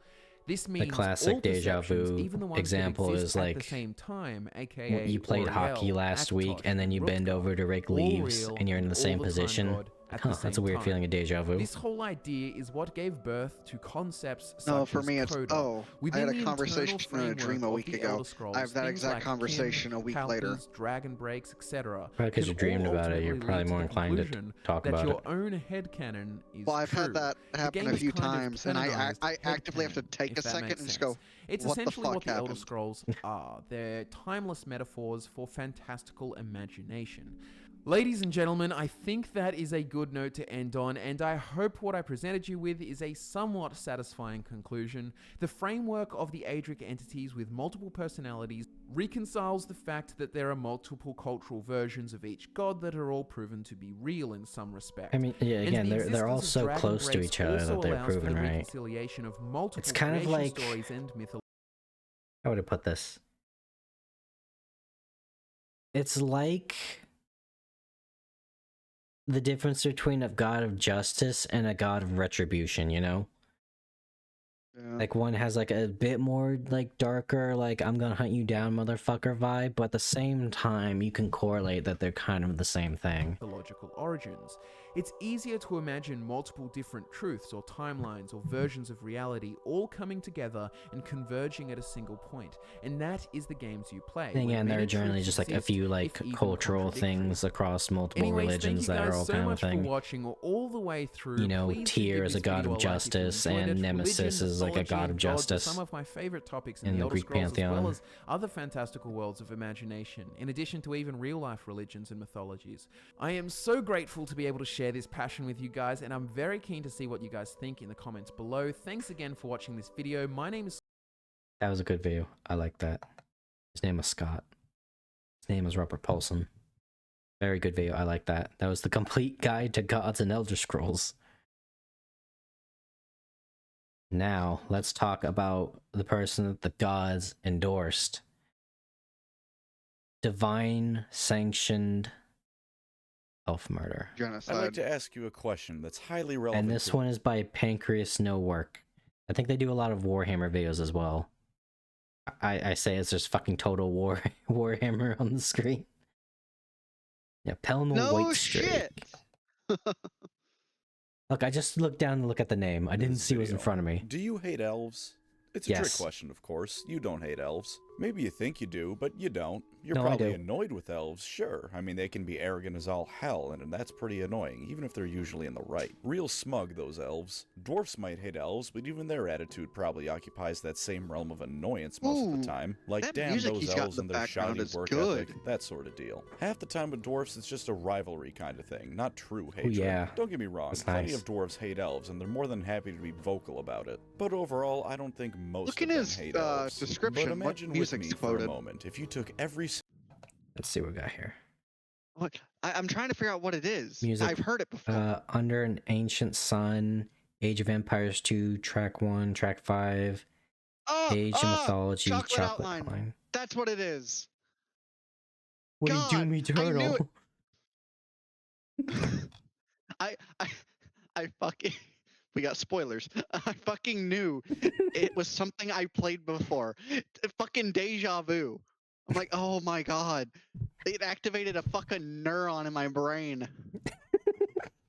This means The classic all deja perceptions, vu even the ones example that exist is at like the same time, aka you played hockey Auriel, last week Akatosh, and then you bend Rutger, over to rake all leaves real and you're in and the same all time position. God at Huh, the that's a same weird time. feeling of deja vu. This whole idea is what gave birth to concepts such No, for as me it's Coda. I Within had a the internal conversation in a dream framework a of week the ago. Elder Scrolls, I have that things exact like conversation a week later. Palpers, Dragon Breaks, etc. Probably because can you dreamed all about it, you're ultimately probably lead to more the inclined to conclusion talk that about your it. own headcanon is Well, I've true. had that happen game a is few kind of times, and I canonized actively have to headcanon, take if a that second makes and just sense. go, It's what the essentially fuck what the Elder happened? Scrolls are. They're timeless metaphors for fantastical imagination. Ladies and gentlemen, I think that is a good note to end on, and I hope what I presented you with is a somewhat satisfying conclusion. The framework of the Adric entities with multiple personalities reconciles the fact that there are multiple cultural versions of each god that are all proven to be real in some respect. I mean, yeah, And again, the they're all existence of so Dragon close to Breaks each other also that they're allows for proven the right. reconciliation of multiple It's kind of creation like, stories and mythology. how would I put this? It's like the difference between a god of justice and a god of retribution, you know? Yeah. Like one has like a bit more like darker, like I'm gonna hunt you down, motherfucker vibe, but at the same time you can correlate that they're kind of the same thing. Mythological origins. It's easier to imagine multiple different truths or timelines or versions of reality all coming together and converging at a single point, and that is the games you play. And where again, there many are generally truths just like a exist, few like if even cultural contradictory. things across multiple Anyways, religions thank that you are guys all so kind of much for thing. watching all the way through. You know, Please do Tyr give is a this god video of a like if you justice, enjoyed and it. Nemesis Religion, is like a mythology, god of and gods are justice some of my favorite topics in in the the Elder Greek Scrolls, as well pantheon. as other fantastical worlds of imagination, in addition to even real-life religions and mythologies. I am so grateful to be able to share this passion with you guys, and I'm very keen to see what you guys think in the comments below. Thanks again for watching this video. My name is... That was a good video. I like that. His name was Scott. His name was Robert Paulson. Very good video. I like that. That was the complete guide to gods and Elder Scrolls. Now, let's talk about the person that the gods endorsed. Divine sanctioned elf murder. Genocide. I'd like to ask you a question that's highly relevant. And this one is by Pancreas No Work. I think they do a lot of Warhammer videos as well. I say it's just fucking total Warhammer on the screen. Yeah, Pelinal No Whiestrake. shit. Look, I just looked down and looked at the name. I didn't This see what was in video. front of me. Do you hate elves? It's a trick Yes. question, of course. You don't hate elves. Maybe you think you do, but you don't. You're No, I probably do. annoyed with elves, sure. I mean, they can be arrogant as all hell, and that's pretty annoying, even if they're usually in the right. Real smug, those elves. Dwarfs might hate elves, but even their attitude probably occupies that same realm of annoyance most of Ooh, the time. Like, that damn music those he's got in elves the and their background shoddy is work good. ethic, that sort of deal. Half the time with dwarfs, it's just a rivalry kind of thing, not true Oh, hatred. yeah. Don't get me wrong, That's plenty nice. of dwarves hate elves, and they're more than happy to be vocal about it. But overall, I don't think most Look of in them his hate elves. description. But What imagine with music's me for quoted? a moment, if you took every Let's see what we got here. What? I'm trying to figure out what it is. Music. I've heard it before. Under an Ancient Sun, Age of Empires 2, Track 1, Track 5, Age of Mythology, Chocolate Chocolate Outline. Outline. That's what it is. What God, do you do, me I knew turtle? I fucking we got spoilers. I fucking knew it was something I played before. Fucking deja vu. I'm like, oh my god. It activated a fucking neuron in my brain.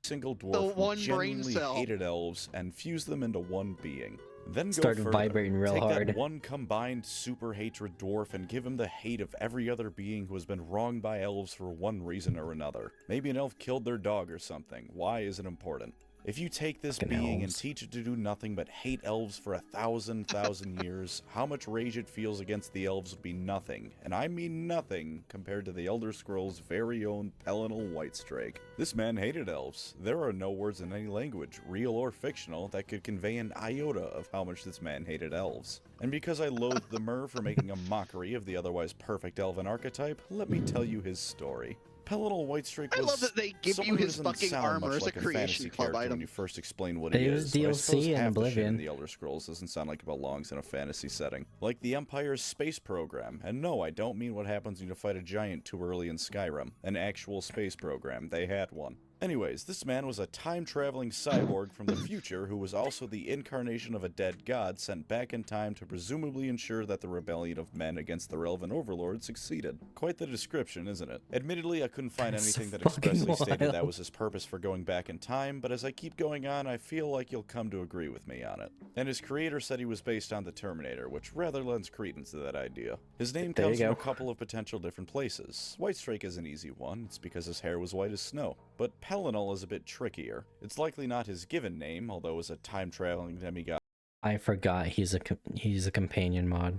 Single dwarf who one brain genuinely cell. hated elves and fused them into one being. Then go Started further. vibrating real Take hard. that one combined super hatred dwarf and give him the hate of every other being who has been wronged by elves for one reason or another. Maybe an elf killed their dog or something. Why is it important? If you take this Fucking being and elves. teach it to do nothing but hate elves for 1,000 years, how much rage it feels against the elves would be nothing, and I mean nothing, compared to the Elder Scrolls' very own Pelinal Whiestrake. This man hated elves. There are no words in any language, real or fictional, that could convey an iota of how much this man hated elves. And because I loathe the Mer for making a mockery of the otherwise perfect elven archetype, let me tell you his story. Pelinal Whiestrake I was love that they give someone you who his doesn't fucking sound armor much as a like a creation fantasy club character item. when you first explain what They he use is. But I suppose DLC and half the shit in Oblivion. the Elder Scrolls doesn't sound like it belongs in a fantasy setting. Like the Empire's space program. And no, I don't mean what happens when you fight a giant too early in Skyrim. An actual space program. They had one. Anyways, this man was a time-traveling cyborg from the future who was also the incarnation of a dead god sent back in time to presumably ensure that the rebellion of men against their elven overlord succeeded. Quite the description, isn't it? Admittedly, I couldn't find That's anything that fucking expressly stated that wild. was his purpose for going back in time, but as I keep going on, I feel like you'll come to agree with me on it. And his creator said he was based on the Terminator, which rather lends credence to that idea. His name There you comes from a go. couple of potential different places. Whitestrake is an easy one, it's because his hair was white as snow. But Pelinal is a bit trickier. It's likely not his given name, although as a time-traveling demigod I forgot he's a companion mod.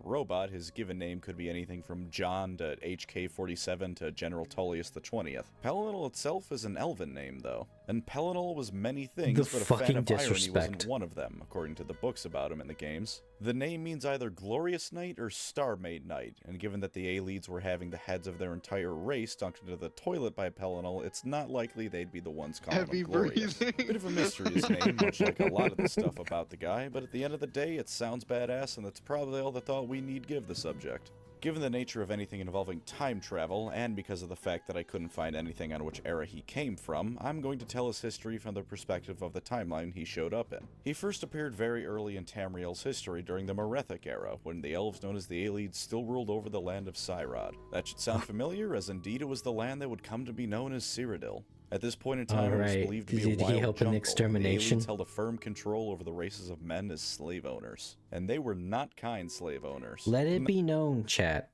robot, his given name could be anything from John to HK-47 to General Tullius the 20th. Pelinal itself is an elven name, though. And Pelinal was many things, The but a fan fucking of irony disrespect. wasn't one of them, according to the books about him in the games. The name means either Glorious Knight or Star-Made Knight, and given that the A-leads were having the heads of their entire race dunked into the toilet by Pelinal, it's not likely they'd be the ones calling Heavy him Glorious. breathing. Bit of a mystery, his name, much like a lot of the stuff about the guy, but at the end of the day, it sounds badass, and that's probably all the thought we need give the subject. Given the nature of anything involving time travel, and because of the fact that I couldn't find anything on which era he came from, I'm going to tell his history from the perspective of the timeline he showed up in. He first appeared very early in Tamriel's history during the Merethic era, when the elves known as the Aelids still ruled over the land of Cyrod. That should sound familiar, as indeed it was the land that would come to be known as Cyrodiil. At this point in time, it was Alright, believed to be did a he wild help in the jungle, and extermination? the Aelids held a firm control over the races of men as slave owners. And they were not kind slave owners. Let it be known, chat.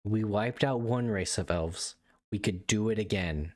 We wiped out one race of elves. We could do it again.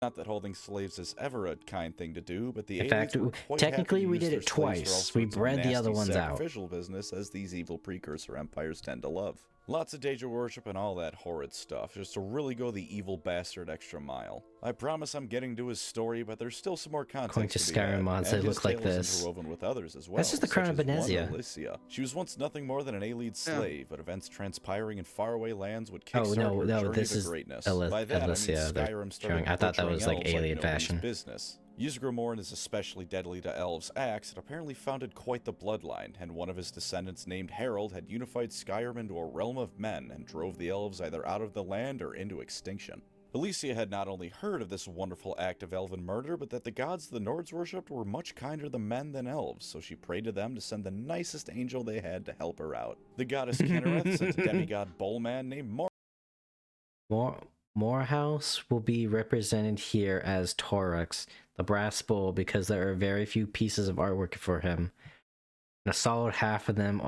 Not that holding slaves is ever a kind thing to do, but the In Aelids fact, were quite technically happy to we use did their it slaves for all twice. We sorts of bred the other nasty ones out. sacrificial business, as these evil precursor empires tend to love. Lots of Daedra worship and all that horrid stuff, just to really go the evil bastard extra mile. I promise I'm getting to his story, but there's still some more context According to to be had, Skyrim mods, and they his look like tale is this. interwoven with others as well. That's just the crown of such as one Benezia. Alicia. She was once nothing more than an Aelid Yeah. slave, but events transpiring in faraway lands would Oh, kickstart no, her no, journey this to is greatness. Alicia By that, I mean they're Skyrim started showing. I thought that butchering was like elves alien nobody's fashion. business. Ysgramorn is especially deadly to elves' axe, and apparently founded quite the bloodline, and one of his descendants named Harold had unified Skyrim into a realm of men and drove the elves either out of the land or into extinction. Alicia had not only heard of this wonderful act of elven murder, but that the gods the Nords worshipped were much kinder to men than elves, so she prayed to them to send the nicest angel they had to help her out. The goddess Kinnereth sent a demigod bullman named Morehouse will be represented here as Torux, the brass bull, because there are very few pieces of artwork for him. And a solid half of them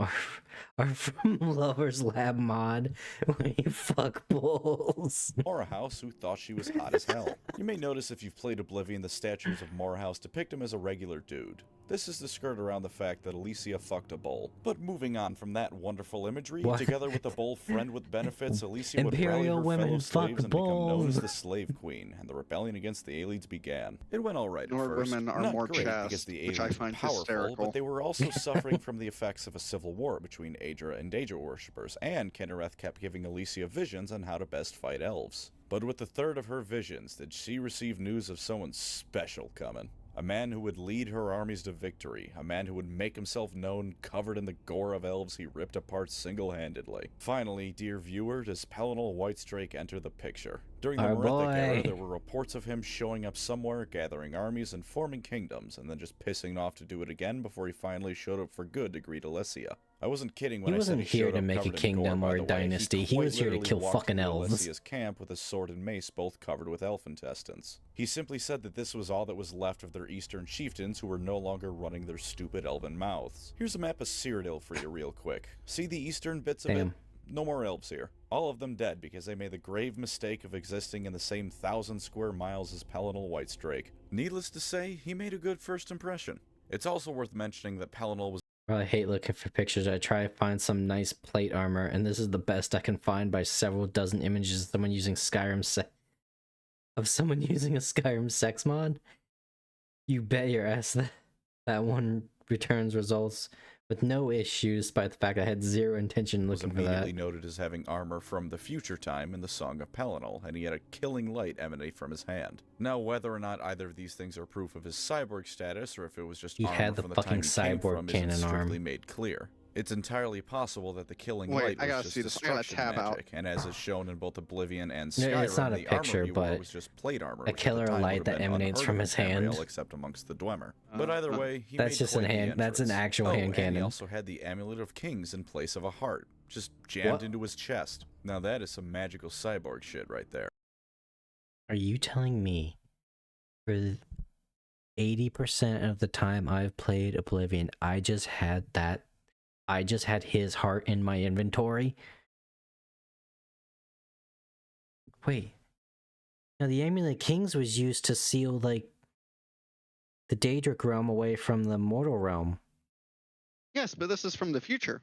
are from Lover's Lab mod, where you fuck bulls. Morehouse, who thought she was hot as hell. You may notice if you've played Oblivion, the statues of Morehouse depict him as a regular dude. This is to skirt around the fact that Alicia fucked a bull. But moving on from that wonderful imagery, What? together with a bull friend with benefits, Alicia would rally Imperial her women fellow fuck slaves and become known bulls. as the Slave Queen, and the rebellion against the Aelids began. It went alright at Nor first. women are Not more great because chaste, the which I Aelids were find powerful, hysterical. but they were also suffering from the effects of a civil war between Aedra and Daedra worshippers, and Kinnereth kept giving Alicia visions on how to best fight elves. But with the third of her visions, did she receive news of someone special coming. A man who would lead her armies to victory. A man who would make himself known covered in the gore of elves he ripped apart single-handedly. Finally, dear viewer, does Pelinal Whiestrake enter the picture? During the Our Merithic era, boy. there were reports of him showing up somewhere, gathering armies and forming kingdoms, and then just pissing off to do it again before he finally showed up for good to greet Alessia. I wasn't kidding when He I said wasn't he here showed to up make a covered in kingdom gore, or by a the way. dynasty. He quite was here to literally kill walked fucking through elves. Alessia's camp with a sword and mace both covered with elf intestines. He simply said that this was all that was left of their eastern chieftains who were no longer running their stupid elven mouths. Here's a map of Cyrodiil for you real quick. See the eastern bits of it? Damn. No more elves here. All of them dead because they made the grave mistake of existing in the same 1,000 square miles as Pelinal Whiestrake. Needless to say, he made a good first impression. It's also worth mentioning that Pelinal was I hate looking for pictures. I try to find some nice plate armor, and this is the best I can find by several dozen images of someone using someone using a Skyrim sex mod. You bet your ass that one returns results with no issues, despite the fact I had zero intention was looking for that. immediately noted as having armor from the future time in the Song of Pelinal, and he had a killing light emanate from his hand. Now, whether or not either of these things are proof of his cyborg status, or if it was just He armor had the from the fucking time he came cyborg from, cannon isn't arm. strictly made clear. It's entirely possible that the killing Wait, light I was gotta just see this. I gotta destruction tab out. magic, and as is shown in both Oblivion and No, Skyrim, it's not a the picture, armor he wore but was just plate armor, a which at the killer time light would have that been emanates unheard from of his in Tamriel, hand. except amongst the Dwemer. But either way, he That's made just an quite the hand. That's an entrance. actual hand And cannon. he also had the Amulet of Kings in place of a heart, just jammed What? into his chest. Now that is some magical cyborg shit right there. Are you telling me for 80% of the time I've played Oblivion, I just had his heart in my inventory? Wait. Now the Amulet of Kings was used to seal, like, the Daedric realm away from the mortal realm. Yes, but this is from the future.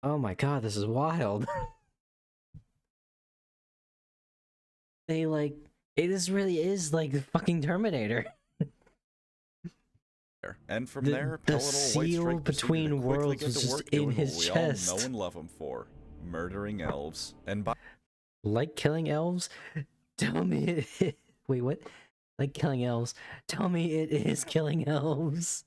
Oh my god, this is wild. It really is like the fucking Terminator. And from The- there, the Pelinal seal Whitestrake proceeded between to quickly worlds get was to just work in doing his what we chest. all know and love him for, murdering elves. And by Like killing elves? Tell me it... Wait, what? Like killing elves? Tell me it is killing elves.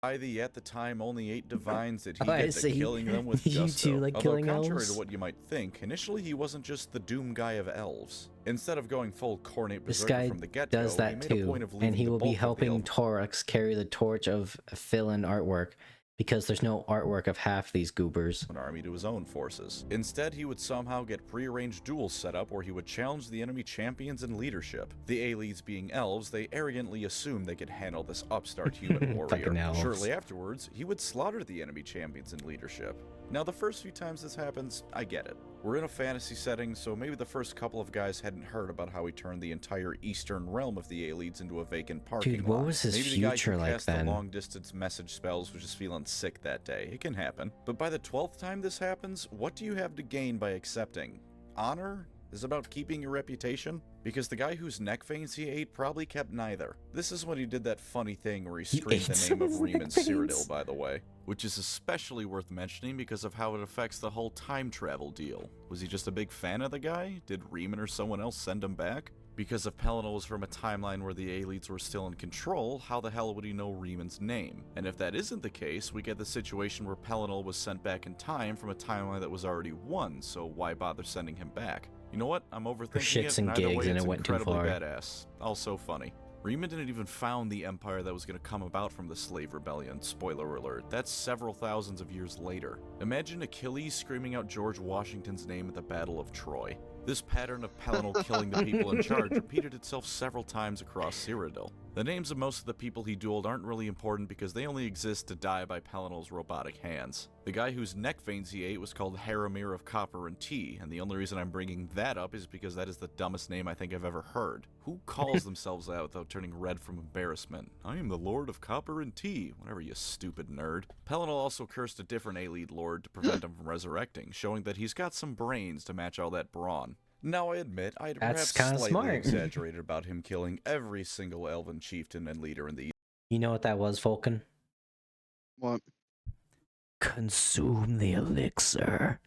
the at the time only 8 divines did he Oh, I get to see. killing them with You gusto. too like Although killing contrary elves? to what you might think, initially he wasn't just the doom guy of elves. Instead of going full Cornate This Berserker guy from the get-go, does he that made a point too, of leaving and he the will be bulk of the helping elf Torux carry the torch of fill-in artwork, because there's no artwork of half these goobers. an army to his own forces. Instead, he would somehow get prearranged duels set up where he would challenge the enemy champions in leadership. The elites being elves, they arrogantly assumed they could handle this upstart human warrior. Fucking elves. Shortly afterwards, he would slaughter the enemy champions in leadership. Now, the first few times this happens, I get it. We're in a fantasy setting, so maybe the first couple of guys hadn't heard about how he turned the entire eastern realm of the elites into a vacant parking Dude, what lot. was his Maybe the guy future who like cast then? the long-distance message spells was just feeling sick that day. It can happen. But by the 12th time this happens, what do you have to gain by accepting? Honor? Is it about keeping your reputation? Because the guy whose neck veins he ate probably kept neither. This is when he did that funny thing where he screamed ate the some name of of his neck Riemann veins? Cyrodiil, by the way. Which is especially worth mentioning because of how it affects the whole time travel deal. Was he just a big fan of the guy? Did Riemann or someone else send him back? Because if Pelinal was from a timeline where the elites were still in control, how the hell would he know Riemann's name? And if that isn't the case, we get the situation where Pelinal was sent back in time from a timeline that was already won, so why bother sending him back? You know what? I'm overthinking shits it, and and either gigs, way, and it's it went too incredibly far. badass. Also funny. Riemann didn't even found the empire that was going to come about from the slave rebellion, spoiler alert. That's several thousands of years later. Imagine Achilles screaming out George Washington's name at the Battle of Troy. This pattern of Pelinal killing the people in charge repeated itself several times across Cyrodiil. The names of most of the people he dueled aren't really important because they only exist to die by Pelinal's robotic hands. The guy whose neck veins he ate was called Haramir of Copper and Tea, and the only reason I'm bringing that up is because that is the dumbest name I think I've ever heard. Who calls themselves that without turning red from embarrassment? I am the Lord of Copper and Tea, whatever, you stupid nerd. Pelinal also cursed a different elite lord to prevent him from resurrecting, showing that he's got some brains to match all that brawn. Now I admit, I'd That's perhaps kinda slightly smart. exaggerated about him killing every single elven chieftain and leader in the You know what that was, Vulcan? What? Consume the elixir.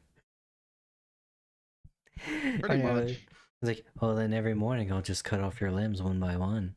Pretty much. It's like, well, then every morning I'll just cut off your limbs one by one.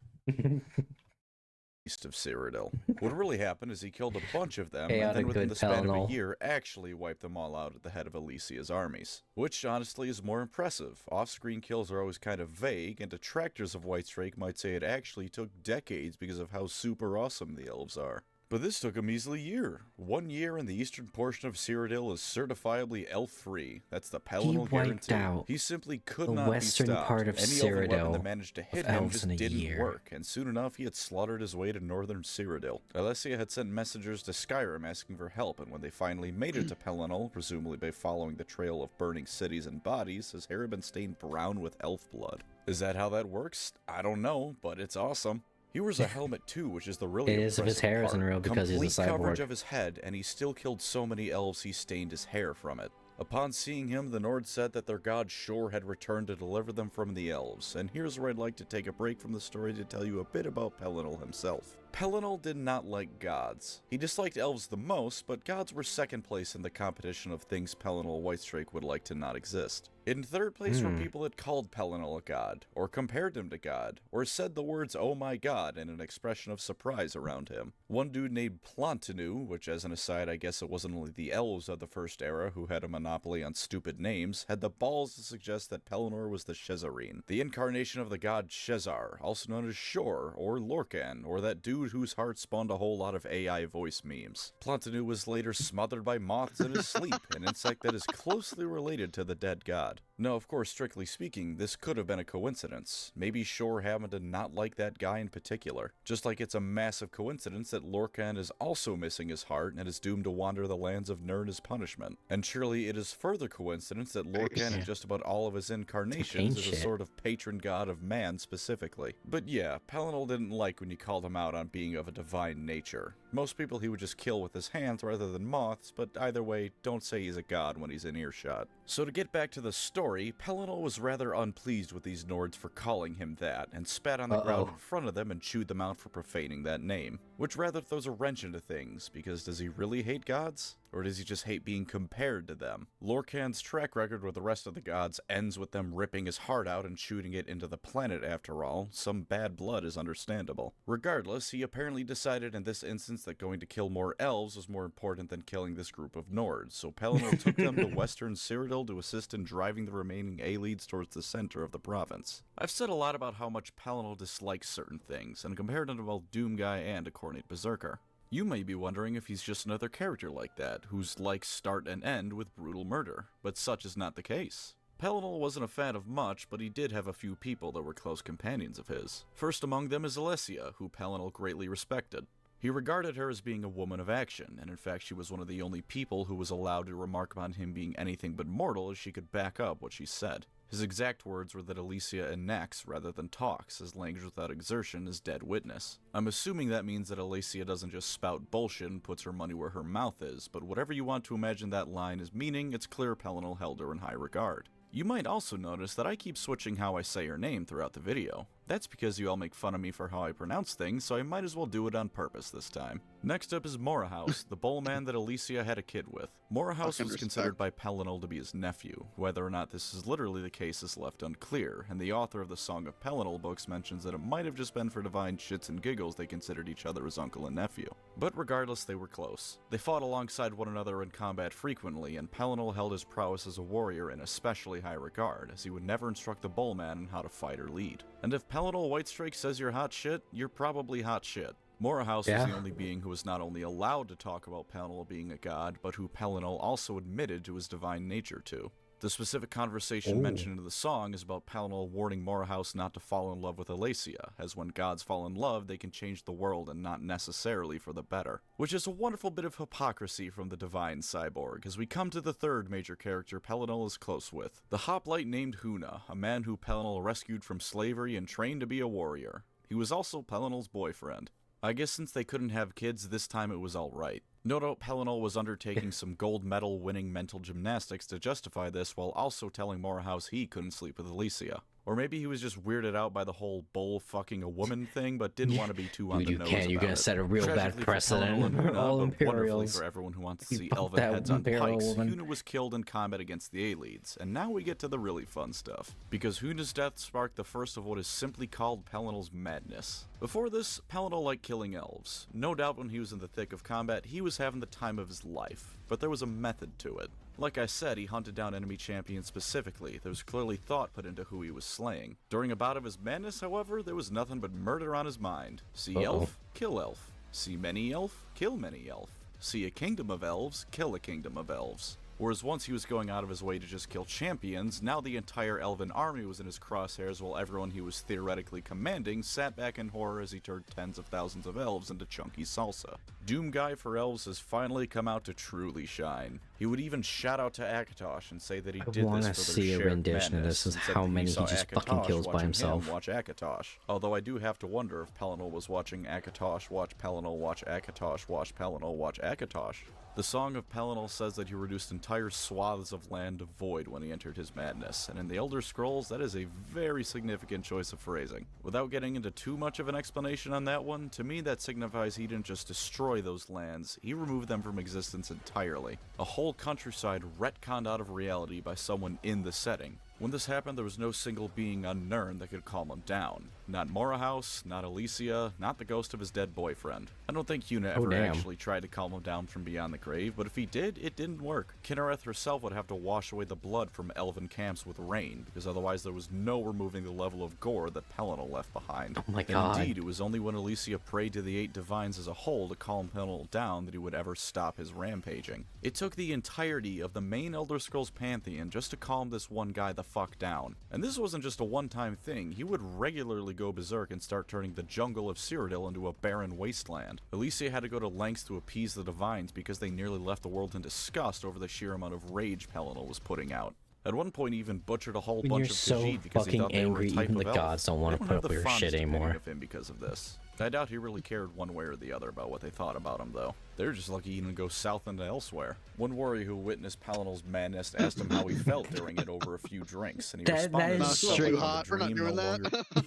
East of Cyrodiil. What really happened is he killed a bunch of them, and Chaotic then within good the span of Pelinal. a year, actually wiped them all out at the head of Alicia's armies. Which, honestly, is more impressive. Off-screen kills are always kind of vague, and detractors of Whitestrake might say it actually took decades because of how super awesome the elves are. But this took a measly year. 1 year in the eastern portion of Cyrodiil is certifiably elf-free. That's the Pelinal wiped guarantee. out He simply could the not western be stopped. part of Any elven weapon Cyrodiil that managed to hit of him elves just in a didn't year. work, and soon enough he had slaughtered his way to northern Cyrodiil. Alessia had sent messengers to Skyrim asking for help, and when they finally made it to Pelinal, presumably by following the trail of burning cities and bodies, his hair had been stained brown with elf blood. Is that how that works? I don't know, but it's awesome. He wears a helmet too, which is the really It is if his impressive hair part. isn't real because he's a Complete coverage cyborg. of his head, and he still killed so many elves he stained his hair from it. Upon seeing him, the Nords said that their god Shor had returned to deliver them from the elves, and here's where I'd like to take a break from the story to tell you a bit about Pelinal himself. Pelinal did not like gods. He disliked elves the most, but gods were second place in the competition of things Pelinal Whitestrake would like to not exist. In third place were people that called Pelinal a god, or compared him to God, or said the words "oh my god" in an expression of surprise around him. One dude named Plantinu, which as an aside I guess it wasn't only the elves of the First Era who had a monopoly on stupid names, had the balls to suggest that Pelinor was the Shezarine, the incarnation of the god Shezar, also known as Shor, or Lorcan, or that dude whose heart spawned a whole lot of AI voice memes. Plantinu was later smothered by moths in his sleep, an insect that is closely related to the dead god. Now, of course, strictly speaking, this could have been a coincidence. Maybe Shor happened to not like that guy in particular. Just like it's a massive coincidence that Lorcan is also missing his heart and is doomed to wander the lands of Nirn as punishment. And surely it is further coincidence that Lorcan in just about all of his incarnations is a sort of patron god of man specifically. But yeah, Pelinal didn't like when you called him out on being of a divine nature. Most people he would just kill with his hands rather than moths, but either way, don't say he's a god when he's in earshot. So to get back to the story, Pelinal was rather unpleased with these Nords for calling him that, and spat on the ground in front of them and chewed them out for profaning that name. Which rather throws a wrench into things, because does he really hate gods? Or does he just hate being compared to them? Lorcan's track record with the rest of the gods ends with them ripping his heart out and shooting it into the planet after all. Some bad blood is understandable. Regardless, he apparently decided in this instance that going to kill more elves was more important than killing this group of Nords, so Pelinal took them to western Cyrodiil to assist in driving the remaining A-leads towards the center of the province. I've said a lot about how much Pelinal dislikes certain things, and compared him to both Doomguy and a Cornate Berserker. You may be wondering if he's just another character like that, whose likes start and end with brutal murder, but such is not the case. Pelinal wasn't a fan of much, but he did have a few people that were close companions of his. First among them is Alessia, who Pelinal greatly respected. He regarded her as being a woman of action, and in fact she was one of the only people who was allowed to remark upon him being anything but mortal as she could back up what she said. His exact words were that Alicia enacts rather than talks, as language without exertion is dead witness. I'm assuming that means that Alicia doesn't just spout bullshit and puts her money where her mouth is, but whatever you want to imagine that line is meaning, it's clear Pelinal held her in high regard. You might also notice that I keep switching how I say her name throughout the video. That's because you all make fun of me for how I pronounce things, so I might as well do it on purpose this time. Next up is Morahouse, the bowlman that Alicia had a kid with. Morahouse was considered by Pelinal to be his nephew. Whether or not this is literally the case is left unclear, and the author of the Song of Pelinal books mentions that it might have just been for divine shits and giggles they considered each other as uncle and nephew. But regardless, they were close. They fought alongside one another in combat frequently, and Pelinal held his prowess as a warrior in especially high regard, as he would never instruct the bowlman on how to fight or lead. And if Pelinal Whitestrake says you're hot shit, you're probably hot shit. Morahouse was the only being who was not only allowed to talk about Pelinal being a god, but who Pelinal also admitted to his divine nature to. The specific conversation mentioned in the song is about Pelinal warning Morahouse not to fall in love with Alessia, as when gods fall in love, they can change the world and not necessarily for the better. Which is a wonderful bit of hypocrisy from the divine cyborg, as we come to the third major character Pelinal is close with. The hoplite named Huna, a man who Pelinal rescued from slavery and trained to be a warrior. He was also Pelinal's boyfriend. I guess since they couldn't have kids, this time it was alright. No doubt Pelinal was undertaking some gold medal winning mental gymnastics to justify this while also telling Morahouse he couldn't sleep with Alicia. Or maybe he was just weirded out by the whole bull fucking a woman thing, but didn't want to be too on the You nose can't. You're about gonna it. set a real bad Tragically for precedent. Pelinal and Huna, All but wonderfully Imperials. for everyone who wants to You see fuck elven that heads on Imperial pikes, woman. Huna was killed in combat against the Aelids, and now we get to the really fun stuff. Because Huna's death sparked the first of what is simply called Pelinal's madness. Before this, Pelinal liked killing elves. No doubt when he was in the thick of combat, he was having the time of his life. But there was a method to it. Like I said, he hunted down enemy champions specifically. There was clearly thought put into who he was slaying. During a bout of his madness, however, there was nothing but murder on his mind. See elf, kill elf. See many elf, kill many elf. See a kingdom of elves, kill a kingdom of elves. Whereas once he was going out of his way to just kill champions, now the entire elven army was in his crosshairs while everyone he was theoretically commanding sat back in horror as he turned tens of thousands of elves into chunky salsa. Doom Guy for elves has finally come out to truly shine. He would even shout out to Akatosh and say that he did this for their see a shared rendition of madness, this, is and said how that many he saw just fucking Akatosh kills by watching himself. him watch Akatosh. Although I do have to wonder if Pelinal was watching Akatosh watch Pelinal watch Akatosh watch Pelinal watch Akatosh. The Song of Pelinal says that he reduced entire swaths of land to void when he entered his madness, and in the Elder Scrolls, that is a very significant choice of phrasing. Without getting into too much of an explanation on that one, to me that signifies he didn't just destroy those lands, he removed them from existence entirely. A whole countryside retconned out of reality by someone in the setting. When this happened, there was no single being on Nirn that could calm him down. Not Morahouse, not Alicia, not the ghost of his dead boyfriend. I don't think Huna ever actually tried to calm him down from beyond the grave, but if he did, it didn't work. Kinnereth herself would have to wash away the blood from elven camps with rain, because otherwise there was no removing the level of gore that Pelinal left behind. Oh my god. Indeed, it was only when Alicia prayed to the 8 divines as a whole to calm Pelinal down that he would ever stop his rampaging. It took the entirety of the main Elder Scrolls pantheon just to calm this one guy the fuck down. And this wasn't just a one-time thing, he would regularly go berserk and start turning the jungle of Cyrodiil into a barren wasteland. Alicia had to go to lengths to appease the divines because they nearly left the world in disgust over the sheer amount of rage Pelinal was putting out. At one point, he even butchered a whole When bunch you're of so Khajiit because he thought they were a angry, type even of the elf. gods don't want to They put have up the with your fondest shit opinion anymore. of him because of this. I doubt he really cared one way or the other about what they thought about him, though. They're just lucky he didn't go south into elsewhere. One warrior who witnessed Pelinal's madness asked him how he felt during it over a few drinks, and he That responded is Not himself still too straight- that the hot. We're not dream doing no that. longer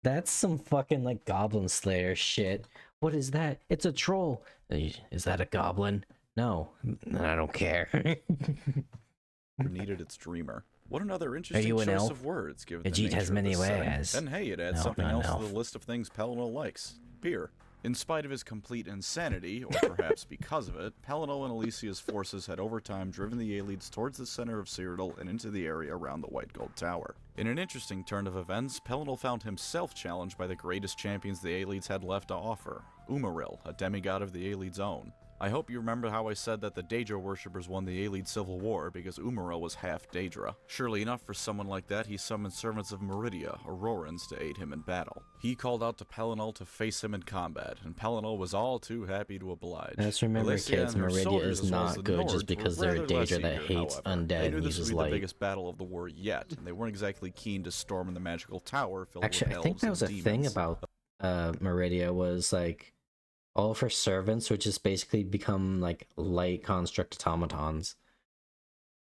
That's some fucking like Goblin Slayer shit. What is that? It's a troll. Is that a goblin? No, I don't care. needed its dreamer. What another interesting you an choice elf? of words, given the Ajit nature has of many this setting. ways. And hey, it adds No, something not an else to elf. the list of things Pelinal likes. Beer. In spite of his complete insanity, or perhaps because of it, Pelinal and Alicia's forces had over time driven the Aelids towards the center of Cyrodiil and into the area around the White Gold Tower. In an interesting turn of events, Pelinal found himself challenged by the greatest champions the Aelids had left to offer, Umaril, a demigod of the Aelids' own. I hope you remember how I said that the Daedra worshippers won the Aelid Civil War because Umaril was half Daedra. Surely enough for someone like that, he summoned servants of Meridia, Aurorans, to aid him in battle. He called out to Pelinal to face him in combat, and Pelinal was all too happy to oblige. Let's remember, Alicia kids, and her Meridia soldiers, is as well as not the good just Nords, because were they're a rather less Daedra that eager, hates however. undead They and knew this uses would be the light. biggest battle of the war yet, and they weren't exactly keen to storm in the magical tower filled Actually, with I elves think that was a and thing demons. about Meridia was like all of her servants would just basically become like light construct automatons.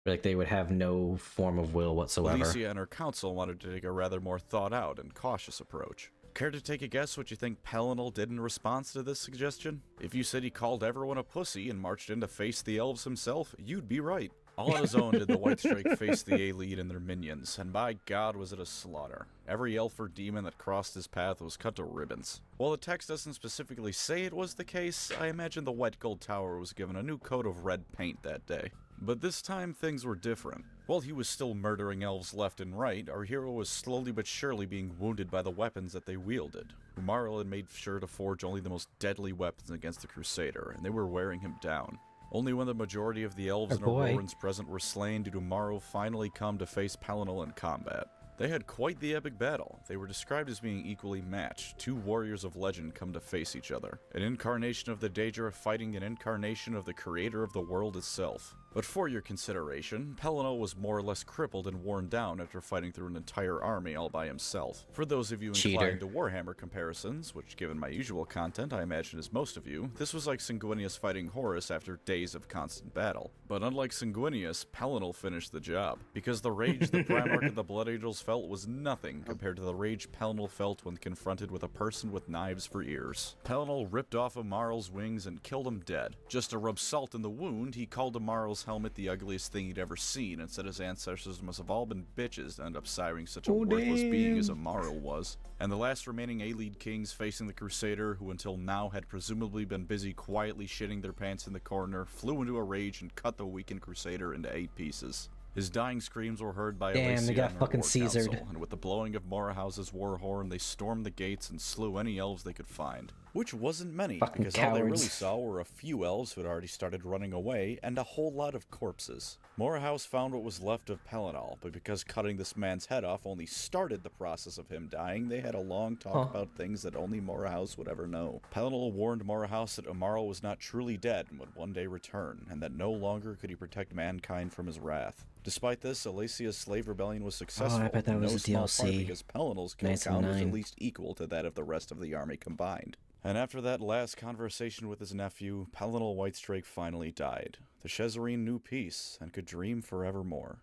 Like they would have no form of will whatsoever. Alicia and her council wanted to take a rather more thought-out and cautious approach. Care to take a guess what you think Pelinal did in response to this suggestion? If you said he called everyone a pussy and marched in to face the elves himself, you'd be right. All on his own did the Whitestrake face the Aelid and their minions, and by God was it a slaughter. Every elf or demon that crossed his path was cut to ribbons. While the text doesn't specifically say it was the case, I imagine the White Gold Tower was given a new coat of red paint that day. But this time things were different. While he was still murdering elves left and right, our hero was slowly but surely being wounded by the weapons that they wielded. Umaril had made sure to forge only the most deadly weapons against the Crusader, and they were wearing him down. Only when the majority of the elves and Aurorans present were slain did Umaril finally come to face Pelinal in combat. They had quite the epic battle. They were described as being equally matched. Two warriors of legend come to face each other. An incarnation of the Daedra fighting an incarnation of the creator of the world itself. But for your consideration, Pelinal was more or less crippled and worn down after fighting through an entire army all by himself. For those of you inclined to Warhammer comparisons, which given my usual content I imagine is most of you, this was like Sanguinius fighting Horus after days of constant battle. But unlike Sanguinius, Pelinal finished the job, because the rage the Primarch of the Blood Angels felt was nothing compared to the rage Pelinal felt when confronted with a person with knives for ears. Pelinal ripped off Amaral's wings and killed him dead. Just to rub salt in the wound, he called Amaral's helmet the ugliest thing he'd ever seen, and said his ancestors must have all been bitches to end up siring such a worthless being as Amaral was. And the last remaining A-Lead kings facing the Crusader, who until now had presumably been busy quietly shitting their pants in the corner, flew into a rage and cut the weakened Crusader into 8 pieces. His dying screams were heard by Damn, they got Alesia fucking and her war Caesared. council, and with the blowing of Morahouse's war horn, they stormed the gates and slew any elves they could find. Which wasn't many, Fucking because all they really cowards. saw were a few elves who had already started running away, and a whole lot of corpses. Morahouse found what was left of Pelinal, but because cutting this man's head off only started the process of him dying, they had a long talk about things that only Morahouse would ever know. Pelinal warned Morahouse that Amaral was not truly dead and would one day return, and that no longer could he protect mankind from his wrath. Despite this, Alesia's slave rebellion was successful, I bet that in was no a small part DLC. because Pelinal's kill Nice count and was at nine. least equal to that of the rest of the army combined. And after that last conversation with his nephew, Pelinal Whiestrake finally died. The Chezarine knew peace, and could dream forevermore.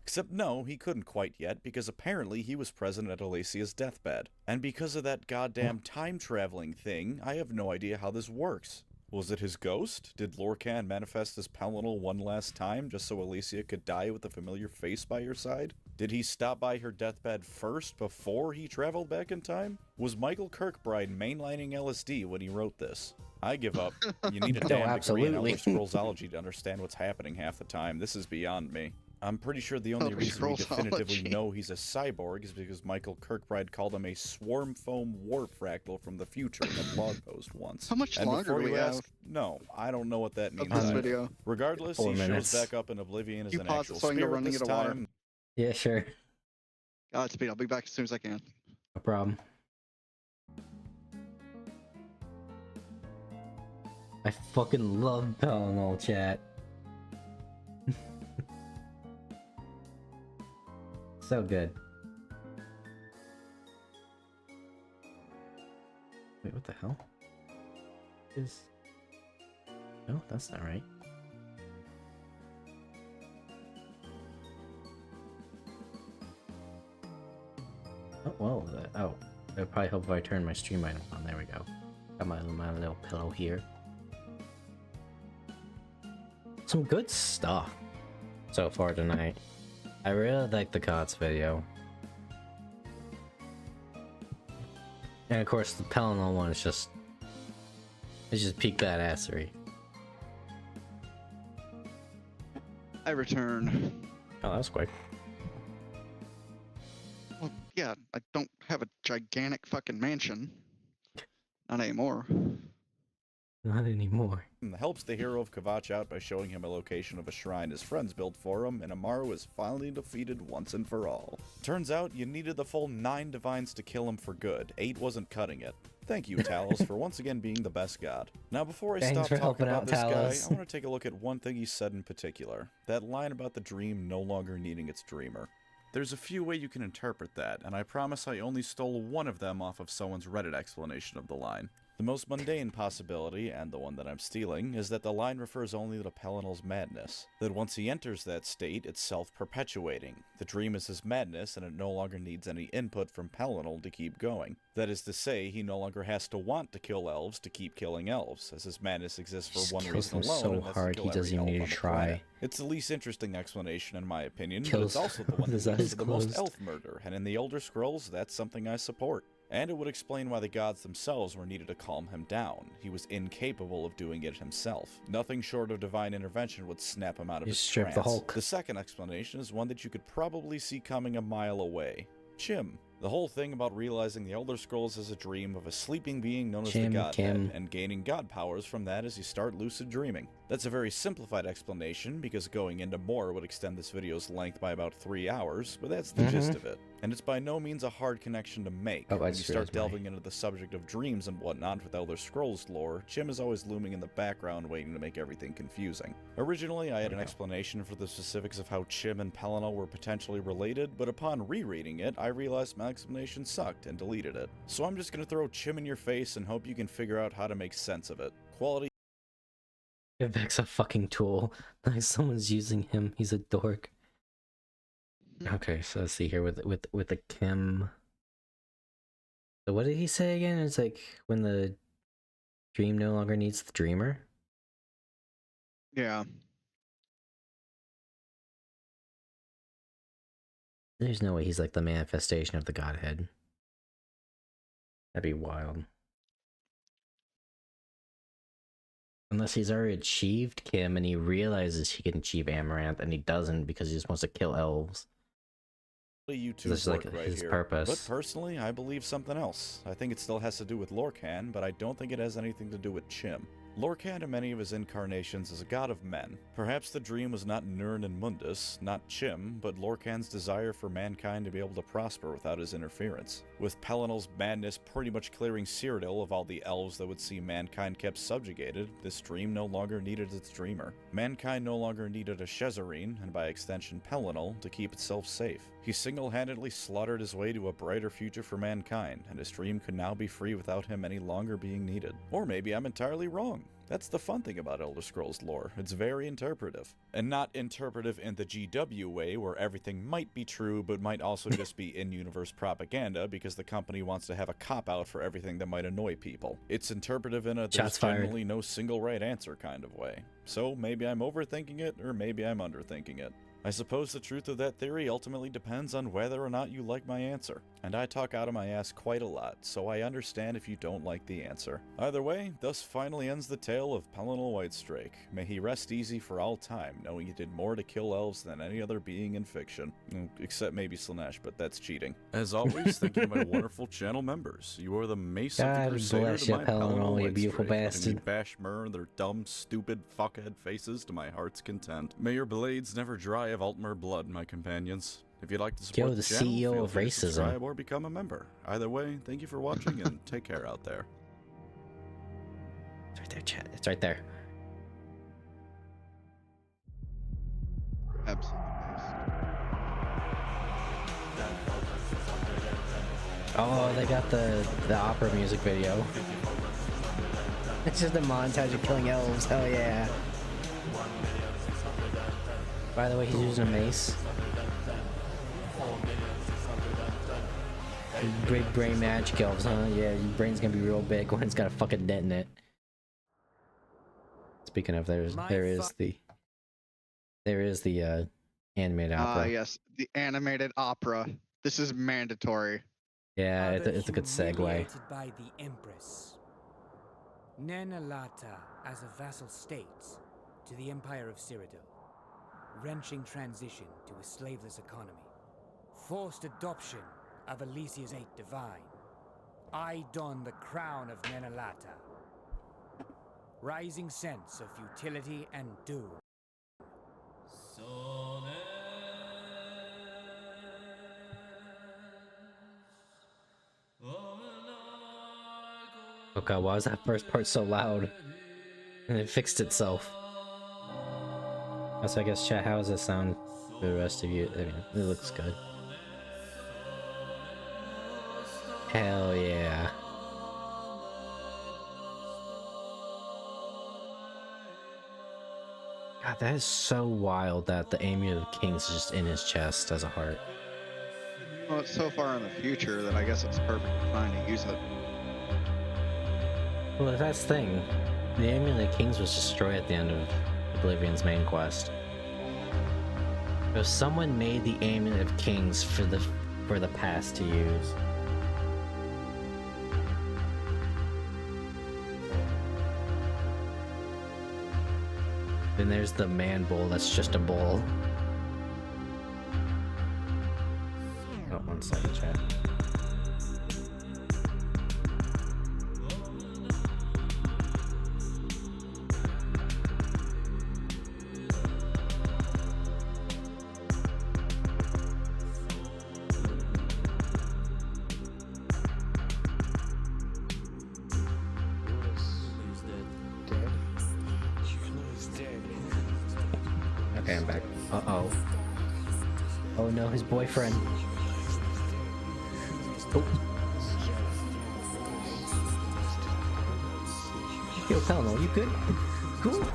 Except no, he couldn't quite yet, because apparently he was present at Alesia's deathbed. And because of that goddamn time-traveling thing, I have no idea how this works. Was it his ghost? Did Lorcan manifest as Pelinal one last time, just so Alesia could die with a familiar face by her side? Did he stop by her deathbed first, before he traveled back in time? Was Michael Kirkbride mainlining LSD when he wrote this? I give up. You need a No, damn degree in absolutely. Elder Scrollsology to understand what's happening half the time. This is beyond me. I'm pretty sure the only Elder reason we definitively Scrollsology. know he's a cyborg is because Michael Kirkbride called him a swarm foam warp fractal from the future in a blog post once. How much And longer before do you we ask, have no, I don't know what that means of this either. video? Regardless, 4 he minutes. shows back up in Oblivion as You an pause it actual so I can go spirit run and this get a water. time. Yeah, sure. Godspeed, I'll be back as soon as I can. No problem. I fucking love Pelinal, chat. So good. Wait, what the hell? No, that's not right. Oh, well, it'll probably help if I turn my stream item on. There we go. Got my little pillow here. Some good stuff so far tonight. I really like the COTS video. And of course the Pelinal one is just... It's just peak badassery. I return. Oh, that was quick. Well, yeah, I don't have a gigantic fucking mansion. Not anymore. Not anymore. Helps the hero of Kvatch out by showing him a location of a shrine his friends built for him, and Amaru is finally defeated once and for all. Turns out you needed the full 9 divines to kill him for good. 8 wasn't cutting it. Thank you, Talos, for once again being the best god. Now, before I Thanks stop for talking helping about out, this Talos. guy, I want to take a look at one thing he said in particular. That line about the dream no longer needing its dreamer. There's a few ways you can interpret that, and I promise I only stole one of them off of someone's Reddit explanation of the line. The most mundane possibility, and the one that I'm stealing, is that the line refers only to Pelinal's madness. That once he enters that state, it's self-perpetuating. The dream is his madness, and it no longer needs any input from Pelinal to keep going. That is to say, he no longer has to want to kill elves to keep killing elves, as his madness exists for Just one kills reason them alone, so and that's to hard kill he every doesn't even elf need on to the try. planet. It's the least interesting explanation in my opinion, but Kills it's also the one with that his leads eyes to the most closed. elf murder, and in the Elder Scrolls, that's something I support. And it would explain why the gods themselves were needed to calm him down. He was incapable of doing it himself. Nothing short of divine intervention would snap him out of You his strip trance. the Hulk. The second explanation is one that you could probably see coming a mile away. Chim. The whole thing about realizing the Elder Scrolls is a dream of a sleeping being known as the Chim, Godhead, Kim. and gaining god powers from that as you start lucid dreaming. That's a very simplified explanation, because going into more would extend this video's length by about 3 hours, but that's the gist of it. And it's by no means a hard connection to make. Oh, I When you just start realized delving into the subject of dreams and whatnot with Elder Scrolls lore, Chim is always looming in the background waiting to make everything confusing. Originally, I had an explanation for the specifics of how Chim and Pelinal were potentially related, but upon rereading it, I realized my explanation sucked and deleted it. So I'm just gonna throw Chim in your face and hope you can figure out how to make sense of it. Quality. Vivek's a fucking tool. Like someone's using him. He's a dork. Okay, so let's see here with the Chim. So what did he say again? It's like when the dream no longer needs the dreamer. Yeah. There's no way he's like the manifestation of the Godhead. That'd be wild. Unless he's already achieved Chim and he realizes he can achieve Amaranth and he doesn't because he just wants to kill elves. YouTube That's work like right his here. purpose. But personally, I believe something else. I think it still has to do with Lorcan, but I don't think it has anything to do with Chim. Lorcan in many of his incarnations is a god of men. Perhaps the dream was not Nirn and Mundus, not Chim, but Lorcan's desire for mankind to be able to prosper without his interference. With Pelinal's madness pretty much clearing Cyrodiil of all the elves that would see mankind kept subjugated, this dream no longer needed its dreamer. Mankind no longer needed a Shezarene, and by extension Pelinal, to keep itself safe. He single-handedly slaughtered his way to a brighter future for mankind, and his dream could now be free without him any longer being needed. Or maybe I'm entirely wrong. That's the fun thing about Elder Scrolls lore. It's very interpretive. And not interpretive in the GW way, where everything might be true, but might also just be in-universe propaganda because the company wants to have a cop-out for everything that might annoy people. It's interpretive in a there's generally no single right answer kind of way. So maybe I'm overthinking it, or maybe I'm underthinking it. I suppose the truth of that theory ultimately depends on whether or not you like my answer. And I talk out of my ass quite a lot, so I understand if you don't like the answer. Either way, thus finally ends the tale of Pelinal Whiestrake. May he rest easy for all time, knowing he did more to kill elves than any other being in fiction. Except maybe Slaanesh, but that's cheating. As always, thank you to my wonderful channel members. You are the mace of the God Crusader bless to you, my Pelinal, you beautiful Whiestrake, letting me bastard. bash Myrrh and their dumb, stupid, fuckhead faces to my heart's content. May your blades never dry of Altmer blood, my companions. If you'd like to support the channel, CEO feel of free to racism. subscribe or become a member. Either way, thank you for watching and take care out there. It's right there, chat. It's right there. Absolutely. Oh, they got the opera music video. It's just a montage of killing elves. Hell yeah. By the way, he's using a mace. Big brain magic elves, huh? Yeah, your brain's gonna be real big when it's got a fucking dent in it. Speaking of, there is the animated opera. Yes, the animated opera. This is mandatory. Yeah, it's a good segue. Humiliated by the Empress. Nenalata as a vassal state to the Empire of Cyrodiil. Wrenching transition to a slaveless economy. Forced adoption of Alicia's 8 divine. I don the crown of Nenalata. Rising sense of futility and doom. Oh god, why was that first part so loud? And it fixed itself. So I guess chat, how does it sound for the rest of you? I mean, it looks good. Hell yeah. God, that is so wild that the Amulet of Kings is just in his chest as a heart. Well, it's so far in the future that I guess it's perfectly fine to use it. Well, if that's the thing, the Amulet of Kings was destroyed at the end of Oblivion's main quest. If someone made the Amulet of Kings for the past to use, then there's the man bull that's just a bull. Oh, 1 second, chat. Okay, I'm back. Uh-oh. Oh no, his boyfriend. Oh. Yo, Pelinal, you good? Cool.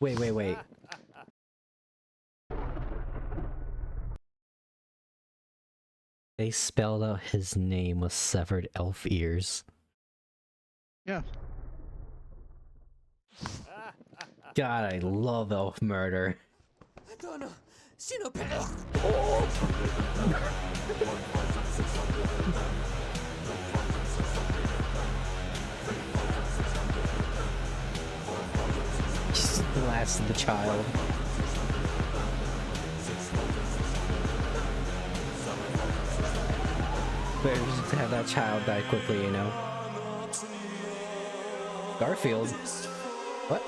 Wait. They spelled out his name with severed elf ears. Yeah. God, I love elf murder. Just blasted the child. Better just have that child die quickly, you know. Garfield? What?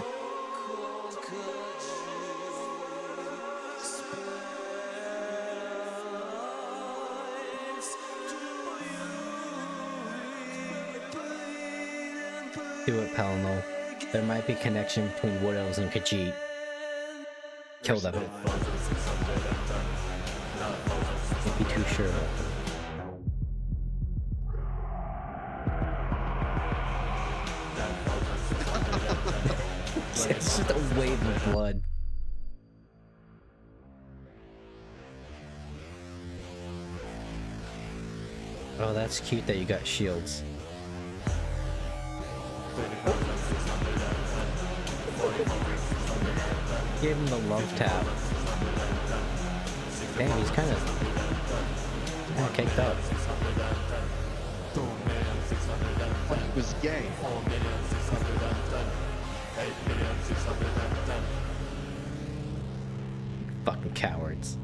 Do it, Pelinal. There might be connection between Wood Elves and Khajiit. Kill them. Can't be too sure. It's just a wave of blood. Oh, that's cute that you got shields. Give him the love tap. Damn, he's kind of caked up. He was gay. Fucking cowards.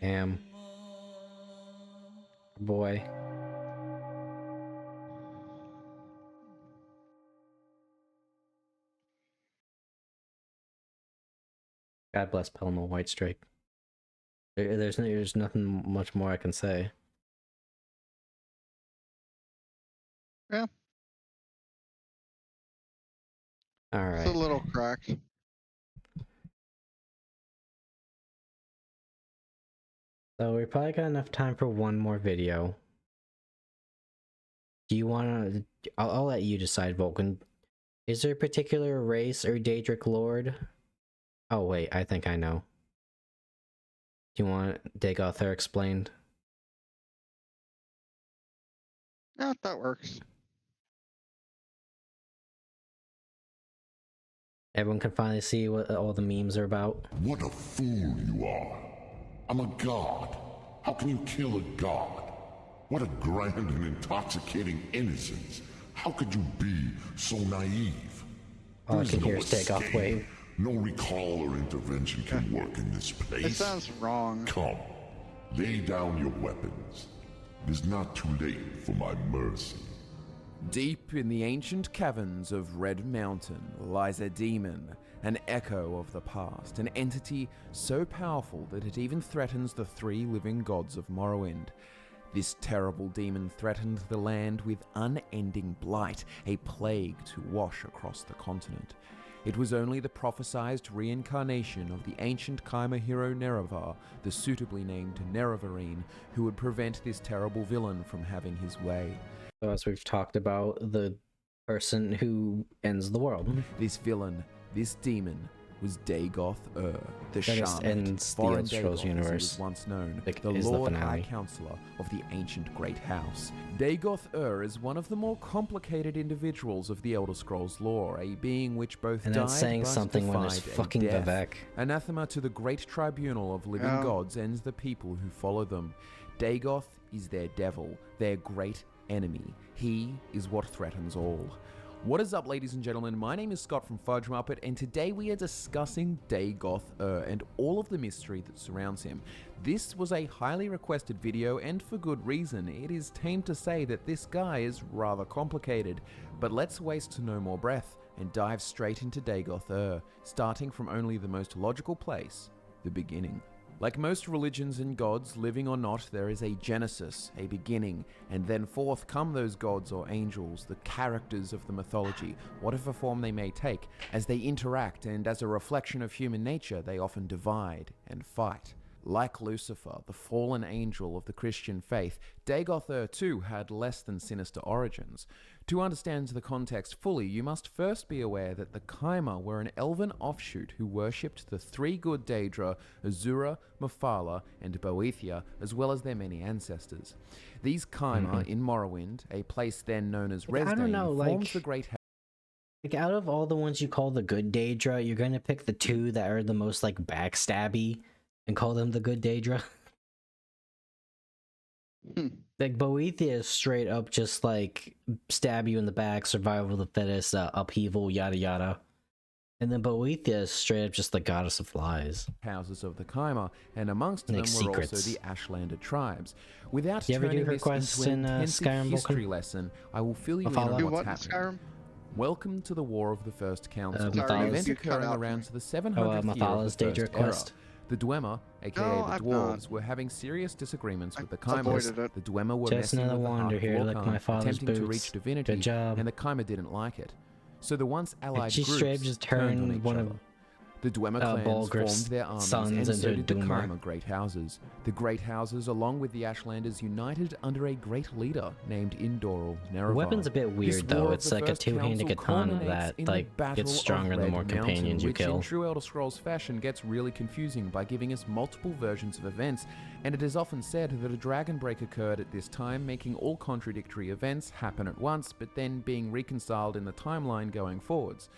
Damn. Boy. God bless Pelinal Whitestrake. There's nothing much more I can say. Yeah. Alright. It's a little cracked. So we probably got enough time for one more video. Do you want to... I'll let you decide, Vulcan. Is there a particular race or Daedric Lord? Oh wait, I think I know. Do you want Dagoth Ur explained? Yeah, that works. Everyone can finally see what all the memes are about. What a fool you are. I'm a god. How can you kill a god? What a grand and intoxicating innocence. How could you be so naive? All I There's can no hear is Dagoth escape. wave. No recall or intervention can work in this place. It sounds wrong. Come, lay down your weapons. It is not too late for my mercy. Deep in the ancient caverns of Red Mountain lies a demon, an echo of the past, an entity so powerful that it even threatens the three living gods of Morrowind. This terrible demon threatened the land with unending blight, a plague to wash across the continent. It was only the prophesized reincarnation of the ancient Chimera hero Nerevar, the suitably named Nerevarine, who would prevent this terrible villain from having his way. So as we've talked about, the person who ends the world. This villain, this demon, was Dagoth Ur, the That just Shaman, ends the foreign Elder Scrolls Dagoth, as he universe. was once known, Like, the is the Lord finale. High Counselor of the ancient Great House. Dagoth Ur is one of the more complicated individuals of the Elder Scrolls lore, a being which both And died then saying but something when there's defied a fucking death. Vivek. Anathema to the great tribunal of living Yeah. gods ends the people who follow them. Dagoth is their devil, their great enemy. He is what threatens all. What is up, ladies and gentlemen? My name is Scott from Fudge Muppet, and today we are discussing Dagoth Ur and all of the mystery that surrounds him. This was a highly requested video, and for good reason. It is tame to say that this guy is rather complicated, but let's waste no more breath and dive straight into Dagoth Ur, starting from only the most logical place, the beginning. Like most religions and gods, living or not, there is a genesis, a beginning, and then forth come those gods or angels, the characters of the mythology, whatever form they may take, as they interact, and as a reflection of human nature, they often divide and fight. Like Lucifer, the fallen angel of the Christian faith, Dagoth Ur too had less than sinister origins. To understand the context fully, you must first be aware that the Chima were an elven offshoot who worshipped the three good Daedra, Azura, Mephala, and Boethia, as well as their many ancestors. These Chima in Morrowind, a place then known as Resdayn, forms the great Like, out of all the ones you call the good Daedra, you're gonna pick the two that are the most, like, backstabby and call them the good Daedra? Like, Boethia is straight up just, like, stab you in the back, survival of the fittest, upheaval, yada yada. And then Boethia is straight up just the goddess of flies. Houses of the Chima, and amongst them Like were secrets. also the Ashlander tribes. Without You ever do turning her this quests into an in, intensive Skyrim, history Vulcan? lesson, I will fill you in Mephala? on Do what's what in happening. Skyrim? Welcome to the War of the First Council, Sorry, an you event cut occurring out for around me. the 700th year of Mephala's the First Daedra Era. quest? The Dwemer, aka No, the I've dwarves, not. were having serious disagreements with the I avoided Chima. it. The Dwemer were Just messing another with the heart wander of here, like Vulcan, my father's attempting to boots. reach divinity, Good job. and the Chima didn't like it. So the once allied she straight up groups just turned on turned each one other. of The Dwemer clans Balgruuf's formed their armies, sons and so into did the Dwemer. Chima Great Houses. The Great Houses, along with the Ashlanders, united under a great leader named Indoral Nerevar. The weapon's a bit This weird, though. war of It's the like a First two-handed Council katana culminates that, in the like, Battle gets of stronger the Red more Mountain, companions you which kill. in true Elder Scrolls fashion gets really confusing by giving us multiple versions of events, and it is often said that a dragon break occurred at this time, making all contradictory events happen at once, but then being reconciled in the timeline going forwards.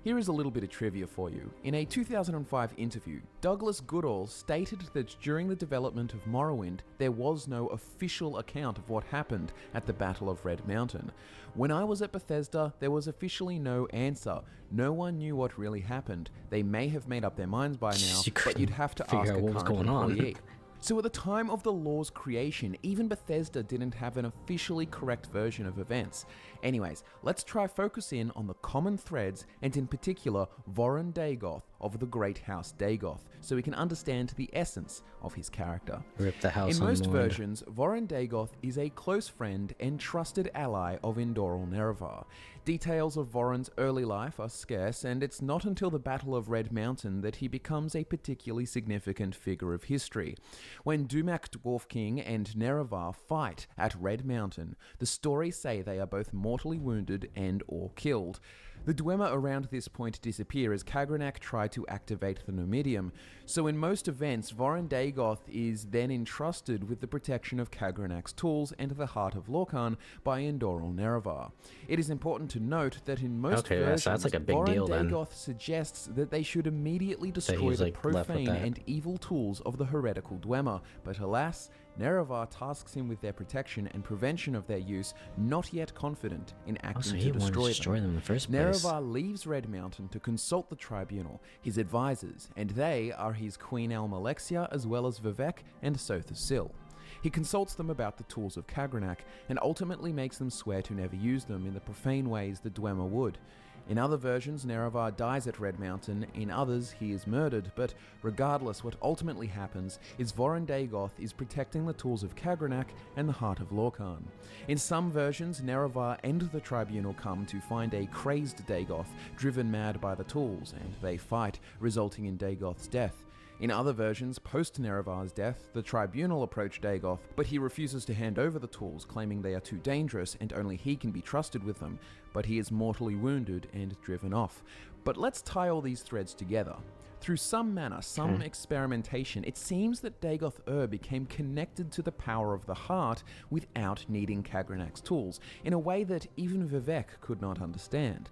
Here is a little bit of trivia for you. In a 2005 interview, Douglas Goodall stated that during the development of Morrowind, there was no official account of what happened at the Battle of Red Mountain. When I was at Bethesda, there was officially no answer. No one knew what really happened. They may have made up their minds by now, You but you'd have to figure ask out a what was current going on. employee. So at the time of the law's creation, even Bethesda didn't have an officially correct version of events. Anyways, let's try focus in on the common threads, and in particular, Voron Dagoth of the Great House Dagoth, so we can understand the essence of his character. Rip the house In on most the wood. versions, Voron Dagoth is a close friend and trusted ally of Indoral Nerevar. Details of Voron's early life are scarce, and it's not until the Battle of Red Mountain that he becomes a particularly significant figure of history. When Dumak Dwarf King and Nerevar fight at Red Mountain, the stories say they are both mortally wounded and or killed. The Dwemer around this point disappear as Kagrenac tried to activate the Numidium, so in most events, Voron Dagoth is then entrusted with the protection of Kagrenac's tools and the Heart of Lorkhan by Indoral Nerevar. It is important to note that in most Okay, versions, so that's like a big Voron deal then. Dagoth suggests that they should immediately destroy he's, the like, left with profane that. and evil tools of the heretical Dwemer, but alas, Nerevar tasks him with their protection and prevention of their use, not yet confident in Oh, acting so to he wanted to destroy destroy them in the first place. Nerevar leaves Red Mountain to consult the Tribunal, his advisors, and they are his Queen Almalexia as well as Vivek and Sotha Sil. He consults them about the tools of Kagrenac and ultimately makes them swear to never use them in the profane ways the Dwemer would. In other versions, Nerevar dies at Red Mountain, in others he is murdered, but regardless, what ultimately happens is Voron Dagoth is protecting the tools of Kagrenac and the Heart of Lorkhan. In some versions, Nerevar and the Tribunal come to find a crazed Dagoth, driven mad by the tools, and they fight, resulting in Dagoth's death. In other versions, post-Nerevar's death, the Tribunal approach Dagoth, but he refuses to hand over the tools, claiming they are too dangerous and only he can be trusted with them, but he is mortally wounded and driven off. But let's tie all these threads together. Through some manner, some experimentation, it seems that Dagoth Ur became connected to the power of the heart without needing Kagrenac's tools, in a way that even Vivek could not understand.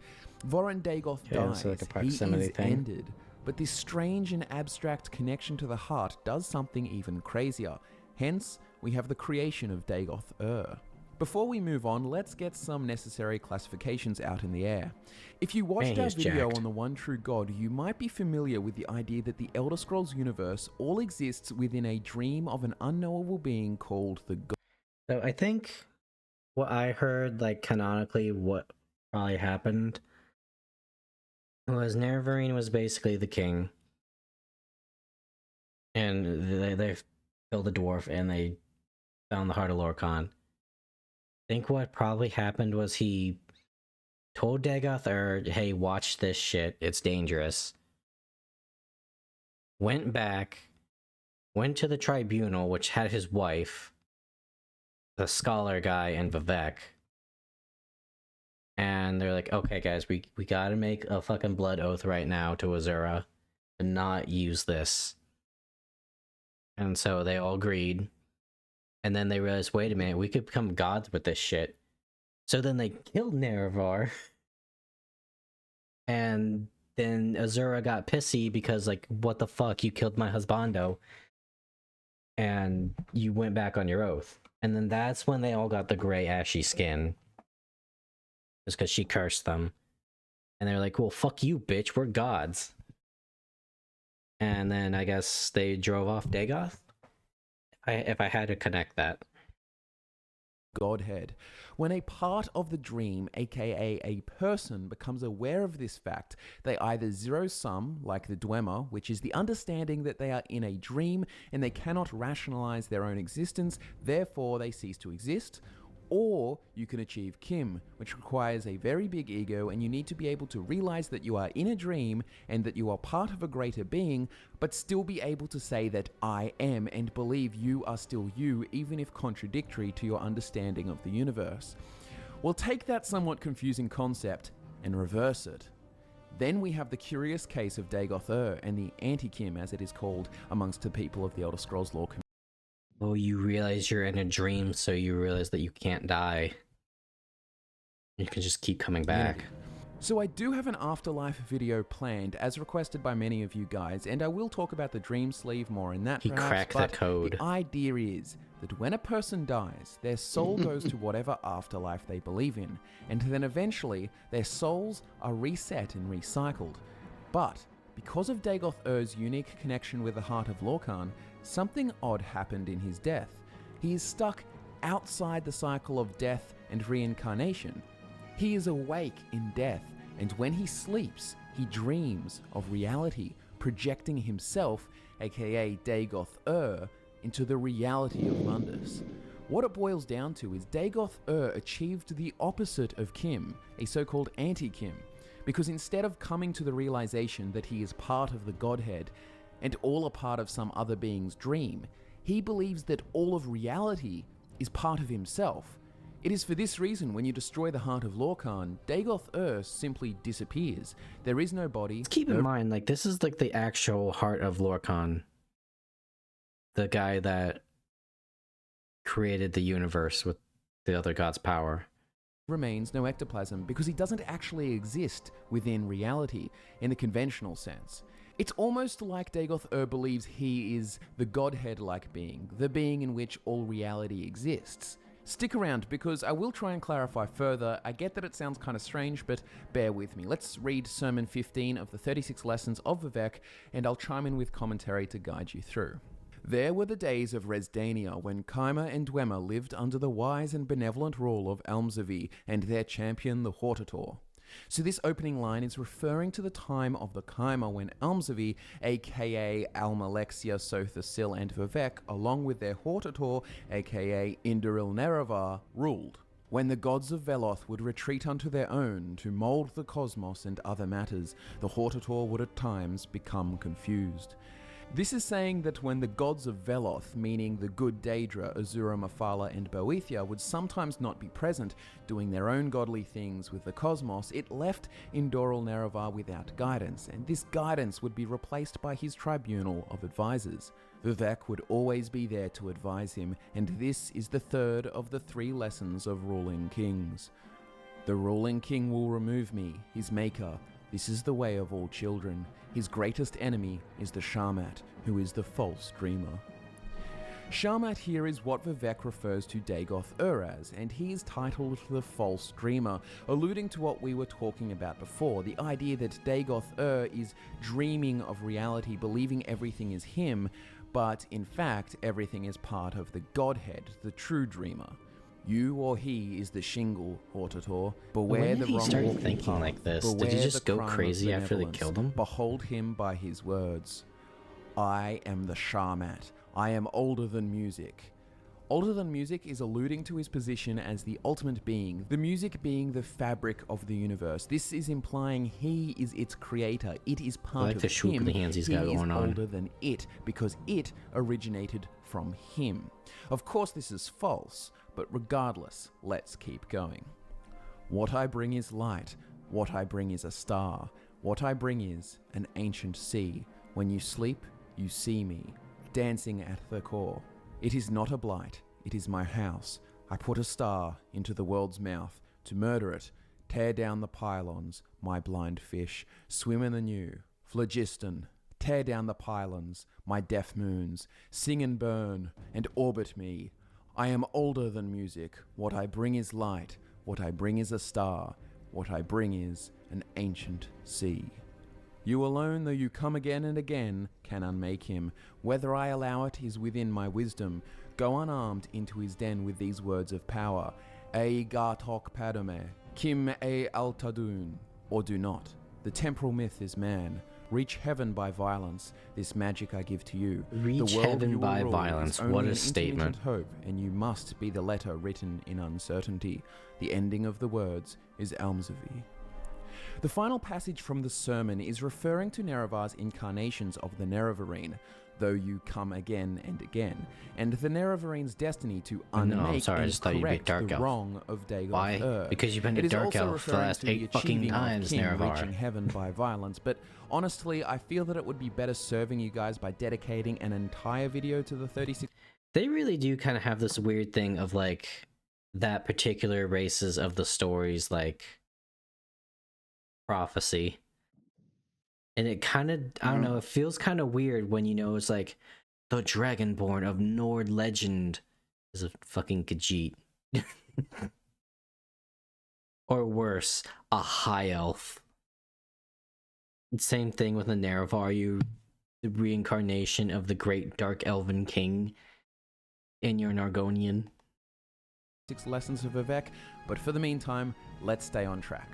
Voron Dagoth Yeah, dies, so like a he proximity is thing. ended. But this strange and abstract connection to the heart does something even crazier. Hence, we have the creation of Dagoth Ur. Before we move on, let's get some necessary classifications out in the air. If you watched Man, our he's video jacked. on the one true God, you might be familiar with the idea that the Elder Scrolls universe all exists within a dream of an unknowable being called the God. So I think what I heard, like canonically, what probably happened was Nerevarine was basically the king, and they killed the dwarf, and they found the heart of Lorkhan. I think what probably happened was he told Dagoth Ur, "Hey, watch this shit. It's dangerous." Went back, went to the tribunal, which had his wife, the scholar guy, and Vivek. And they're like, "Okay, guys, we gotta make a fucking blood oath right now to Azura to not use this." And so they all agreed. And then they realized, wait a minute, we could become gods with this shit. So then they killed Nerevar. And then Azura got pissy because, like, what the fuck? You killed my husbando. And you went back on your oath. And then that's when they all got the gray, ashy skin. Just because she cursed them. And they're like, well, fuck you, bitch. We're gods. And then I guess they drove off Dagoth? If I had to connect that. Godhead. When a part of the dream, aka a person, becomes aware of this fact, they either zero-sum, like the Dwemer, which is the understanding that they are in a dream and they cannot rationalize their own existence, therefore they cease to exist, or you can achieve Chim, which requires a very big ego, and you need to be able to realize that you are in a dream and that you are part of a greater being, but still be able to say that I am and believe you are still you, even if contradictory to your understanding of the universe. We'll take that somewhat confusing concept and reverse it. Then we have the curious case of Dagoth Ur and the anti-Chim, as it is called amongst the people of the Elder Scrolls lore community. Oh, you realize you're in a dream, so you realize that you can't die. You can just keep coming back. So I do have an afterlife video planned, as requested by many of you guys, and I will talk about the dream sleeve more in that He perhaps, cracked the but code. The idea is that when a person dies, their soul goes to whatever afterlife they believe in, and then eventually their souls are reset and recycled. But because of Dagoth Ur's unique connection with the heart of Lorkhan, something odd happened in his death. He is stuck outside the cycle of death and reincarnation. He is awake in death, and when he sleeps, he dreams of reality, projecting himself, aka Dagoth Ur, into the reality of Mundus. What it boils down to is Dagoth Ur achieved the opposite of Chim, a so-called anti-Chim, because instead of coming to the realization that he is part of the Godhead, and all a part of some other being's dream, he believes that all of reality is part of himself. It is for this reason when you destroy the heart of Lorkhan, Dagoth Ur simply disappears. There is no body. Keep in mind, like, this is like the actual heart of Lorkhan. The guy that created the universe with the other god's power. Remains no ectoplasm because he doesn't actually exist within reality in the conventional sense. It's almost like Dagoth Ur believes he is the Godhead-like being, the being in which all reality exists. Stick around because I will try and clarify further. I get that it sounds kind of strange, but bear with me. Let's read Sermon 15 of the 36 Lessons of Vivek, and I'll chime in with commentary to guide you through. There were the days of Resdania when Kaima and Dwemer lived under the wise and benevolent rule of Almzavi and their champion the Hortator. So this opening line is referring to the time of the Kaima when Almzavi, aka Almalexia, Sothasil, and Vivek, along with their Hortator, aka Induril Nerevar, ruled. When the gods of Veloth would retreat unto their own to mould the cosmos and other matters, the Hortator would at times become confused. This is saying that when the gods of Veloth, meaning the good Daedra, Azura, Mephala, and Boethia, would sometimes not be present, doing their own godly things with the cosmos, it left Indoril Nerevar without guidance, and this guidance would be replaced by his tribunal of advisors. Vivek would always be there to advise him, and this is the third of the 3 lessons of ruling kings. The ruling king will remove me, his maker. This is the way of all children. His greatest enemy is the Shamat, who is the false dreamer. Sharmat here is what Vivek refers to Dagoth Ur as, and he is titled the False Dreamer, alluding to what we were talking about before, the idea that Dagoth Ur is dreaming of reality, believing everything is him, but in fact everything is part of the Godhead, the true dreamer. You or he is the shingle, Hortator. Beware When the did he wrong start walking thinking path. like this? Did he Beware just the go crime of crazy after they benevolence. killed him? Behold him by his words. I am the Sharmat. I am older than music. Older than music is alluding to his position as the ultimate being, the music being the fabric of the universe. This is implying he is its creator. It is part like of the swoop him. of the hands he's He got is going on. older than it because it originated from him. Of course, this is false, but regardless, let's keep going. What I bring is light. What I bring is a star. What I bring is an ancient sea. When you sleep, you see me, dancing at the core. It is not a blight, it is my house. I put a star into the world's mouth to murder it, tear down the pylons, my blind fish, swim in the new, phlogiston, tear down the pylons, my deaf moons, sing and burn, and orbit me. I am older than music. What I bring is light. What I bring is a star. What I bring is an ancient sea. You alone, though you come again and again, can unmake him. Whether I allow it is within my wisdom. Go unarmed into his den with these words of power. E Gartok Padome, Chim e Altadun. Or do not. The temporal myth is man. Reach heaven by violence. This magic I give to you. Reach the world heaven you will by rule violence. is only What a an statement. intermittent hope, and you must be the letter written in uncertainty. The ending of the words is Almsavie. The final passage from the sermon is referring to Nerevar's incarnations of the Nerevarine, though you come again and again, and the Nerevarines' destiny to unmake I and just thought you'd be a correct dark the elf. wrong of Dagoth Why? Ur. Because you've been It a is dark also elf for the referring last to the 8 fucking achieving of times, Chim Nerevar. reaching heaven by violence, but honestly, I feel that it would be better serving you guys by dedicating an entire video to the 36. They really do kind of have this weird thing of like that particular races of the stories like prophecy. And it kind of, I don't know, it feels kind of weird when you know it's like the Dragonborn of Nord legend is a fucking Khajiit. Or worse, a high elf. Same thing with the Nerevar, the reincarnation of the great dark elven king, and you're an Argonian. Lessons of Vivek, but for the meantime, let's stay on track.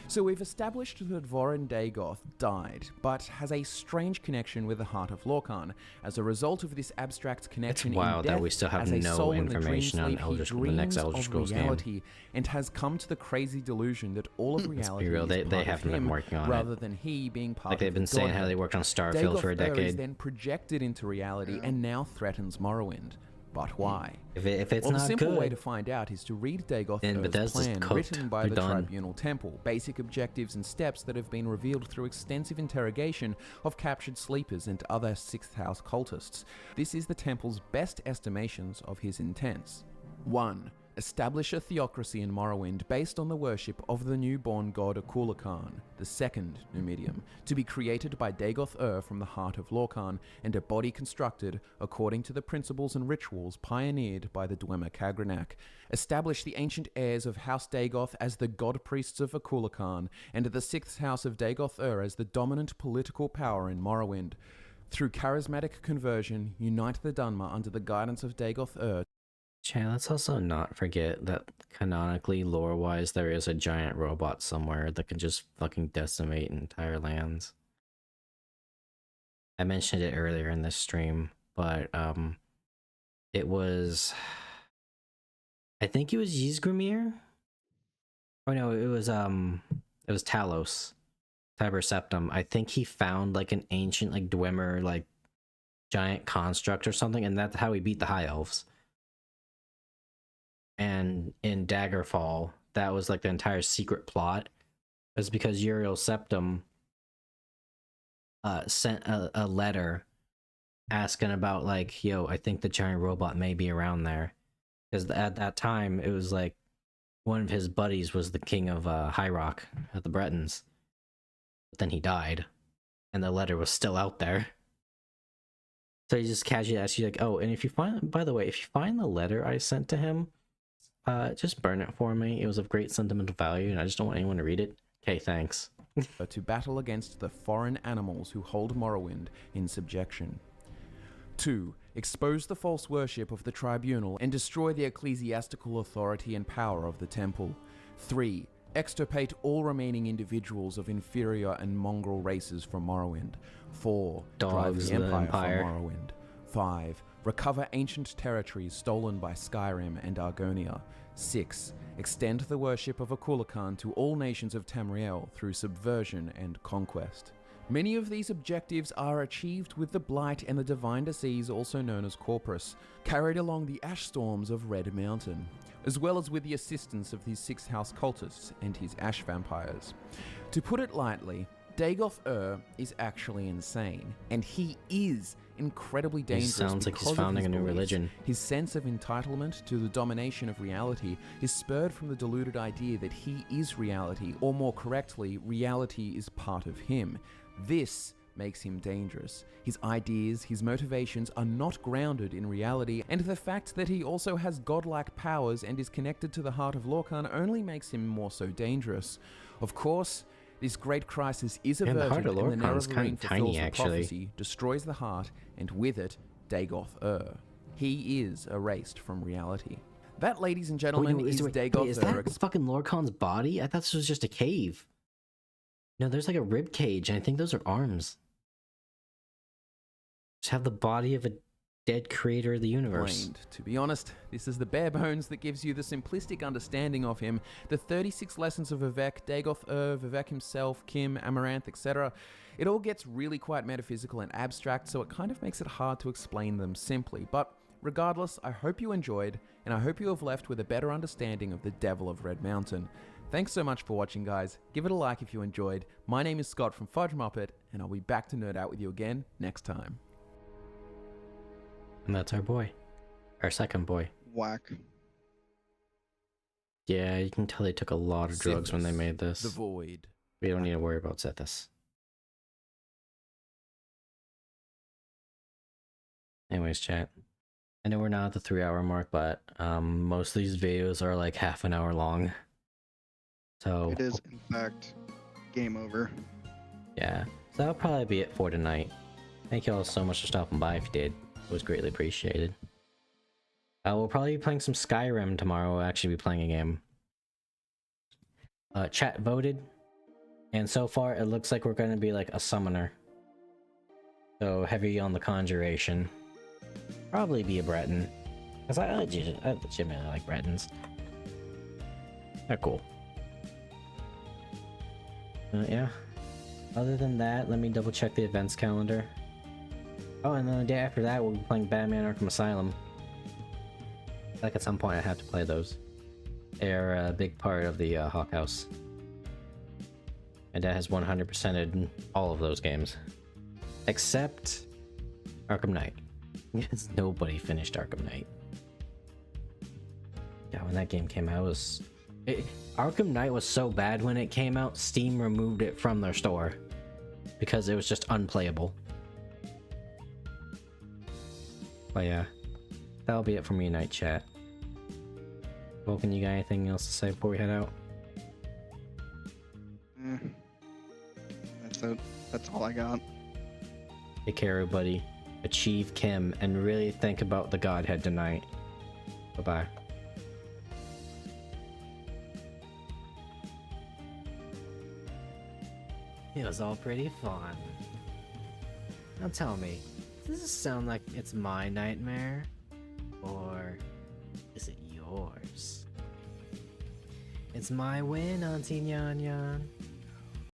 So we've established that Vorin Dagoth died, but has a strange connection with the heart of Lorkhan. As a result of this abstract connection, It's wild in death, that we still have as a no soul in the information dream on sleep, Elder he Scrolls, the next dreams Elder of Scrolls game. reality and has come to the crazy delusion that all of Let's reality be real, is they part haven't of been him, working on rather it. than he being part Like of they've been the saying how Godhead. they worked on Starfield for a Dagoth Ur is decade. then projected into reality and now threatens Morrowind. But why? If it's Well, not the simple way to good, find out is to read Dagoth then Ur's Bethesda's plan cooked. written by We're the done. Tribunal Temple, basic objectives and steps that have been revealed through extensive interrogation of captured sleepers and other 6th House cultists. This is the Temple's best estimations of his intents. 1. Establish a theocracy in Morrowind based on the worship of the newborn god Akulakhan, the second Numidium, to be created by Dagoth Ur from the heart of Lorkhan, and a body constructed according to the principles and rituals pioneered by the Dwemer Kagranak. Establish the ancient heirs of House Dagoth as the god priests of Akulakhan, and the 6th House of Dagoth Ur as the dominant political power in Morrowind. Through charismatic conversion, unite the Dunmer under the guidance of Dagoth Ur. Chan, let's also not forget that canonically, lore-wise, there is a giant robot somewhere that can just fucking decimate entire lands. I mentioned it earlier in this stream, but it was, I think it was Ysgramir? Oh no, it was Talos, Tiber Septim. I think he found like an ancient like Dwemer like giant construct or something, and that's how he beat the High Elves. And in Daggerfall, that was like the entire secret plot. It was because Uriel Septim sent a letter asking about like, yo, I think the giant robot may be around there. Because at that time, it was like one of his buddies was the king of High Rock at the Bretons. But then he died, and the letter was still out there. So he just casually asks you like, oh, and if you find, by the way, if you find the letter I sent to him, just burn it for me. It was of great sentimental value, and I just don't want anyone to read it. Okay, thanks. To battle against the foreign animals who hold Morrowind in subjection. 2. Expose the false worship of the tribunal and destroy the ecclesiastical authority and power of the temple. 3. Extirpate all remaining individuals of inferior and mongrel races from Morrowind. 4. Drive Dogs the of the Empire Empire. from Morrowind. 5. Recover ancient territories stolen by Skyrim and Argonia. 6. Extend the worship of Akulakan to all nations of Tamriel through subversion and conquest. Many of these objectives are achieved with the Blight and the Divine Disease, also known as Corpus, carried along the ash storms of Red Mountain, as well as with the assistance of his Sixth House cultists and his ash vampires. To put it lightly, Dagoth Ur is actually insane, and he is incredibly dangerous. Sounds like he's because of founding his a new beliefs. religion. His sense of entitlement to the domination of reality is spurred from the deluded idea that he is reality, or more correctly, reality is part of him. This makes him dangerous. His ideas, his motivations are not grounded in reality, and the fact that he also has godlike powers and is connected to the heart of Lorkhan only makes him more so dangerous. Of course, this great crisis is Man, the averted, heart of and the Lorkhan's Nerevarine kinda fulfills tiny, the actually. prophecy, destroys the heart, and with it, Dagoth Ur. He is erased from reality. That, ladies and gentlemen, is Dagoth is Ur. that fucking Lorkhan's body? I thought this was just a cave. No, there's like a rib cage, and I think those are arms. Just have the body of a dead creator of the universe. Explained. To be honest, this is the bare bones that gives you the simplistic understanding of him. The 36 lessons of Vivek, Dagoth Ur, Vivek himself, Chim, Amaranth, etc. It all gets really quite metaphysical and abstract, so it kind of makes it hard to explain them simply. But regardless, I hope you enjoyed, and I hope you have left with a better understanding of the Devil of Red Mountain. Thanks so much for watching, guys. Give it a like if you enjoyed. My name is Scott from Fudge Muppet, and I'll be back to nerd out with you again next time. And that's our boy. Our second boy. Whack. Yeah, you can tell they took a lot of drugs when they Sithis, made this. The Void. We don't need to worry about Sithis. Anyways, chat. I know we're not at the 3-hour mark, but most of these videos are like half an hour long. So It is, in fact, game over. yeah, so that'll probably be it for tonight. Thank you all so much for stopping by if you did. It was greatly appreciated. We'll probably be playing some Skyrim tomorrow. We'll actually be playing a game. Chat voted, and so far it looks like we're going to be like a summoner. So heavy on the conjuration. Probably be a Breton. Because I legitimately like Bretons. They're cool. Yeah. Other than that, let me double check the events calendar. Oh, and then the day after that, we'll be playing Batman Arkham Asylum. Like at some point, I have to play those. They're a big part of the Hawk House. My dad has 100%ed all of those games. Except Arkham Knight. Because nobody finished Arkham Knight. Yeah, when that game came out, Arkham Knight was so bad when it came out, Steam removed it from their store. Because it was just unplayable. But yeah, that'll be it from me tonight, chat. Vulcan, you got anything else to say before we head out? That's it. That's all I got. Take care, everybody. Achieve Kim, and really think about the Godhead tonight. Bye-bye. It was all pretty fun. Now tell me, does this sound like it's my nightmare? Or is it yours? It's my win, Auntie Nyan Nyan.